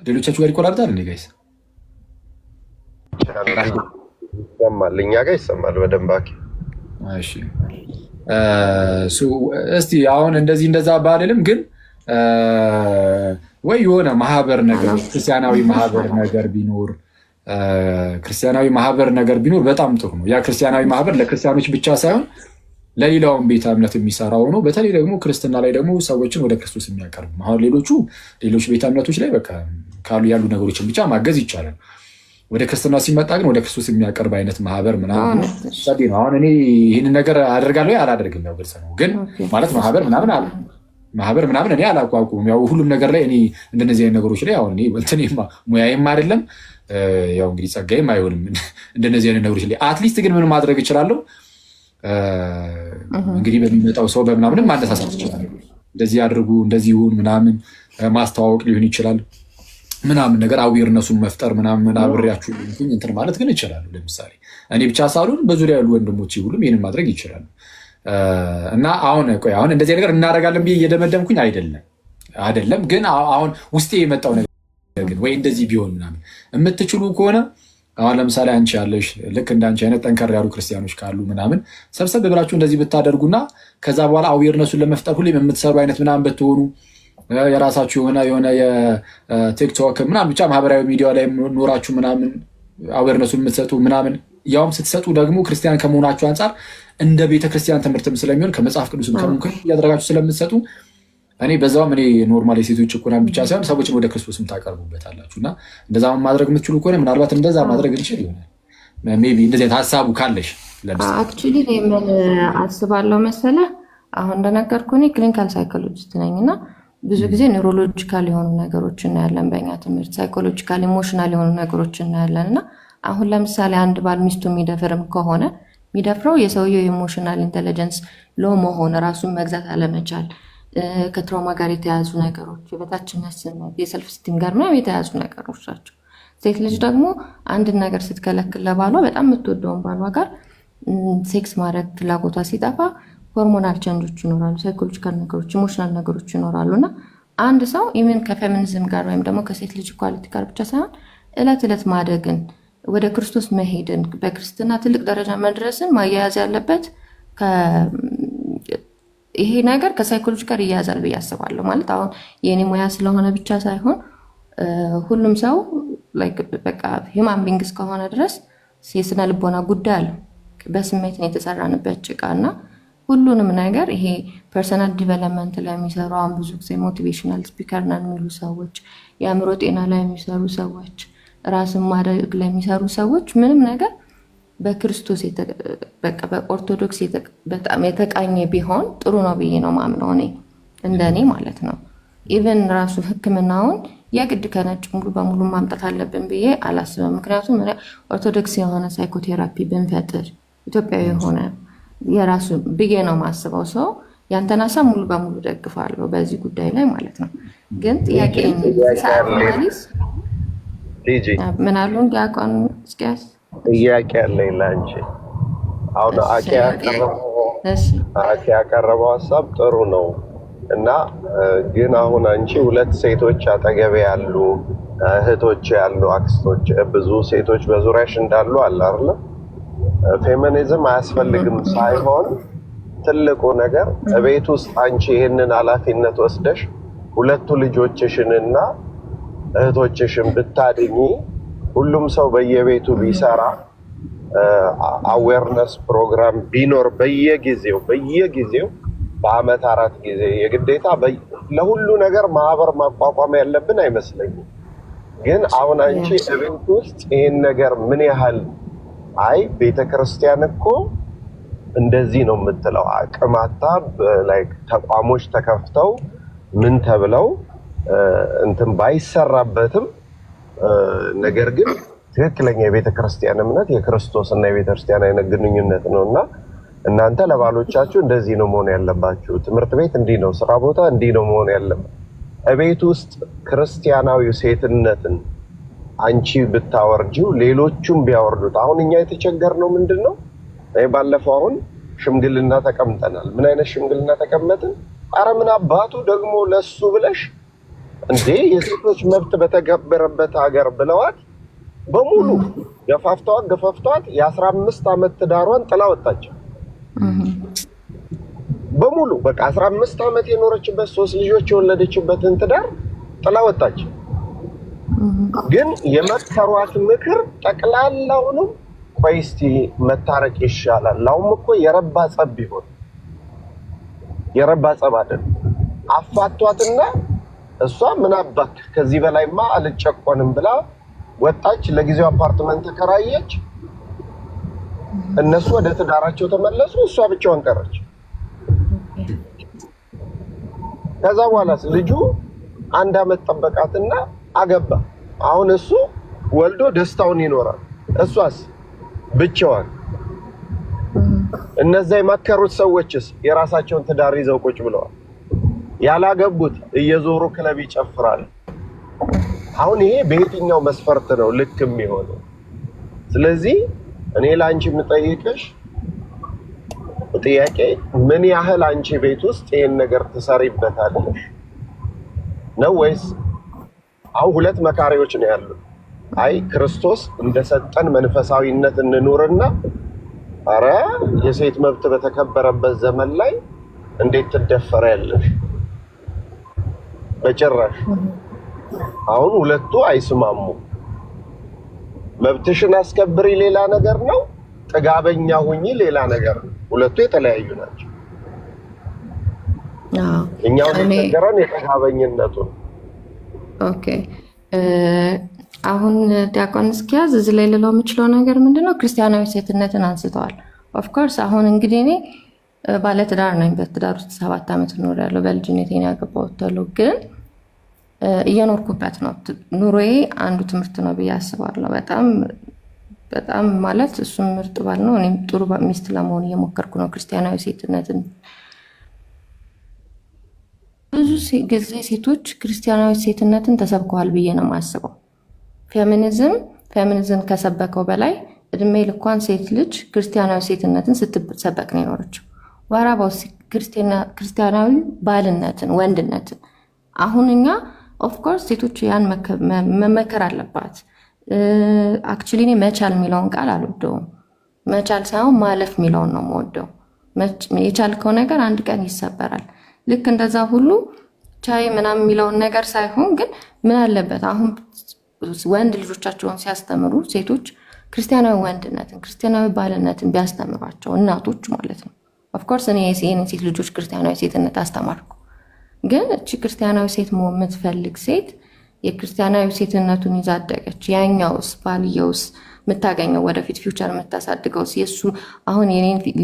ሌሎቻችሁ ጋር ይቆራረጣል እንዴ ጋይስ? ይሰማል፣ እኛ ጋር ይሰማል በደንብ። እሺ እስቲ አሁን እንደዛ ባልልም ግን ወይ የሆነ ማህበር ነገር ክርስቲያናዊ ማህበር ነገር ቢኖር በጣም ጥሩ ነው። ያ ክርስቲያናዊ ማህበር ለክርስቲያኖች ብቻ ሳይሆን ለሌላውን ቤተ እምነት የሚሰራ ሆኖ በተለይ ደግሞ ክርስትና ላይ ደግሞ ሰዎችን ወደ ክርስቶስ የሚያቀርብ አሁን ሌሎች ቤተ እምነቶች ላይ በቃ ካሉ ያሉ ነገሮችን ብቻ ማገዝ ይቻላል። ወደ ክርስትና ሲመጣ ግን ወደ ክርስቶስ የሚያቀርብ አይነት ማህበር ምናምን ነው። አሁን እኔ ይህንን ነገር አደርጋለሁ አላደርግም ያው ግልጽ ነው። ግን ማለት ማህበር ምናምን እኔ አላቋቁም። ያው ሁሉም ነገር ላይ እኔ እንደነዚህ አይነት ነገሮች ላይ አሁን እኔ ሙያዬም አይደለም ያው እንግዲህ ጸጋዬም አይሆንም እንደነዚህ አይነት ነገሮች ላይ አትሊስት ግን ምን ማድረግ እችላለሁ እንግዲህ በሚመጣው ሰው በምናምንም ማነሳሳት ይችላል። እንደዚህ አድርጉ እንደዚህ ይሁን ምናምን ማስተዋወቅ ሊሆን ይችላል ምናምን ነገር አዌርነሱን መፍጠር ምናምን አብሬያችሁ እንትን ማለት ግን ይችላሉ። ለምሳሌ እኔ ብቻ ሳልሆን በዙሪያ ያሉ ወንድሞቼ ሁሉም ይህንን ማድረግ ይችላሉ። እና አሁን እንደዚህ ነገር እናደርጋለን ብዬ እየደመደምኩኝ አይደለም። ግን አሁን ውስጤ የመጣው ነገር ግን ወይ እንደዚህ ቢሆን ምናምን የምትችሉ ከሆነ አሁን ለምሳሌ አንቺ ያለሽ ልክ እንዳንቺ አይነት ጠንከር ያሉ ክርስቲያኖች ካሉ ምናምን ሰብሰብ ብላችሁ እንደዚህ ብታደርጉና ከዛ በኋላ አዌርነሱን ለመፍጠር ሁሌም የምትሰሩ አይነት ምናምን ብትሆኑ የራሳችሁ የሆነ የቲክቶክ ምናምን ብቻ ማህበራዊ ሚዲያ ላይ ኖራችሁ ምናምን አዌርነሱን የምትሰጡ ምናምን ያውም ስትሰጡ ደግሞ ክርስቲያን ከመሆናችሁ አንጻር እንደ ቤተክርስቲያን ትምህርትም ስለሚሆን ከመጽሐፍ ቅዱስም ከሙከራ እያደረጋችሁ ስለምትሰጡ እኔ በዛውም እኔ ኖርማል የሴቶች ጭቆናን ብቻ ሳይሆን ሰዎችን ወደ ክርስቶስም ታቀርቡበታላችሁ እና እንደዛ ማድረግ የምትችሉ ከሆነ ምናልባት እንደዛ ማድረግ እንችል ይሆናል። ሜይ ቢ እንደዚህ ሀሳቡ ካለሽ አክቹዋሊ ምን አስባለሁ መሰለህ፣ አሁን እንደነገርኩህ እኔ ክሊኒካል ሳይኮሎጂስት ነኝ እና ብዙ ጊዜ ኒውሮሎጂካል የሆኑ ነገሮች እናያለን በእኛ ትምህርት፣ ሳይኮሎጂካል ኢሞሽናል የሆኑ ነገሮች እናያለን። እና አሁን ለምሳሌ አንድ ባል ሚስቱ የሚደፍርም ከሆነ የሚደፍረው የሰውየው ኢሞሽናል ኢንቴሊጀንስ ሎ መሆን፣ ራሱን መግዛት አለመቻል፣ ከትራውማ ጋር የተያዙ ነገሮች፣ የበታችነት ስሜት፣ የሰልፍ ስቲም ጋር ምናምን የተያዙ ነገሮች ናቸው። ሴት ልጅ ደግሞ አንድን ነገር ስትከለክል ለባሏ በጣም የምትወደውን ባሏ ጋር ሴክስ ማድረግ ፍላጎቷ ሲጠፋ ሆርሞናል ቸንጆች ይኖራሉ፣ ሳይኮሎጂካል ነገሮች፣ ኢሞሽናል ነገሮች ይኖራሉ። እና አንድ ሰው ኢቨን ከፌሚኒዝም ጋር ወይም ደግሞ ከሴት ልጅ ኢኳሊቲ ጋር ብቻ ሳይሆን እለት እለት ማደግን፣ ወደ ክርስቶስ መሄድን፣ በክርስትና ትልቅ ደረጃ መድረስን ማያያዝ ያለበት ይሄ ነገር ከሳይኮሎጂ ጋር ይያያዛል ብዬ አስባለሁ። ማለት አሁን የኔ ሙያ ስለሆነ ብቻ ሳይሆን ሁሉም ሰው በቃ ሂውማን ቢንግ እስከሆነ ድረስ የስነ ልቦና ጉዳይ አለው። በስሜት ነው የተሰራንበት ጭቃ እና ሁሉንም ነገር ይሄ ፐርሰናል ዲቨሎፕመንት ላይ የሚሰሩ አሁን ብዙ ጊዜ ሞቲቬሽናል ስፒከር ነን የሚሉ ሰዎች፣ የአእምሮ ጤና ላይ የሚሰሩ ሰዎች፣ ራስን ማደግ ላይ የሚሰሩ ሰዎች ምንም ነገር በክርስቶስ በቃ በኦርቶዶክስ በጣም የተቃኘ ቢሆን ጥሩ ነው ብዬ ነው ማምነው እኔ እንደኔ ማለት ነው። ኢቨን ራሱ ሕክምናውን የግድ ከነጭ ሙሉ በሙሉ ማምጣት አለብን ብዬ አላስብም። ምክንያቱም ኦርቶዶክስ የሆነ ሳይኮቴራፒ ብንፈጥር ኢትዮጵያዊ የሆነ የራሱ ብዬ ነው ማስበው። ሰው ያንተን ሀሳብ ሙሉ በሙሉ ደግፋለሁ በዚህ ጉዳይ ላይ ማለት ነው። ግን ጥያቄ ምን አሉን ዲያቆን እስኪያስ ጥያቄ አለኝ ለአንቺ። አሁን አኬ ያቀረበው ሀሳብ ጥሩ ነው እና ግን አሁን አንቺ ሁለት ሴቶች አጠገቤ ያሉ እህቶች ያሉ አክስቶች ብዙ ሴቶች በዙሪያሽ እንዳሉ አለ አይደል? ፌሚኒዝም አያስፈልግም ሳይሆን ትልቁ ነገር ቤት ውስጥ አንቺ ይሄንን ኃላፊነት ወስደሽ ሁለቱ ልጆችሽንና እህቶችሽን ብታድኚ ሁሉም ሰው በየቤቱ ቢሰራ አዌርነስ ፕሮግራም ቢኖር በየጊዜው በአመት 4 ጊዜ የግዴታ ለሁሉ ነገር ማህበር ማቋቋም ያለብን አይመስለኝም። ግን አሁን አንቺ ቤት ውስጥ ይሄን ነገር ምን ያህል ቤተክርስቲያን እኮ እንደዚህ ነው የምትለው አቅማታ ላይክ ተቋሞች ተከፍተው ምን ተብለው እንትን ባይሰራበትም ነገር ግን ትክክለኛ የቤተክርስቲያን እምነት የክርስቶስና የቤተክርስቲያን አይነት ግንኙነት ነውና እናንተ ለባሎቻችሁ እንደዚህ ነው መሆን ያለባችሁ፣ ትምህርት ቤት እንዲህ ነው፣ ስራ ቦታ እንዲህ ነው መሆን ያለበት። እቤት ውስጥ ክርስቲያናዊ ሴትነትን አንቺ ብታወርጂው ሌሎቹም ቢያወርዱት። አሁን እኛ የተቸገርነው ምንድነው? ባለፈው አሁን ሽምግልና ተቀምጠናል። ምን አይነት ሽምግልና ተቀመጥን? አረ ምን አባቱ ደግሞ ለሱ ብለሽ እንዴ የሴቶች መብት በተከበረበት ሀገር ብለዋት በሙሉ ገፋፍቷት የ15 አመት ትዳሯን ጥላ ወጣች። በሙሉ በቃ 15 አመት የኖረችበት 3 ልጆች የወለደችበትን ትዳር ጥላ ወጣች። ግን የመከሯት ምክር ጠቅላላውንም ቆይ እስቲ መታረቅ ይሻላል። ላውም እኮ የረባ ጸብ ቢሆን የረባ ጸብ አይደል አፋቷትና እሷ ምን አባክ ከዚህ በላይማ አልጨቆንም ብላ ወጣች። ለጊዜው አፓርትመንት ተከራየች። እነሱ ወደ ትዳራቸው ተመለሱ። እሷ ብቻዋን ቀረች። ከዛ በኋላ ልጁ 1 አመት ጠበቃትና አገባ። አሁን እሱ ወልዶ ደስታውን ይኖራል፣ እሷስ ብቻዋን። እነዛ የመከሩት ሰዎችስ የራሳቸውን ትዳር ይዘው ቁጭ ብለዋል። ያላገቡት እየዞሩ ክለብ ይጨፍራል። አሁን ይሄ በየትኛው መስፈርት ነው ልክ የሚሆነው? ስለዚህ እኔ ላንቺ የምጠይቅሽ ጥያቄ ምን ያህል አንቺ ቤት ውስጥ ይሄን ነገር ትሰሪበታለሽ ነው ወይስ አሁን ሁለት መካሪዎች ነው ያሉት? ክርስቶስ እንደሰጠን መንፈሳዊነት እንኑርና አረ የሴት መብት በተከበረበት ዘመን ላይ እንዴት ትደፈሪያለሽ? በጭራሽ። አሁን ሁለቱ አይስማሙ። መብትሽን አስከብሪ ሌላ ነገር ነው፣ ጥጋበኛ ሁኚ ሌላ ነገር ነው። ሁለቱ የተለያዩ ናቸው። እኛው ነገረን የጥጋበኝነቱ ነው። ኦኬ አሁን ዲያቆን እስኪያዝ እዚህ ላይ ልለው የምችለው ነገር ምንድነው? ክርስቲያናዊ ሴትነትን አንስተዋል። ኦፍኮርስ አሁን እንግዲህ እኔ ባለትዳር ነኝ። በትዳር ውስጥ 7 ዓመት እኖራለሁ። በልጅነቴ ነው ያገባሁት። ግን እየኖርኩበት ነው። ኑሮዬ አንዱ ትምህርት ነው ብዬ አስባለሁ። በጣም በጣም ማለት እሱም ምርጥ ባል ነው። እኔም ጥሩ ሚስት ለመሆን እየሞከርኩ ነው። ክርስቲያናዊ ሴትነትን ብዙ ጊዜ ሴቶች ክርስቲያናዊ ሴትነትን ተሰብከዋል ብዬ ነው የማስበው። ፌሚኒዝም ከሰበከው በላይ እድሜ ልኳን ሴት ልጅ ክርስቲያናዊ ሴትነትን ስትሰበክ ነው የኖረችው። ወራባው ክርስቲያናዊ ባልነትን፣ ወንድነትን አሁን እኛ ኦፍኮርስ ሴቶች ያን መመከር አለባት። አክቹሊ እኔ መቻል የሚለውን ቃል አልወደውም። መቻል ሳይሆን ማለፍ የሚለውን ነው የምወደው። የቻልከው ነገር አንድ ቀን ይሰበራል። ልክ እንደዛ ሁሉ ቻይ ምናምን የሚለውን ነገር ሳይሆን ግን ምን አለበት አሁን ወንድ ልጆቻቸውን ሲያስተምሩ ሴቶች ክርስቲያናዊ ወንድነትን፣ ክርስቲያናዊ ባልነትን ቢያስተምሯቸው እናቶች ማለት ነው። ኦፍኮርስ እኔ ሴት ልጆች ክርስቲያናዊ ሴትነት አስተማርኩ። ግን እቺ ክርስቲያናዊ ሴት መሆን የምትፈልግ ሴት የክርስቲያናዊ ሴትነቱን ይዛደገች ያኛውስ ባልየውስ የምታገኘው ወደፊት ፊውቸር የምታሳድገው የሱ አሁን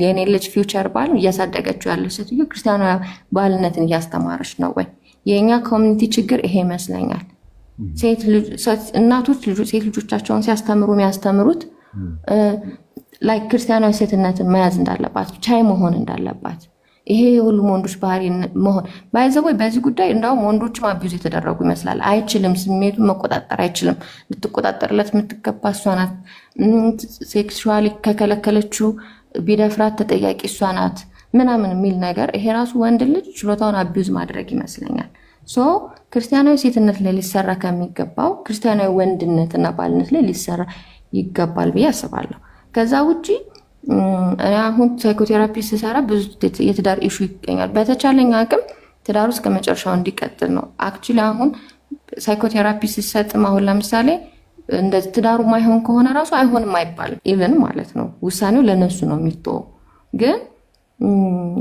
የኔ ልጅ ፊውቸር ባል እያሳደገችው ያለች ሴትዮ ክርስቲያናዊ ባልነትን እያስተማረች ነው ወይ? የእኛ ኮሚኒቲ ችግር ይሄ ይመስለኛል። እናቶች ሴት ልጆቻቸውን ሲያስተምሩ የሚያስተምሩት ላይ ክርስቲያናዊ ሴትነትን መያዝ እንዳለባት፣ ቻይ መሆን እንዳለባት፣ ይሄ የሁሉም ወንዶች ባህሪ መሆን ባይዘወይ በዚህ ጉዳይ እንዳውም ወንዶችም አቢዩዝ የተደረጉ ይመስላል። አይችልም፣ ስሜቱን መቆጣጠር አይችልም። ልትቆጣጠርለት የምትገባ እሷ ናት። ሴክሹዋሊ ከከለከለችው ቢደፍራት ተጠያቂ እሷ ናት ምናምን የሚል ነገር ይሄ ራሱ ወንድ ልጅ ችሎታውን አቢዩዝ ማድረግ ይመስለኛል። ሶ ክርስቲያናዊ ሴትነት ላይ ሊሰራ ከሚገባው ክርስቲያናዊ ወንድነትና ባልነት ላይ ሊሰራ ይገባል ብዬ አስባለሁ። ከዛ ውጪ እኔ አሁን ሳይኮቴራፒ ስሰራ ብዙ የትዳር ኢሹ ይገኛል። በተቻለኝ አቅም ትዳር ውስጥ ከመጨረሻው እንዲቀጥል ነው። አክቹሊ አሁን ሳይኮቴራፒ ሲሰጥም አሁን ለምሳሌ እንደዚህ ትዳሩ ማይሆን ከሆነ ራሱ አይሆንም አይባልም ኢቨን ማለት ነው። ውሳኔው ለነሱ ነው የሚተወው። ግን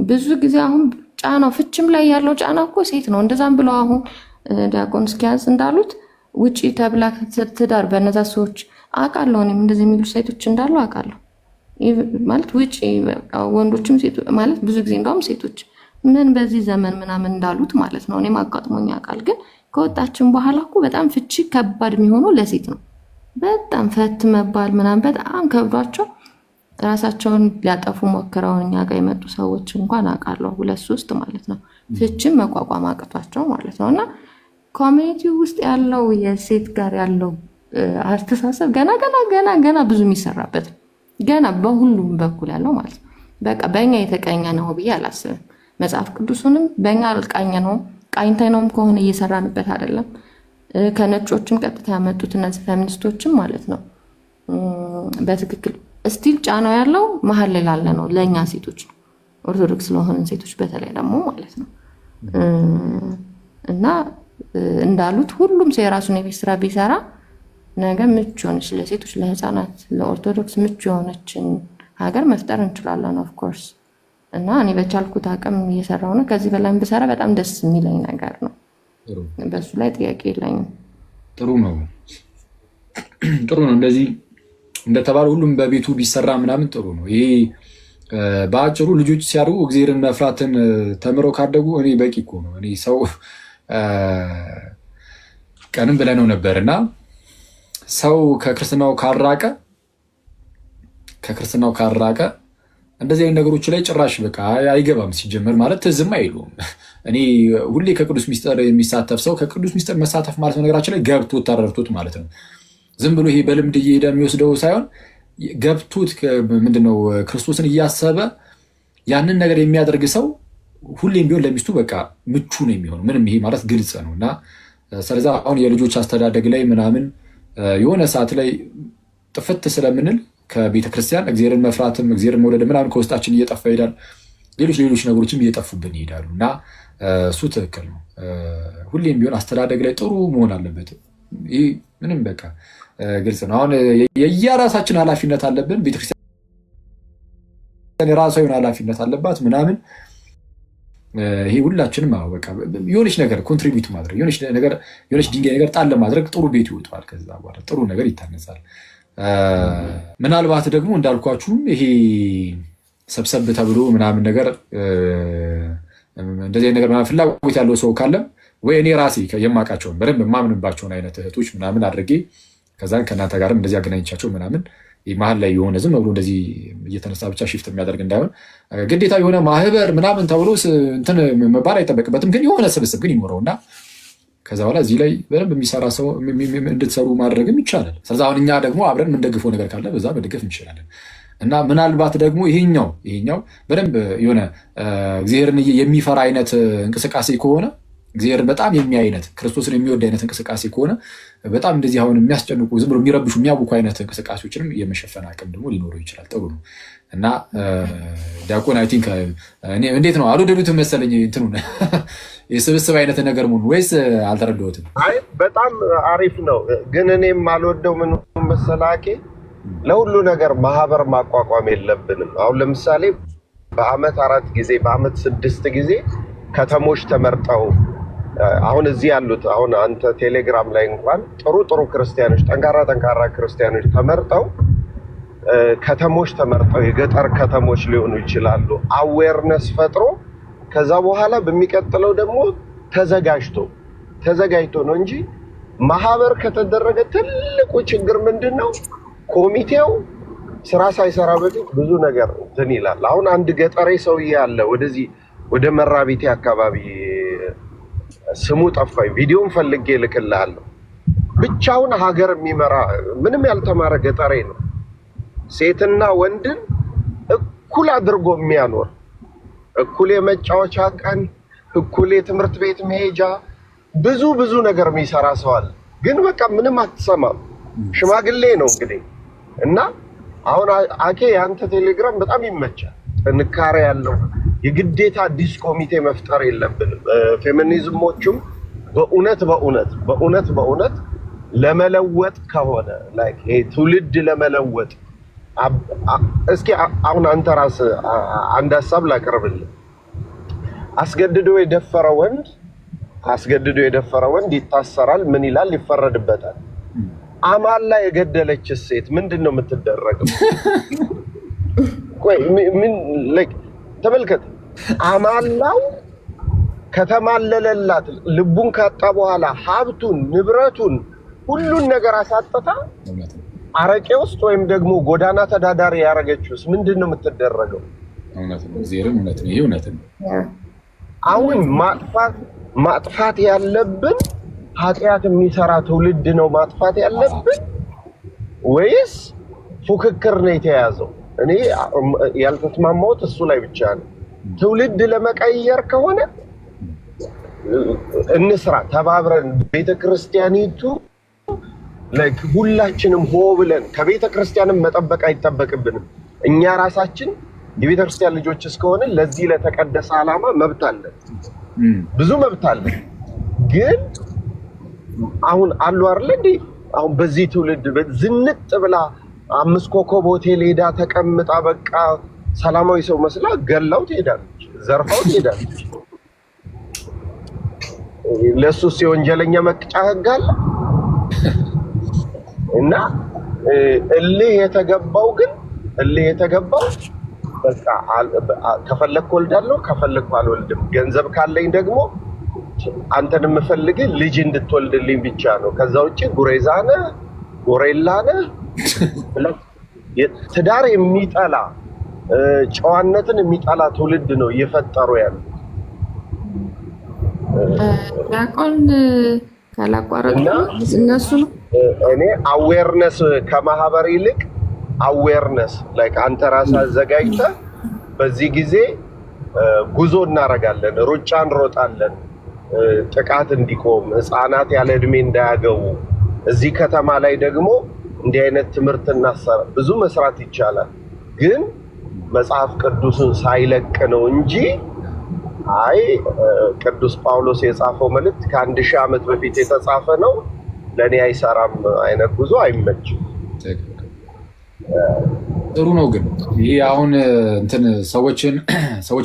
ብዙ ጊዜ አሁን ጫናው ፍችም ላይ ያለው ጫና እኮ ሴት ነው። እንደዛም ብለው አሁን ዲያቆን እስኪያዝ እንዳሉት ውጪ ተብላ ትዳር በነዛ ሰዎች አውቃለሁ። እኔም እንደዚህ የሚሉ ሴቶች እንዳሉ አውቃለሁ። ማለት ውጪ ወንዶችም ሴቶች ማለት ብዙ ጊዜ እንደውም ሴቶች ምን በዚህ ዘመን ምናምን እንዳሉት ማለት ነው። እኔም አጋጥሞኝ ያውቃል። ግን ከወጣችን በኋላ እኮ በጣም ፍቺ ከባድ የሚሆነው ለሴት ነው። በጣም ፈት መባል ምናምን በጣም ከብዷቸው ራሳቸውን ሊያጠፉ ሞክረው እኛ ጋር የመጡ ሰዎች እንኳን አውቃለሁ 2-3 ማለት ነው። ፍቺን መቋቋም አቅቷቸው ማለት ነው። እና ኮሚኒቲ ውስጥ ያለው የሴት ጋር ያለው አስተሳሰብ ገና ብዙ የሚሰራበት ገና በሁሉም በኩል ያለው ማለት ነው። በቃ በእኛ የተቀኘ ነው ብዬ አላስብም። መጽሐፍ ቅዱሱንም በእኛ ቃኝተነውም ከሆነ እየሰራንበት አይደለም። ከነጮችም ቀጥታ ያመጡት እነዚህ ፌሚኒስቶችም ማለት ነው በትክክል ስቲል ጫናው ያለው መሀል ላይ ላለ ነው ለእኛ ሴቶች ነው፣ ኦርቶዶክስ ለሆንን ሴቶች በተለይ ደግሞ ማለት ነው። እና እንዳሉት ሁሉም ሰው የራሱን የቤት ስራ ቢሰራ ነገ ምቹ የሆነች ለሴቶች፣ ለህፃናት፣ ለኦርቶዶክስ ምቹ የሆነችን ሀገር መፍጠር እንችላለን ኦፍኮርስ። እና እኔ በቻልኩት አቅም እየሰራው ነው። ከዚህ በላይ ብሰራ በጣም ደስ የሚለኝ ነገር ነው። በሱ ላይ ጥያቄ የለኝም። ጥሩ ነው። እንደዚህ እንደተባለ ሁሉም በቤቱ ቢሰራ ምናምን ጥሩ ነው። ይሄ በአጭሩ ልጆች ሲያድጉ እግዚአብሔርን መፍራትን ተምረው ካደጉ እኔ በቂ እኮ ነው። እኔ ሰው ቀንም ብለነው ነበርና ሰው ከክርስትናው ካራቀ እንደዚህ አይነት ነገሮች ላይ ጭራሽ በቃ አይገባም። ሲጀመር ማለት ትዝም አይሉም። እኔ ሁሌ ከቅዱስ ሚስጥር የሚሳተፍ ሰው ከቅዱስ ሚስጥር መሳተፍ ማለት ነው ነገራችን ላይ ገብቶት ተረድቶት ማለት ነው። ዝም ብሎ ይሄ በልምድ እየሄደ የሚወስደው ሳይሆን ገብቶት ምንድነው ክርስቶስን እያሰበ ያንን ነገር የሚያደርግ ሰው ሁሌም ቢሆን ለሚስቱ በቃ ምቹ ነው የሚሆነው። ምንም ይሄ ማለት ግልጽ ነው። እና ስለዚህ አሁን የልጆች አስተዳደግ ላይ ምናምን የሆነ ሰዓት ላይ ጥፍት ስለምንል ከቤተ ክርስቲያን እግዚአብሔርን መፍራትም እግዚአብሔርን መውደድ ምናምን ከውስጣችን እየጠፋ ይሄዳል። ሌሎች ነገሮችም እየጠፉብን ይሄዳሉ። እና እሱ ትክክል ነው። ሁሌም ቢሆን አስተዳደግ ላይ ጥሩ መሆን አለበት። ይህ ምንም በቃ ግልጽ ነው። አሁን የየራሳችን ኃላፊነት አለብን። ቤተክርስቲያን የራሷ የሆነ ኃላፊነት አለባት ምናምን። ይሄ ሁላችንም በቃ የሆነች ነገር ኮንትሪቢዩት ማድረግ የሆነች ድንጋይ ነገር ጣል ለማድረግ ጥሩ ቤት ይወጣል። ከዛ በኋላ ጥሩ ነገር ይታነጻል። ምናልባት ደግሞ እንዳልኳችሁም ይሄ ሰብሰብ ተብሎ ምናምን ነገር እንደዚህ ነገር ፍላጎት ያለው ሰው ካለም ወይ እኔ ራሴ የማውቃቸውን በደንብ የማምንባቸውን አይነት እህቶች ምናምን አድርጌ ከዛን ከእናንተ ጋርም እንደዚህ አገናኝቻቸው ምናምን መሀል ላይ የሆነ ዝም ብሎ እንደዚህ እየተነሳ ብቻ ሽፍት የሚያደርግ እንዳይሆን ግዴታ የሆነ ማህበር ምናምን ተብሎ እንትን መባል አይጠበቅበትም። ግን የሆነ ስብስብ ግን ይኖረውና ከዛ በኋላ እዚህ ላይ በደንብ የሚሰራ ሰው እንድትሰሩ ማድረግም ይቻላል። ስለዚህ አሁን እኛ ደግሞ አብረን የምንደግፈው ነገር ካለ በዛ መደገፍ እንችላለን። እና ምናልባት ደግሞ ይሄኛው በደንብ የሆነ እግዚአብሔርን የሚፈራ አይነት እንቅስቃሴ ከሆነ እግዚአብሔርን በጣም የሚያይ አይነት ክርስቶስን የሚወድ አይነት እንቅስቃሴ ከሆነ በጣም እንደዚህ አሁን የሚያስጨንቁ ዝም ብሎ የሚረብሹ የሚያውኩ አይነት እንቅስቃሴዎችንም የመሸፈን አቅም ደግሞ ሊኖረው ይችላል። ጥሩ ነው። እና ዲያቆን አይ ቲንክ እንዴት ነው አልወደዱትም መሰለኝ እንትኑን የስብስብ አይነት ነገር መሆኑ ወይስ አልተረዳሁትም? አይ በጣም አሪፍ ነው። ግን እኔም አልወደው ምን መሰላኬ ለሁሉ ነገር ማህበር ማቋቋም የለብንም። አሁን ለምሳሌ በአመት 4 ጊዜ በአመት 6 ጊዜ ከተሞች ተመርጠው አሁን እዚህ ያሉት አሁን አንተ ቴሌግራም ላይ እንኳን ጥሩ ክርስቲያኖች ጠንካራ ክርስቲያኖች ተመርጠው ከተሞች ተመርጠው የገጠር ከተሞች ሊሆኑ ይችላሉ። አዌርነስ ፈጥሮ ከዛ በኋላ በሚቀጥለው ደግሞ ተዘጋጅቶ ነው እንጂ ማህበር ከተደረገ ትልቁ ችግር ምንድነው? ኮሚቴው ስራ ሳይሰራ በፊት ብዙ ነገር እንትን ይላል። አሁን አንድ ገጠሬ ሰውዬ አለ ወደዚህ ወደ መራቢቴ አካባቢ ስሙ ጠፋኝ፣ ቪዲዮን ፈልጌ ልክልሃለሁ። ብቻውን ሀገር የሚመራ ምንም ያልተማረ ገጠሬ ነው። ሴትና ወንድን እኩል አድርጎ የሚያኖር እኩል የመጫወቻ ቀን፣ እኩል የትምህርት ቤት መሄጃ፣ ብዙ ነገር የሚሰራ ሰው አለ። ግን በቃ ምንም አትሰማም። ሽማግሌ ነው እንግዲህ። እና አሁን አኬ የአንተ ቴሌግራም በጣም ይመቻል፣ ጥንካሬ ያለው የግዴታ አዲስ ኮሚቴ መፍጠር የለብንም። ፌሚኒዝሞቹም በእውነት ለመለወጥ ከሆነ ላይክ ይሄ ትውልድ ለመለወጥ እስኪ አሁን አንተ ራስህ አንድ ሀሳብ ላቀርብልህ። አስገድዶ የደፈረ ወንድ ይታሰራል። ምን ይላል? ይፈረድበታል። አማላ የገደለች ሴት ምንድነው የምትደረገው? ቆይ ምን ላይክ ተመልከት። አማላው ከተማለለላት ልቡን ካጣ በኋላ ሀብቱን ንብረቱን ሁሉን ነገር አሳጥታ አረቄ ውስጥ ወይም ደግሞ ጎዳና ተዳዳሪ ያረገችውስ ምንድነው የምትደረገው? እውነት ነው። አሁን ማጥፋት ያለብን ኃጢአት የሚሰራ ትውልድ ነው ማጥፋት ያለብን ወይስ ፉክክር ነው የተያዘው? እኔ ያልተስማማሁት እሱ ላይ ብቻ ነው። ትውልድ ለመቀየር ከሆነ እንስራ ተባብረን። ቤተክርስቲያኒቱ ሁላችንም ሆ ብለን ከቤተክርስቲያንም መጠበቅ አይጠበቅብንም። እኛ ራሳችን የቤተክርስቲያን ልጆች እስከሆነ ለዚህ ለተቀደሰ ዓላማ መብት አለን፣ ብዙ መብት አለን። ግን አሁን አሉ አይደል እንዴ አሁን በዚህ ትውልድ ዝንጥ ብላ 5 ኮከብ ሆቴል ሄዳ ተቀምጣ በቃ ሰላማዊ ሰው መስላ ገላው ትሄዳለች፣ ዘርፋው ትሄዳለች። ለሱስ የወንጀለኛ መቅጫ ህግ አለ። እና እልህ የተገባው በቃ ከፈለክ ወልዳለሁ ከፈለክ አልወልድም፣ ገንዘብ ካለኝ ደግሞ አንተን የምፈልግህ ልጅ እንድትወልድልኝ ብቻ ነው። ከዛ ውጪ ጉሬዛ ነህ ጎሬላ ነህ። ትዳር የሚጠላ ጨዋነትን የሚጠላ ትውልድ ነው እየፈጠሩ ያሉት። ዲያቆን ካላቋረጡ እነሱ እኔ አዌርነስ ከማህበር ይልቅ አዌርነስ ላይክ አንተ ራስህ አዘጋጅተህ በዚህ ጊዜ ጉዞ እናደርጋለን፣ ሩጫ እንሮጣለን፣ ጥቃት እንዲቆም፣ ህፃናት ያለ እድሜ እንዳያገቡ፣ እዚህ ከተማ ላይ ደግሞ እንዲህ አይነት ትምህርትና ብዙ መስራት ይቻላል። ግን መጽሐፍ ቅዱስን ሳይለቅ ነው እንጂ አይ ቅዱስ ጳውሎስ የጻፈው መልእክት ከ1000 ዓመት በፊት የተጻፈ ነው ለኔ አይሰራም አይነት ጉዞ አይመችም። ጥሩ ነው። ግን ይሄ አሁን እንትን ሰዎች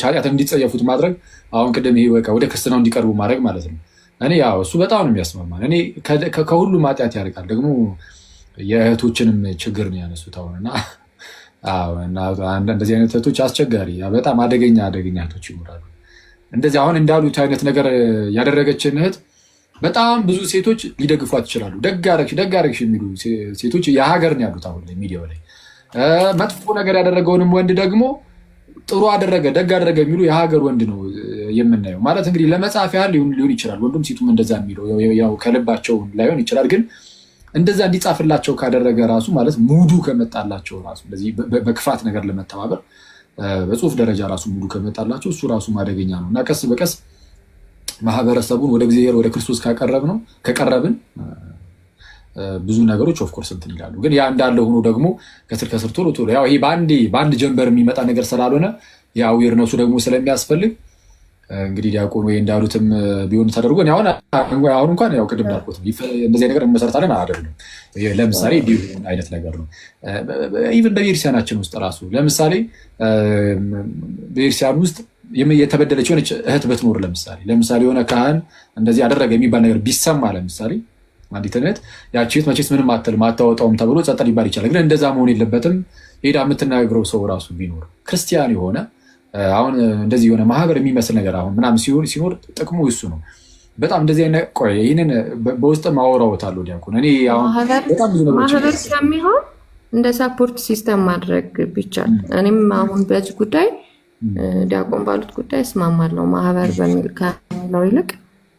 ኃጢአት እንዲጸየፉት ማድረግ አሁን ቅድም ይሄ በቃ ወደ ክርስትናው እንዲቀርቡ ማድረግ ማለት ነው። እኔ ያው እሱ በጣም ነው የሚያስማማን። እኔ ከሁሉም ኃጢአት ያርቃል። ደግሞ የእህቶችንም ችግር ነው ያነሱት አሁን እና እንደዚህ አይነት እህቶች አስቸጋሪ በጣም አደገኛ እህቶች ይኖራሉ። እንደዚህ አሁን እንዳሉት አይነት ነገር ያደረገችን እህት በጣም ብዙ ሴቶች ሊደግፏት ይችላሉ። ደግ አደረግሽ የሚሉ ሴቶች የሀገር ነው ያሉት አሁን ሚዲያው ላይ መጥፎ ነገር ያደረገውንም ወንድ ደግሞ ጥሩ አደረገ ደግ አደረገ የሚሉ የሀገር ወንድ ነው የምናየው። ማለት እንግዲህ ለመጻፍ ያህል ሊሆን ይችላል፣ ወንዱም ሴቱም እንደዛ የሚለው ያው ከልባቸው ላይሆን ይችላል። ግን እንደዛ እንዲጻፍላቸው ካደረገ ራሱ ማለት ሙዱ ከመጣላቸው ራሱ እንደዚህ በክፋት ነገር ለመተባበር በጽሁፍ ደረጃ ራሱ ሙሉ ከመጣላቸው እሱ ራሱ ማደገኛ ነው እና ቀስ በቀስ ማህበረሰቡን ወደ እግዚአብሔር ወደ ክርስቶስ ከቀረብን ብዙ ነገሮች ኦፍኮርስ እንትን ይላሉ። ግን ያ እንዳለ ሆኖ ደግሞ ከስር ቶሎ ያው ይሄ በአንድ ጀንበር የሚመጣ ነገር ስላልሆነ ያ አዌርነሱ ደግሞ ስለሚያስፈልግ እንግዲህ ዲያቆን ወይ እንዳሉትም ቢሆን ተደርጎ አሁን እንኳን ያው ቅድም እንዳልኩት እንደዚህ ነገር እንመሰርታለን አይደለም። ለምሳሌ ቢሆን አይነት ነገር ነው። ኢቭን በቤተክርስቲያናችን ውስጥ ራሱ ለምሳሌ በቤተክርስቲያን ውስጥ የተበደለች የሆነች እህት ብትኖር ለምሳሌ የሆነ ካህን እንደዚህ አደረገ የሚባል ነገር ቢሰማ ለምሳሌ አንዲት እህት ያቺ እህት መቼስ ምንም አታወጣውም ተብሎ ጸጥ ሊባል ይችላል። ግን እንደዛ መሆን የለበትም። ሄዳ የምትናገረው ሰው ራሱ ቢኖር ክርስቲያን የሆነ አሁን እንደዚህ የሆነ ማህበር የሚመስል ነገር አሁን ምናምን ሲኖር ጥቅሙ እሱ ነው። በጣም እንደዚህ አይነት ቆይ ይህንን በውስጥ ማወራወታለሁ ዲያቆን እኔ አሁን በጣም ብዙ ነገሮች ማህበር ስለሚሆን እንደ ሳፖርት ሲስተም ማድረግ ቢቻል እኔም አሁን በዚህ ጉዳይ ዲያቆን ባሉት ጉዳይ እስማማለሁ። ማህበር በሚል ከሚለው ይልቅ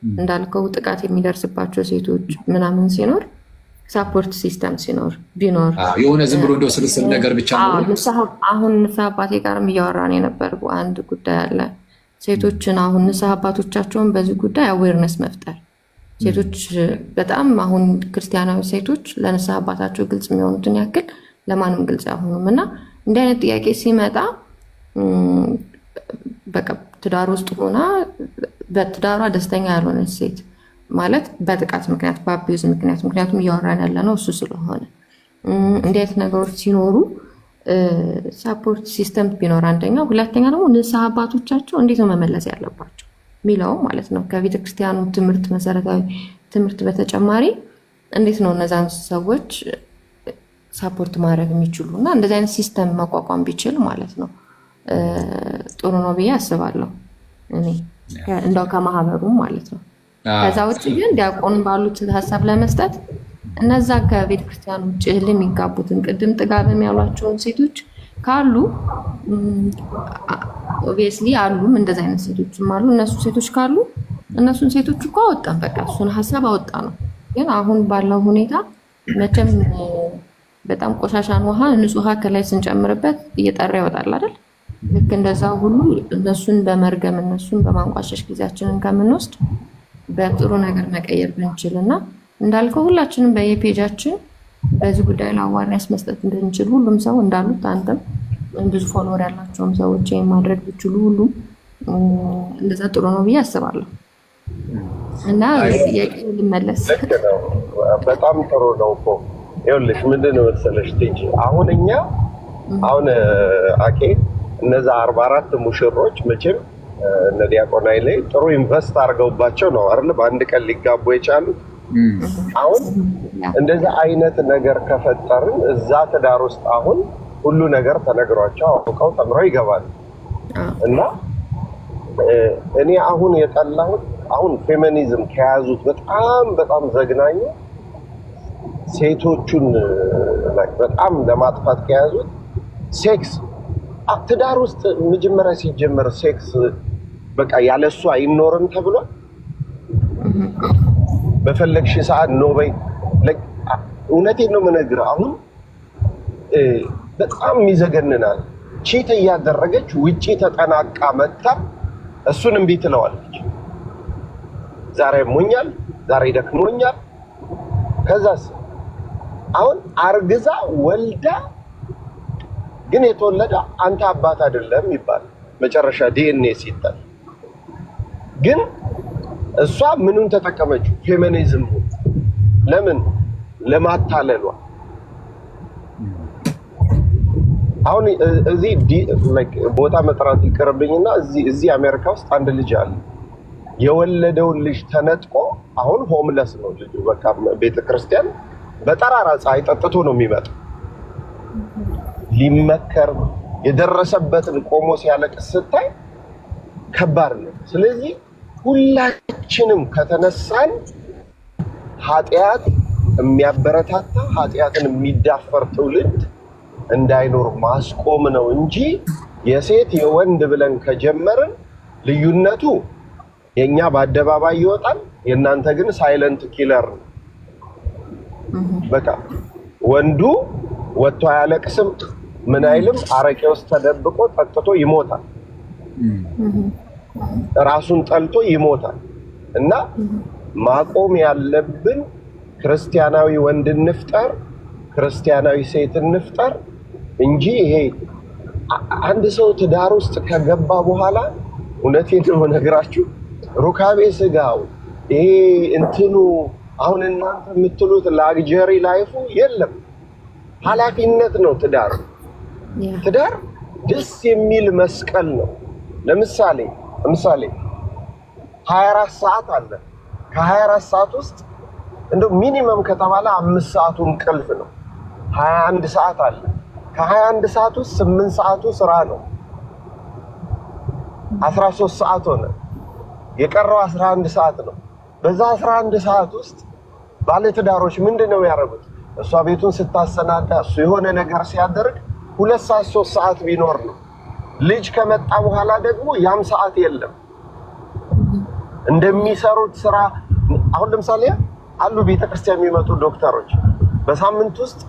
እንዳልከው ጥቃት የሚደርስባቸው ሴቶች ምናምን ሲኖር ሳፖርት ሲስተም ቢኖር የሆነ ዝም ብሎ እንደው ስልስል ነገር ብቻ ነው። አሁን ንስሐ አባቴ ጋርም እያወራን የነበር አንድ ጉዳይ አለ። ሴቶችን አሁን ንስሐ አባቶቻቸውን በዚህ ጉዳይ አዌርነስ መፍጠር ሴቶች በጣም አሁን ክርስቲያናዊ ሴቶች ለንስሐ አባታቸው ግልጽ የሚሆኑትን ያክል ለማንም ግልጽ አይሆኑም እና እንዲህ አይነት ጥያቄ ሲመጣ በቃ ትዳር ውስጥ ሆና በትዳሯ ደስተኛ ያልሆነች ሴት ማለት በጥቃት ምክንያት በአቢዩዝ ምክንያት ምክንያቱም እያወራን ያለ ነው እሱ ስለሆነ እንዲህ አይነት ነገሮች ሲኖሩ ሳፖርት ሲስተም ቢኖር አንደኛ፣ ሁለተኛ ደግሞ ንስሐ አባቶቻቸው እንዴት ነው መመለስ ያለባቸው ሚለው ማለት ነው። ከቤተክርስቲያኑ ትምህርት መሰረታዊ ትምህርት በተጨማሪ እንዴት ነው እነዛን ሰዎች ሳፖርት ማድረግ የሚችሉ እና እንደዚህ አይነት ሲስተም መቋቋም ቢችል ማለት ነው ጥሩ ነው ብዬ አስባለሁ እኔ እንደው ከማህበሩም ማለት ነው። ከዛ ውጭ ግን ዲያቆን ባሉት ሀሳብ ለመስጠት እነዛ ከቤተክርስቲያን ውጭ የሚጋቡትን ቅድም ጥጋብም ያሏቸውን ሴቶች ካሉ ኦብቪየስሊ አሉም እንደዛ አይነት ሴቶችም አሉ። እነሱ ሴቶች ካሉ እነሱን ሴቶች እኮ አወጣን በቃ እሱን ሀሳብ አወጣ ነው። ግን አሁን ባለው ሁኔታ መቼም በጣም ቆሻሻን ውሃ ንጹህ ውሃ ከላይ ስንጨምርበት እየጠራ ይወጣል አይደል? ልክ እንደዛ ሁሉ እነሱን በመርገም እነሱን በማንቋሸሽ ጊዜያችንን ከምንወስድ በጥሩ ነገር መቀየር ብንችል እና እንዳልከው ሁላችንም በየፔጃችን በዚህ ጉዳይ ላይ አዋርነስ መስጠት እንድንችል ሁሉም ሰው እንዳሉት አንተም ብዙ ፎሎወር ያላቸውም ሰዎች ማድረግ ቢችሉ ሁሉም እንደዛ ጥሩ ነው ብዬ አስባለሁ። እና ጥያቄ ልመለስ በጣም ጥሩ ነው እኮ ይኸውልሽ ምንድን ነው መሰለሽ ትንሽ አሁን እኛ አሁን አኬ እነዛ 44 ሙሽሮች መቼም እነ ዲያቆን ኃይሌ ጥሩ ኢንቨስት አድርገውባቸው ነው አይደል በአንድ ቀን ሊጋቡ የቻሉት። አሁን እንደዛ አይነት ነገር ከፈጠርን እዛ ትዳር ውስጥ አሁን ሁሉ ነገር ተነግሯቸው አውቀው ተምረው ይገባሉ። እና እኔ አሁን የጠላሁት አሁን ፌሚኒዝም ከያዙት በጣም ዘግናኙ ሴቶቹን በጣም ለማጥፋት ከያዙት ሴክስ ትዳር ውስጥ መጀመሪያ ሲጀመር ሴክስ በቃ ያለሱ አይኖርም ተብሏል። በፈለግሽ ሰዓት ነው በይ። እውነቴን ነው የምነግርህ። አሁን በጣም ይዘገንናል። ቺት እያደረገች ውጪ ተጠናቃ መጣ እሱን እምቢ ትለዋለች። ዛሬ ሞኛል፣ ዛሬ ደክሞኛል። ከዛስ አሁን አርግዛ ወልዳ ግን የተወለደ አንተ አባት አይደለም ይባል መጨረሻ ዲኤንኤ ሲታይ ግን እሷ ምኑን ተጠቀመችው? ፌሚኒዝም ለምን ለማታለሏ። አሁን እዚህ ቦታ መጥራት ይቀርብኝና እዚህ አሜሪካ ውስጥ አንድ ልጅ አለ የወለደውን ልጅ ተነጥቆ አሁን ሆምለስ ነው ልጁ። በቃ ቤተክርስቲያን በጠራራ ፀሐይ ጠጥቶ ነው የሚመጣው። ሊመከር የደረሰበትን ቆሞ ሲያለቅስ ስታይ ከባድ ነው። ስለዚህ ሁላችንም ከተነሳን ኃጢአት የሚያበረታታ ኃጢአትን የሚዳፈር ትውልድ እንዳይኖር ማስቆም ነው እንጂ የሴት የወንድ ብለን ከጀመርን ልዩነቱ የኛ በአደባባይ ይወጣል፣ የእናንተ ግን ሳይለንት ኪለር ነው። በቃ ወንዱ ወጥቶ አያለቅስም፣ ምን አይልም፣ አረቄ ውስጥ ተደብቆ ጠጥቶ ይሞታል፣ ራሱን ጠልቶ ይሞታል። እና ማቆም ያለብን ክርስቲያናዊ ወንድ እንፍጠር፣ ክርስቲያናዊ ሴት እንፍጠር እንጂ ይሄ አንድ ሰው ትዳር ውስጥ ከገባ በኋላ እውነቴን ነው ነግራችሁ ሩካቤ ስጋው ይሄ እንትኑ አሁን እናንተ የምትሉት ላግጀሪ ላይፉ የለም። ኃላፊነት ነው ትዳር። ትዳር ደስ የሚል መስቀል ነው። ለምሳሌ 24 ሰዓት አለ። ከ24 ሰዓት ውስጥ እንደው ሚኒመም ከተባለ 5 ሰዓቱ እንቅልፍ ነው። 21 ሰዓት አለ። ከ21 ሰዓት ውስጥ 8 ሰዓቱ ስራ ነው። 13 ሰዓት ሆነ። የቀረው 11 ሰዓት ነው። በዛ 11 ሰዓት ውስጥ ባለትዳሮች ምንድነው ያደረጉት? እሷ ቤቱን ስታሰናዳ እሱ የሆነ ነገር ሲያደርግ 2 ሰዓት 3 ሰዓት ቢኖር ነው። ልጅ ከመጣ በኋላ ደግሞ ያም ሰዓት የለም። እንደሚሰሩት ስራ አሁን ለምሳሌ አሉ ቤተክርስቲያን የሚመጡ ዶክተሮች በሳምንት ውስጥ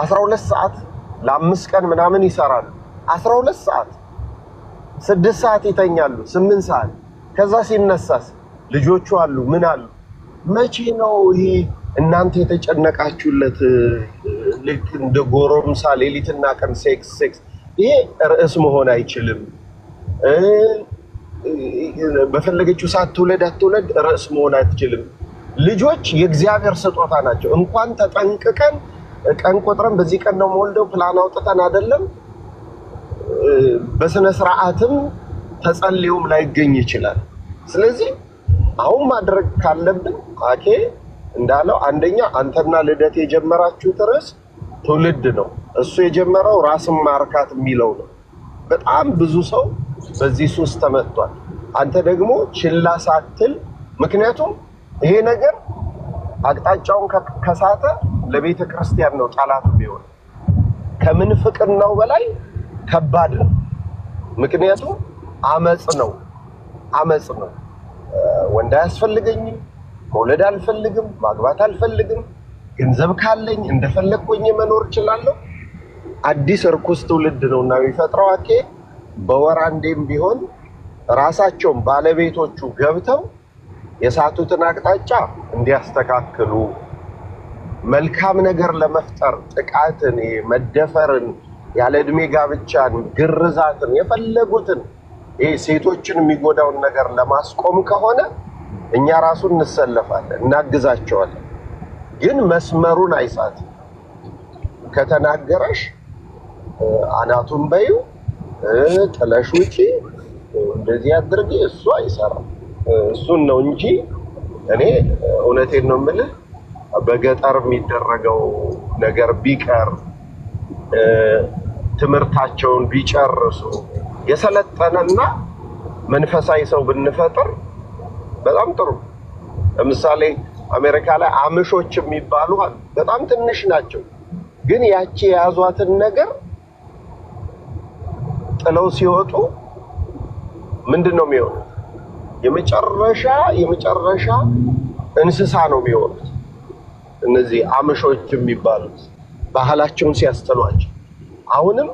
12 ሰዓት ለ5 ቀን ምናምን ይሰራሉ። 12 ሰዓት 6 ሰዓት ይተኛሉ፣ 8 ሰዓት። ከዛ ሲነሳስ ልጆቹ አሉ ምን አሉ። መቼ ነው ይሄ እናንተ የተጨነቃችሁለት? ልክ እንደ ጎረምሳ ሌሊትና ቀን ሴክስ። ይሄ ርዕስ መሆን አይችልም። በፈለገችው ሰዓት ትውለድ አትውለድ ርዕስ መሆን አትችልም። ልጆች የእግዚአብሔር ስጦታ ናቸው። እንኳን ተጠንቅቀን ቀን ቆጥረን በዚህ ቀን ነው የምወልደው ፕላን አውጥተን አይደለም፣ በስነ ስርዓትም ተጸልዮም ላይገኝ ይችላል። ስለዚህ አሁን ማድረግ ካለብን አኬ እንዳለው አንደኛ አንተና ልደት የጀመራችሁት ርዕስ ትውልድ ነው። እሱ የጀመረው ራስን ማርካት የሚለው ነው። በጣም ብዙ ሰው በዚህ ሱስ ተመቷል። አንተ ደግሞ ችላ ሳትል፣ ምክንያቱም ይሄ ነገር አቅጣጫውን ከሳተ ለቤተ ክርስቲያን ነው ጠላት የሚሆን። ከምንፍቅናው በላይ ከባድ ነው። ምክንያቱም አመጽ ነው። ወንድ አያስፈልገኝም፣ መውለድ አልፈልግም፣ ማግባት አልፈልግም፣ ገንዘብ ካለኝ እንደፈለግኩኝ መኖር እችላለሁ። አዲስ እርኩስ ትውልድ ነው እና የሚፈጥረው አኬ በወር አንዴም ቢሆን ራሳቸውን ባለቤቶቹ ገብተው የሳቱትን አቅጣጫ እንዲያስተካክሉ፣ መልካም ነገር ለመፍጠር ጥቃትን፣ መደፈርን፣ ያለ እድሜ ጋብቻን፣ ግርዛትን፣ የፈለጉትን ሴቶችን የሚጎዳውን ነገር ለማስቆም ከሆነ እኛ ራሱ እንሰለፋለን፣ እናግዛቸዋለን። ግን መስመሩን አይሳት። ከተናገረሽ አናቱን በይው፣ ጥለሽ ውጪ፣ እንደዚህ አድርጊ፣ እሱ አይሰራም። እሱን ነው እንጂ እኔ እውነቴን ነው የምልህ በገጠር የሚደረገው ነገር ቢቀር፣ ትምህርታቸውን ቢጨርሱ፣ የሰለጠነና መንፈሳዊ ሰው ብንፈጥር በጣም ጥሩ። ለምሳሌ አሜሪካ ላይ አምሾች የሚባሉ በጣም ትንሽ ናቸው፣ ግን ያቺ የያዟትን ነገር ጥለው ሲወጡ ምንድን ነው የሚሆኑት? የመጨረሻ እንስሳ ነው የሚሆኑት። እነዚህ አምሾች የሚባሉት ባህላቸውን ሲያስጥሏቸው፣ አሁንም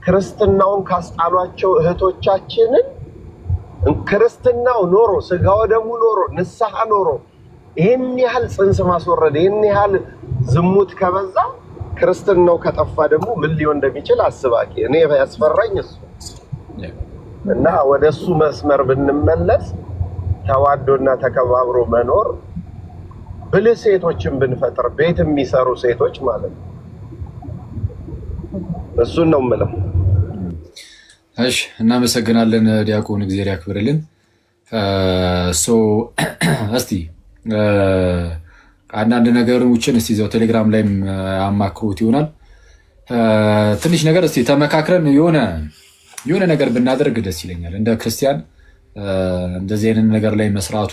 ክርስትናውን ካስጣሏቸው እህቶቻችንን ክርስትናው ኖሮ ስጋው ደሙ ኖሮ ንስሐ ኖሮ ይሄን ያህል ጽንስ ማስወረድ ይሄን ያህል ዝሙት ከበዛ ክርስትናው ከጠፋ ደግሞ ምን ሊሆን እንደሚችል አስባቂ። እኔ ያስፈራኝ እሱ እና ወደሱ መስመር ብንመለስ ተዋዶና ተከባብሮ መኖር፣ ብልህ ሴቶችን ብንፈጥር፣ ቤት የሚሰሩ ሴቶች ማለት ነው። እሱን ነው የምለው። እሺ፣ እናመሰግናለን ዲያቆን፣ እግዚአብሔር ያክብርልን። እስቲ አንዳንድ ነገሮችን እስቲ እዛው ቴሌግራም ላይም አማክሩት ይሆናል። ትንሽ ነገር እስቲ ተመካክረን የሆነ ነገር ብናደርግ ደስ ይለኛል። እንደ ክርስቲያን እንደዚህ አይነት ነገር ላይ መስራቱ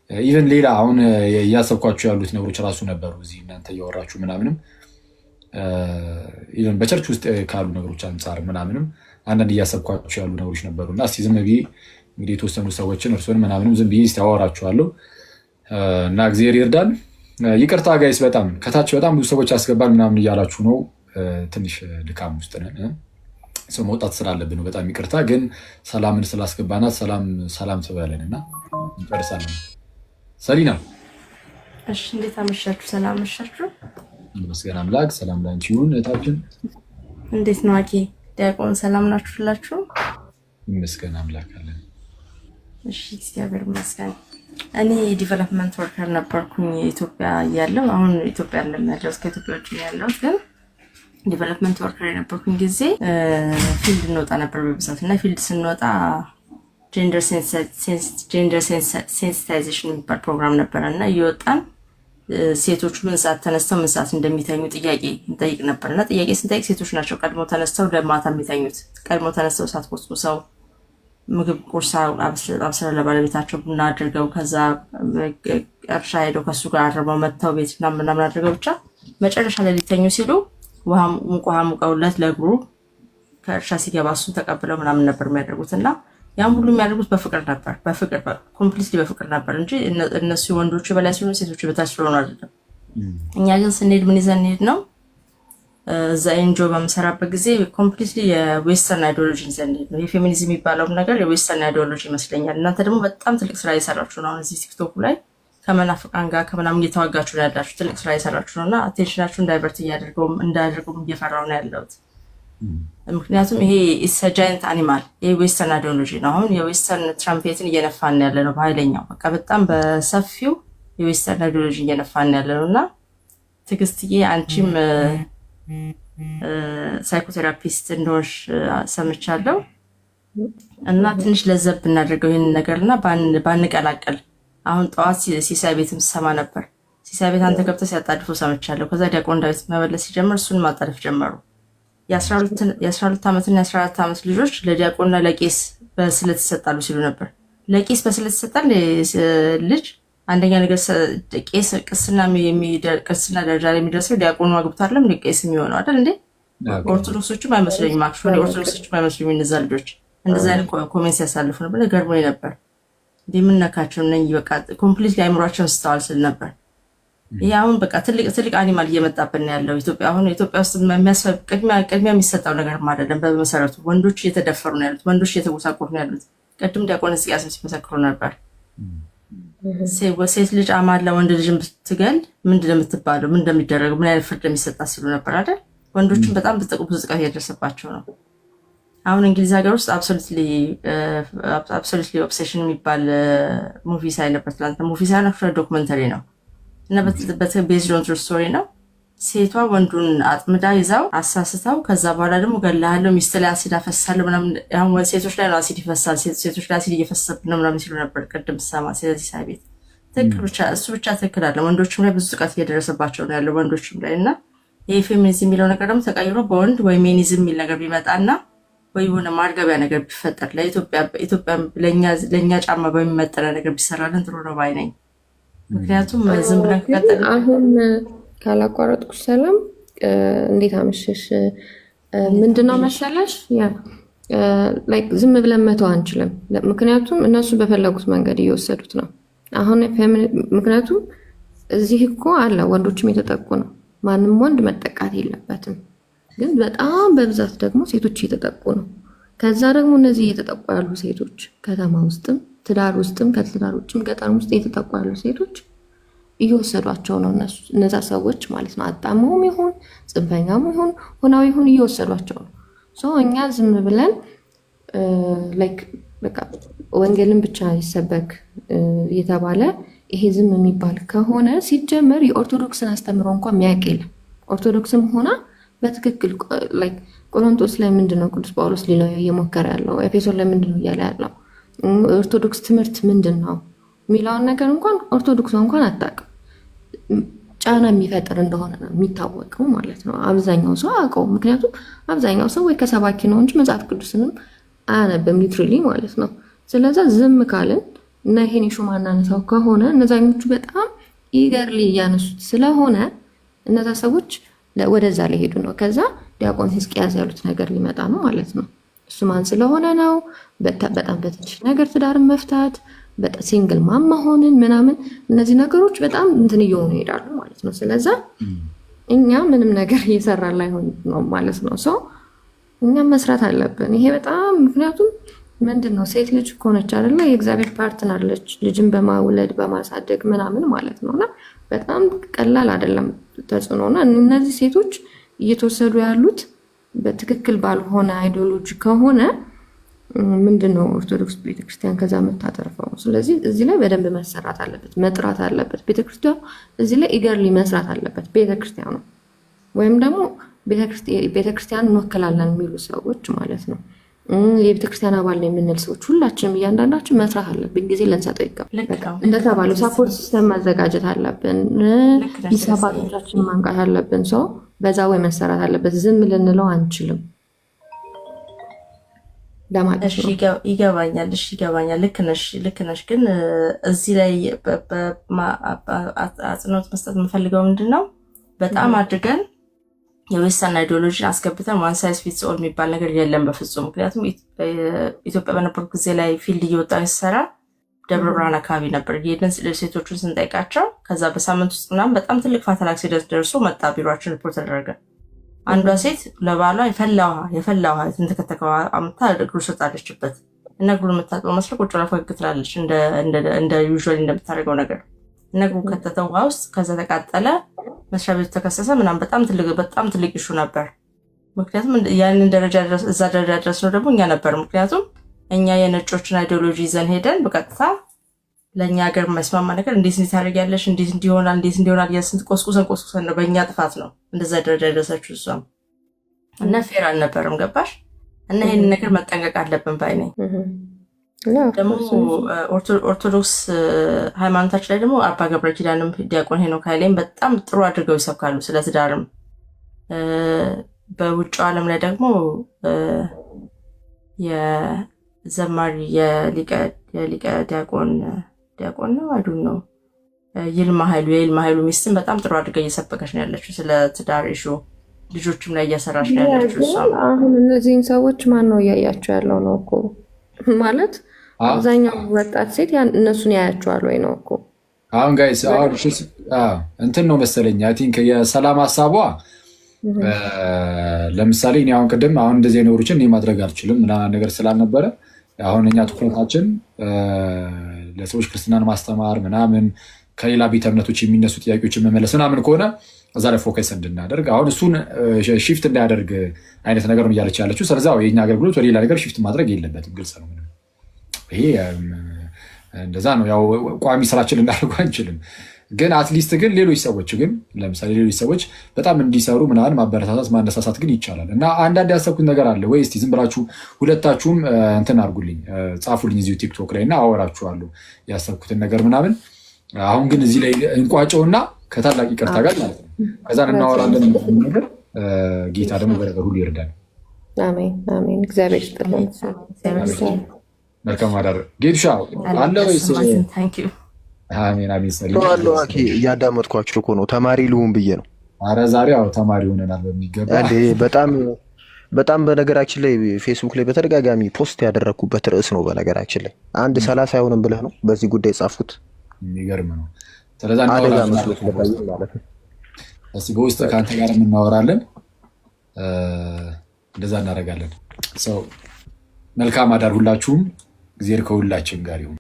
ኢቨን ሌላ አሁን እያሰብኳቸው ያሉት ነገሮች ራሱ ነበሩ እዚህ እናንተ እያወራችሁ ምናምንም ኢቨን በቸርች ውስጥ ካሉ ነገሮች አንጻር ምናምንም አንዳንድ እያሰብኳቸው ያሉ ነገሮች ነበሩና እስቲ ዝም ብዬ እንግዲህ የተወሰኑ ሰዎችን እርሱን ምናምንም ዝም ብዬ እስቲ አወራችኋለሁ እና እግዚአብሔር ይርዳን። ይቅርታ ጋይስ፣ በጣም ከታች በጣም ብዙ ሰዎች ያስገባል ምናምን እያላችሁ ነው። ትንሽ ድካም ውስጥ ነን፣ ሰው መውጣት ስላለብን ነው። በጣም ይቅርታ። ግን ሰላምን ስላስገባናት ሰላም ትበለን እና እንጨርሳለን። ሰሊና እሺ፣ እንዴት አመሻችሁ? ሰላም አመሻችሁ? ይመስገን አምላክ። ሰላም ላንቺ ይሁን እህታችን። እንዴት ነው አኬ ዲያቆን? ሰላም ናችሁ ሁላችሁ? ይመስገን አምላክ አለን። እሺ፣ እግዚአብሔር ይመስገን። እኔ ዲቨሎፕመንት ወርከር ነበርኩኝ ኢትዮጵያ እያለሁ። አሁን ኢትዮጵያ ያለሁት ከኢትዮጵያ ውጭ ያለሁት፣ ግን ዲቨሎፕመንት ወርከር የነበርኩኝ ጊዜ ፊልድ እንወጣ ነበር በብዛት እና ፊልድ ስንወጣ ጀንደር ሴንሲታይዜሽን የሚባል ፕሮግራም ነበረ እና እየወጣን ሴቶቹ ምን ሰዓት ተነስተው ምን ሰዓት እንደሚተኙ ጥያቄ እንጠይቅ ነበር እና ጥያቄ ስንጠይቅ ሴቶች ናቸው ቀድሞ ተነስተው ለማታ የሚተኙት። ቀድሞ ተነስተው እሳት ቆስቁሰው ምግብ ቁርስ አብስለው ለባለቤታቸው ቡና አድርገው ከዛ እርሻ ሄደው ከሱ ጋር አርበው መጥተው ቤት ምናምን አድርገው ብቻ መጨረሻ ላይ ሊተኙ ሲሉ ሙቅ ውሃ ሙቀውለት ለእግሩ ከእርሻ ሲገባ እሱን ተቀብለው ምናምን ነበር የሚያደርጉት እና ያም ሁሉ የሚያደርጉት በፍቅር ነበር። ኮምፕሊትሊ በፍቅር ነበር እንጂ እነሱ ወንዶቹ በላይ ሲሆኑ ሴቶቹ በታች ስለሆኑ አይደለም። እኛ ግን ስንሄድ ምን ይዘን እንሄድ ነው? እዛ ኤንጆ በምሰራበት ጊዜ ኮምፕሊትሊ የዌስተርን አይዲዮሎጂ ይዘን እንሄድ ነው። የፌሚኒዝም የሚባለውን ነገር የዌስተርን አይዲዮሎጂ ይመስለኛል። እናንተ ደግሞ በጣም ትልቅ ስራ እየሰራችሁ ነው። አሁን እዚህ ቲክቶክ ላይ ከመናፍቃን ጋር ከምናምን እየተዋጋችሁ ነው ያላችሁ። ትልቅ ስራ እየሰራችሁ ነው እና አቴንሽናችሁን ዳይቨርት እንዳያደርገውም እየፈራው ነው ያለሁት። ምክንያቱም ይሄ ኢትስ ጃይንት አኒማል ይሄ ዌስተርን አይዲዮሎጂ ነው። አሁን የዌስተርን ትራምፔትን እየነፋን ያለ ነው በኃይለኛው፣ በቃ በጣም በሰፊው የዌስተርን አይዲዮሎጂ እየነፋን ያለ ነው እና ትዕግስትዬ አንቺም ሳይኮቴራፒስት እንደሆንሽ ሰምቻለሁ እና ትንሽ ለዘብ ብናደርገው ይህን ነገር እና ባንቀላቀል። አሁን ጠዋት ሲሳይ ቤትም ሰማ ነበር። ሲሳይ ቤት አንተ ገብተህ ሲያጣድፉ ሰምቻለሁ። ከዛ ዲያቆን ዳዊት መመለስ ሲጀምር እሱን ማጣደፍ ጀመሩ። የ12 ዓመትና የ14 ዓመት ልጆች ለዲያቆንና ለቄስ በስለት ይሰጣሉ ሲሉ ነበር። ለቄስ በስለት ይሰጣል ልጅ አንደኛ ነገር ቄስ ቅስና ደረጃ ላይ የሚደርሰው ዲያቆኑ አግብቶ አይደለም ቄስ የሚሆነው አይደል እንዴ? ኦርቶዶክሶቹም አይመስለኝም አክቹዋሊ ኦርቶዶክሶቹም አይመስሉም እነዛ ልጆች እንደዛ አይነት ኮሜንት ሲያሳልፉ ነበር። ገርሞኝ ነበር። እንዴ ምን ነካቸው ነኝ በቃ ኮምፕሊትሊ አይምሯቸውን ስተዋል ስል ነበር። ይሄ አሁን በቃ ትልቅ አኒማል እየመጣብን ያለው ኢትዮጵያ። አሁን ኢትዮጵያ ውስጥ ቅድሚያ የሚሰጠው ነገር አይደለም። በመሰረቱ ወንዶች እየተደፈሩ ነው ያሉት፣ ወንዶች እየተጎሳቆሉ ነው ያሉት። ቅድም ዲያቆን ሕዝቅያስ ሲመሰክሩ ነበር። ሴት ልጅ አማላ ወንድ ልጅን ብትገል ምንድን ነው የምትባለው? ምን እንደሚደረገው ምን አይነት ፍርድ የሚሰጣት ሲሉ ነበር አይደል? ወንዶችን በጣም ብዙ ጥቃት እያደረሰባቸው ነው። አሁን እንግሊዝ ሀገር ውስጥ አብሶሉትሊ ኦብሴሽን የሚባል ሙቪ ሳይ ነበር ትላንት። ሙቪ ሳይ ዶክመንተሪ ነው እና ቤዝድ ኦን ትሩ ስቶሪ ነው። ሴቷ ወንዱን አጥምዳ ይዛው አሳስተው ከዛ በኋላ ደግሞ ገላሃለሁ ሚስት ላይ አሲድ አፈሳለሁ ምናምን። አሁን ሴቶች ላይ ነው አሲድ ይፈሳል፣ ሴቶች ላይ አሲድ እየፈሰሰብን ነው ምናምን ሲሉ ነበር ቅድም ሰማ። ስለዚህ ሳይ ቤት ትክክል ብቻ እሱ ብቻ ትክክል አለ። ወንዶችም ላይ ብዙ ጥቃት እየደረሰባቸው ነው ያለው ወንዶችም ላይ እና ይሄ ፌሚኒዝም የሚለው ነገር ደግሞ ተቀይሮ በወንድ ወይ ሜኒዝም የሚል ነገር ቢመጣና ወይ የሆነ ማርገቢያ ነገር ቢፈጠር ለኢትዮጵያ ለእኛ ጫማ በሚመጠነ ነገር ቢሰራልን ጥሩ ነው ባይ ነኝ። ምክንያቱም ዝም ብለን ከቀጠል አሁን ካላቋረጥኩሽ ሰላም እንዴት አመሸሽ? ምንድነው መሰለሽ ላይክ ዝም ብለን መተው አንችልም። ምክንያቱም እነሱ በፈለጉት መንገድ እየወሰዱት ነው። አሁን ምክንያቱም እዚህ እኮ አለ ወንዶችም የተጠቁ ነው። ማንም ወንድ መጠቃት የለበትም። ግን በጣም በብዛት ደግሞ ሴቶች እየተጠቁ ነው። ከዛ ደግሞ እነዚህ እየተጠቁ ያሉ ሴቶች ከተማ ውስጥም ትዳር ውስጥም ከትዳር ውጭም ገጠር ውስጥ እየተጠቁ ያሉ ሴቶች እየወሰዷቸው ነው እነዛ ሰዎች ማለት ነው። አጣመውም ይሁን ጽንፈኛም ይሁን ሆናው ይሁን እየወሰዷቸው ነው። እኛ ዝም ብለን ላይክ በቃ ወንጌልን ብቻ ይሰበክ እየተባለ ይሄ ዝም የሚባል ከሆነ ሲጀመር የኦርቶዶክስን አስተምሮ እንኳን የሚያውቅ የለም። ኦርቶዶክስም ሆና በትክክል ላይክ ቆሮንቶስ ላይ ምንድነው ቅዱስ ጳውሎስ ሊለው እየሞከረ ያለው? ኤፌሶን ላይ ምንድነው እያለ ያለው? ኦርቶዶክስ ትምህርት ምንድነው የሚለውን ነገር እንኳን ኦርቶዶክስ እንኳን አታውቅም። ጫና የሚፈጥር እንደሆነ ነው የሚታወቀው ማለት ነው። አብዛኛው ሰው አያውቀውም። ምክንያቱም አብዛኛው ሰው ወይ ከሰባኪ ነው እንጂ መጽሐፍ ቅዱስንም አያነብም ሊትራሊ ማለት ነው። ስለዚህ ዝም ካልን እና ይሄን ኢሹ ማናነሳው ከሆነ እነዛኞቹ በጣም ኢገርሊ እያነሱት ስለሆነ እነዛ ሰዎች ወደዛ ሊሄዱ ነው። ከዛ ዲያቆን ሕዝቅያስ ያሉት ነገር ሊመጣ ነው ማለት ነው። እሱ ማን ስለሆነ ነው? በጣም በትንሽ ነገር ትዳርን መፍታት፣ በጣም ሲንግል ማም መሆንን ምናምን፣ እነዚህ ነገሮች በጣም እንትን እየሆኑ ይሄዳሉ ማለት ነው። ስለዛ እኛ ምንም ነገር እየሰራን ላይሆን ነው ማለት ነው። ሰው እኛም መስራት አለብን። ይሄ በጣም ምክንያቱም ምንድን ነው ሴት ልጅ ከሆነች አይደለ የእግዚአብሔር ፓርትነር ልጅ ልጅን በማውለድ በማሳደግ ምናምን ማለት ነውና በጣም ቀላል አይደለም ተጽዕኖና እነዚህ ሴቶች እየተወሰዱ ያሉት በትክክል ባልሆነ አይዲዮሎጂ ከሆነ ምንድነው ኦርቶዶክስ ቤተክርስቲያን ከዛ መታጠርፈው። ስለዚህ እዚህ ላይ በደንብ መሰራት አለበት፣ መጥራት አለበት። ቤተክርስቲያኑ እዚህ ላይ ኢገርሊ መስራት አለበት። ቤተክርስቲያኑ ወይም ደግሞ ቤተክርስቲያን እንወክላለን የሚሉ ሰዎች ማለት ነው የቤተክርስቲያን አባል ነው የምንል ሰዎች ሁላችንም እያንዳንዳችን መስራት አለብን። ጊዜ ልንሰጠው ይገባል። እንደተባለው ሳፖርት ሲስተም ማዘጋጀት አለብን። ይሰባቶቻችን ማንቃት አለብን። ሰው በዛ ወይ መሰራት አለበት። ዝም ልንለው አንችልም ለማለት ነው። ይገባኛል። እሺ ይገባኛል። ልክ ነሽ። ግን እዚህ ላይ አጽንኦት መስጠት የምፈልገው ምንድን ነው በጣም አድርገን የዌስተርን አይዲዮሎጂን አስገብተን ዋን ሳይዝ ፊትስ ኦል የሚባል ነገር የለም በፍጹም። ምክንያቱም ኢትዮጵያ በነበሩ ጊዜ ላይ ፊልድ እየወጣ ሲሰራ ደብረ ብርሃን አካባቢ ነበር። ይህንን ሴቶቹን ስንጠይቃቸው ከዛ በሳምንት ውስጥ ምናምን በጣም ትልቅ ፋታል አክሲደንት ደርሶ መጣ፣ ቢሮችን ሪፖርት ተደረገ። አንዷ ሴት ለባሏ የፈላ ውሃ የተንተከተከ አምታ እግሩ ስጣለችበት እና እግሩ የምታጥበው መስለ ቁጭ ብላ ፈገግ ትላለች እንደ ዩዥዋሊ እንደምታደርገው ነገር እና እግሩ ከተተ ውሃ ውስጥ ከዛ ተቃጠለ። መስሪያ ቤቱ ተከሰሰ ምናምን። በጣም ትልቅ ኢሹ ነበር። ምክንያቱም ያንን እዛ ደረጃ ድረስ ነው ደግሞ እኛ ነበር። ምክንያቱም እኛ የነጮችን አይዲዮሎጂ ይዘን ሄደን በቀጥታ ለእኛ ሀገር መስማማ ነገር እንዴት ታደርጊያለሽ፣ እንዴት እንዲሆናል የስንት ቆስቁሰን ነው። በእኛ ጥፋት ነው እንደዛ ደረጃ ደረሰችው እሷም እና ፌር አልነበረም። ገባሽ? እና ይህንን ነገር መጠንቀቅ አለብን ባይ ነኝ። ደግሞ ኦርቶዶክስ ሃይማኖታችን ላይ ደግሞ አባ ገብረ ኪዳንም ዲያቆን ሄኖክ ኃይሌም በጣም ጥሩ አድርገው ይሰብካሉ ስለ ትዳርም። በውጭው ዓለም ላይ ደግሞ የዘማሪ የሊቀ ዲያቆን ነው አይዱን ነው የይልማ ኃይሉ ሚስትን በጣም ጥሩ አድርጋ እየሰበከች ነው ያለችው ስለ ትዳር ኢሹ። ልጆችም ላይ እያሰራች ነው ያለችው እሷ። አሁን እነዚህን ሰዎች ማን ነው እያያቸው ያለው ነው እኮ ማለት አብዛኛው ወጣት ሴት እነሱን ያያቸዋል ወይ ነው እኮ። አሁን ጋይስ እንትን ነው መሰለኝ አይ ቲንክ የሰላም ሀሳቧ ለምሳሌ እኔ አሁን ቅድም አሁን እንደዚህ አይነቶችን እኔ ማድረግ አልችልም ምናምን ነገር ስላልነበረ አሁን እኛ ትኩረታችን ለሰዎች ክርስትናን ማስተማር ምናምን ከሌላ ቤተ እምነቶች የሚነሱ ጥያቄዎችን መመለስ ምናምን ከሆነ እዛ ላይ ፎከስ እንድናደርግ አሁን እሱን ሺፍት እንዳያደርግ አይነት ነገር ነው እያለች ያለችው። ስለዚህ የኛ አገልግሎት ወደ ሌላ ነገር ሺፍት ማድረግ የለበትም። ግልጽ ነው። ይሄ እንደዛ ነው። ያው ቋሚ ስራችን ልናደርገው አንችልም። ግን አትሊስት ግን ሌሎች ሰዎች ግን ለምሳሌ ሌሎች ሰዎች በጣም እንዲሰሩ ምናምን ማበረታታት ማነሳሳት ግን ይቻላል። እና አንዳንድ ያሰብኩት ነገር አለ ወይ እስቲ ዝም ብላችሁ ሁለታችሁም እንትን አድርጉልኝ ጻፉልኝ እዚሁ ቲክቶክ ላይ እና አወራችኋለሁ ያሰብኩትን ነገር ምናምን። አሁን ግን እዚህ ላይ እንቋጨውና ከታላቅ ይቅርታ ጋር ማለት ነው ከዛን እናወራለን ነገር ጌታ ደግሞ በነገር ሁሉ ይርዳል። አሜን አሜን። እግዚአብሔር ይስጥልን። መልካም አዳር። ጌትሻ አለ ወይስ? አሜን አሜን። ሰላም አኪ እያዳመጥኳችሁ እኮ ነው። ተማሪ ልሁን ብዬ ነው። አረ ዛሬ አዎ ተማሪ ሆነናል በሚገባ እንዴ። በጣም በነገራችን ላይ ፌስቡክ ላይ በተደጋጋሚ ፖስት ያደረኩበት ርዕስ ነው። በነገራችን ላይ 1:30 አይሆንም ብለህ ነው በዚህ ጉዳይ ጻፉት። የሚገርም ነው። ስለዚህ አደጋ መስሎት ማለት ነው። እስቲ በውስጥ ከአንተ ጋር እናወራለን፣ እንደዛ እናደርጋለን። ሰው መልካም አዳር ሁላችሁም። እግዚአብሔር ከሁላችን ጋር ይሁን።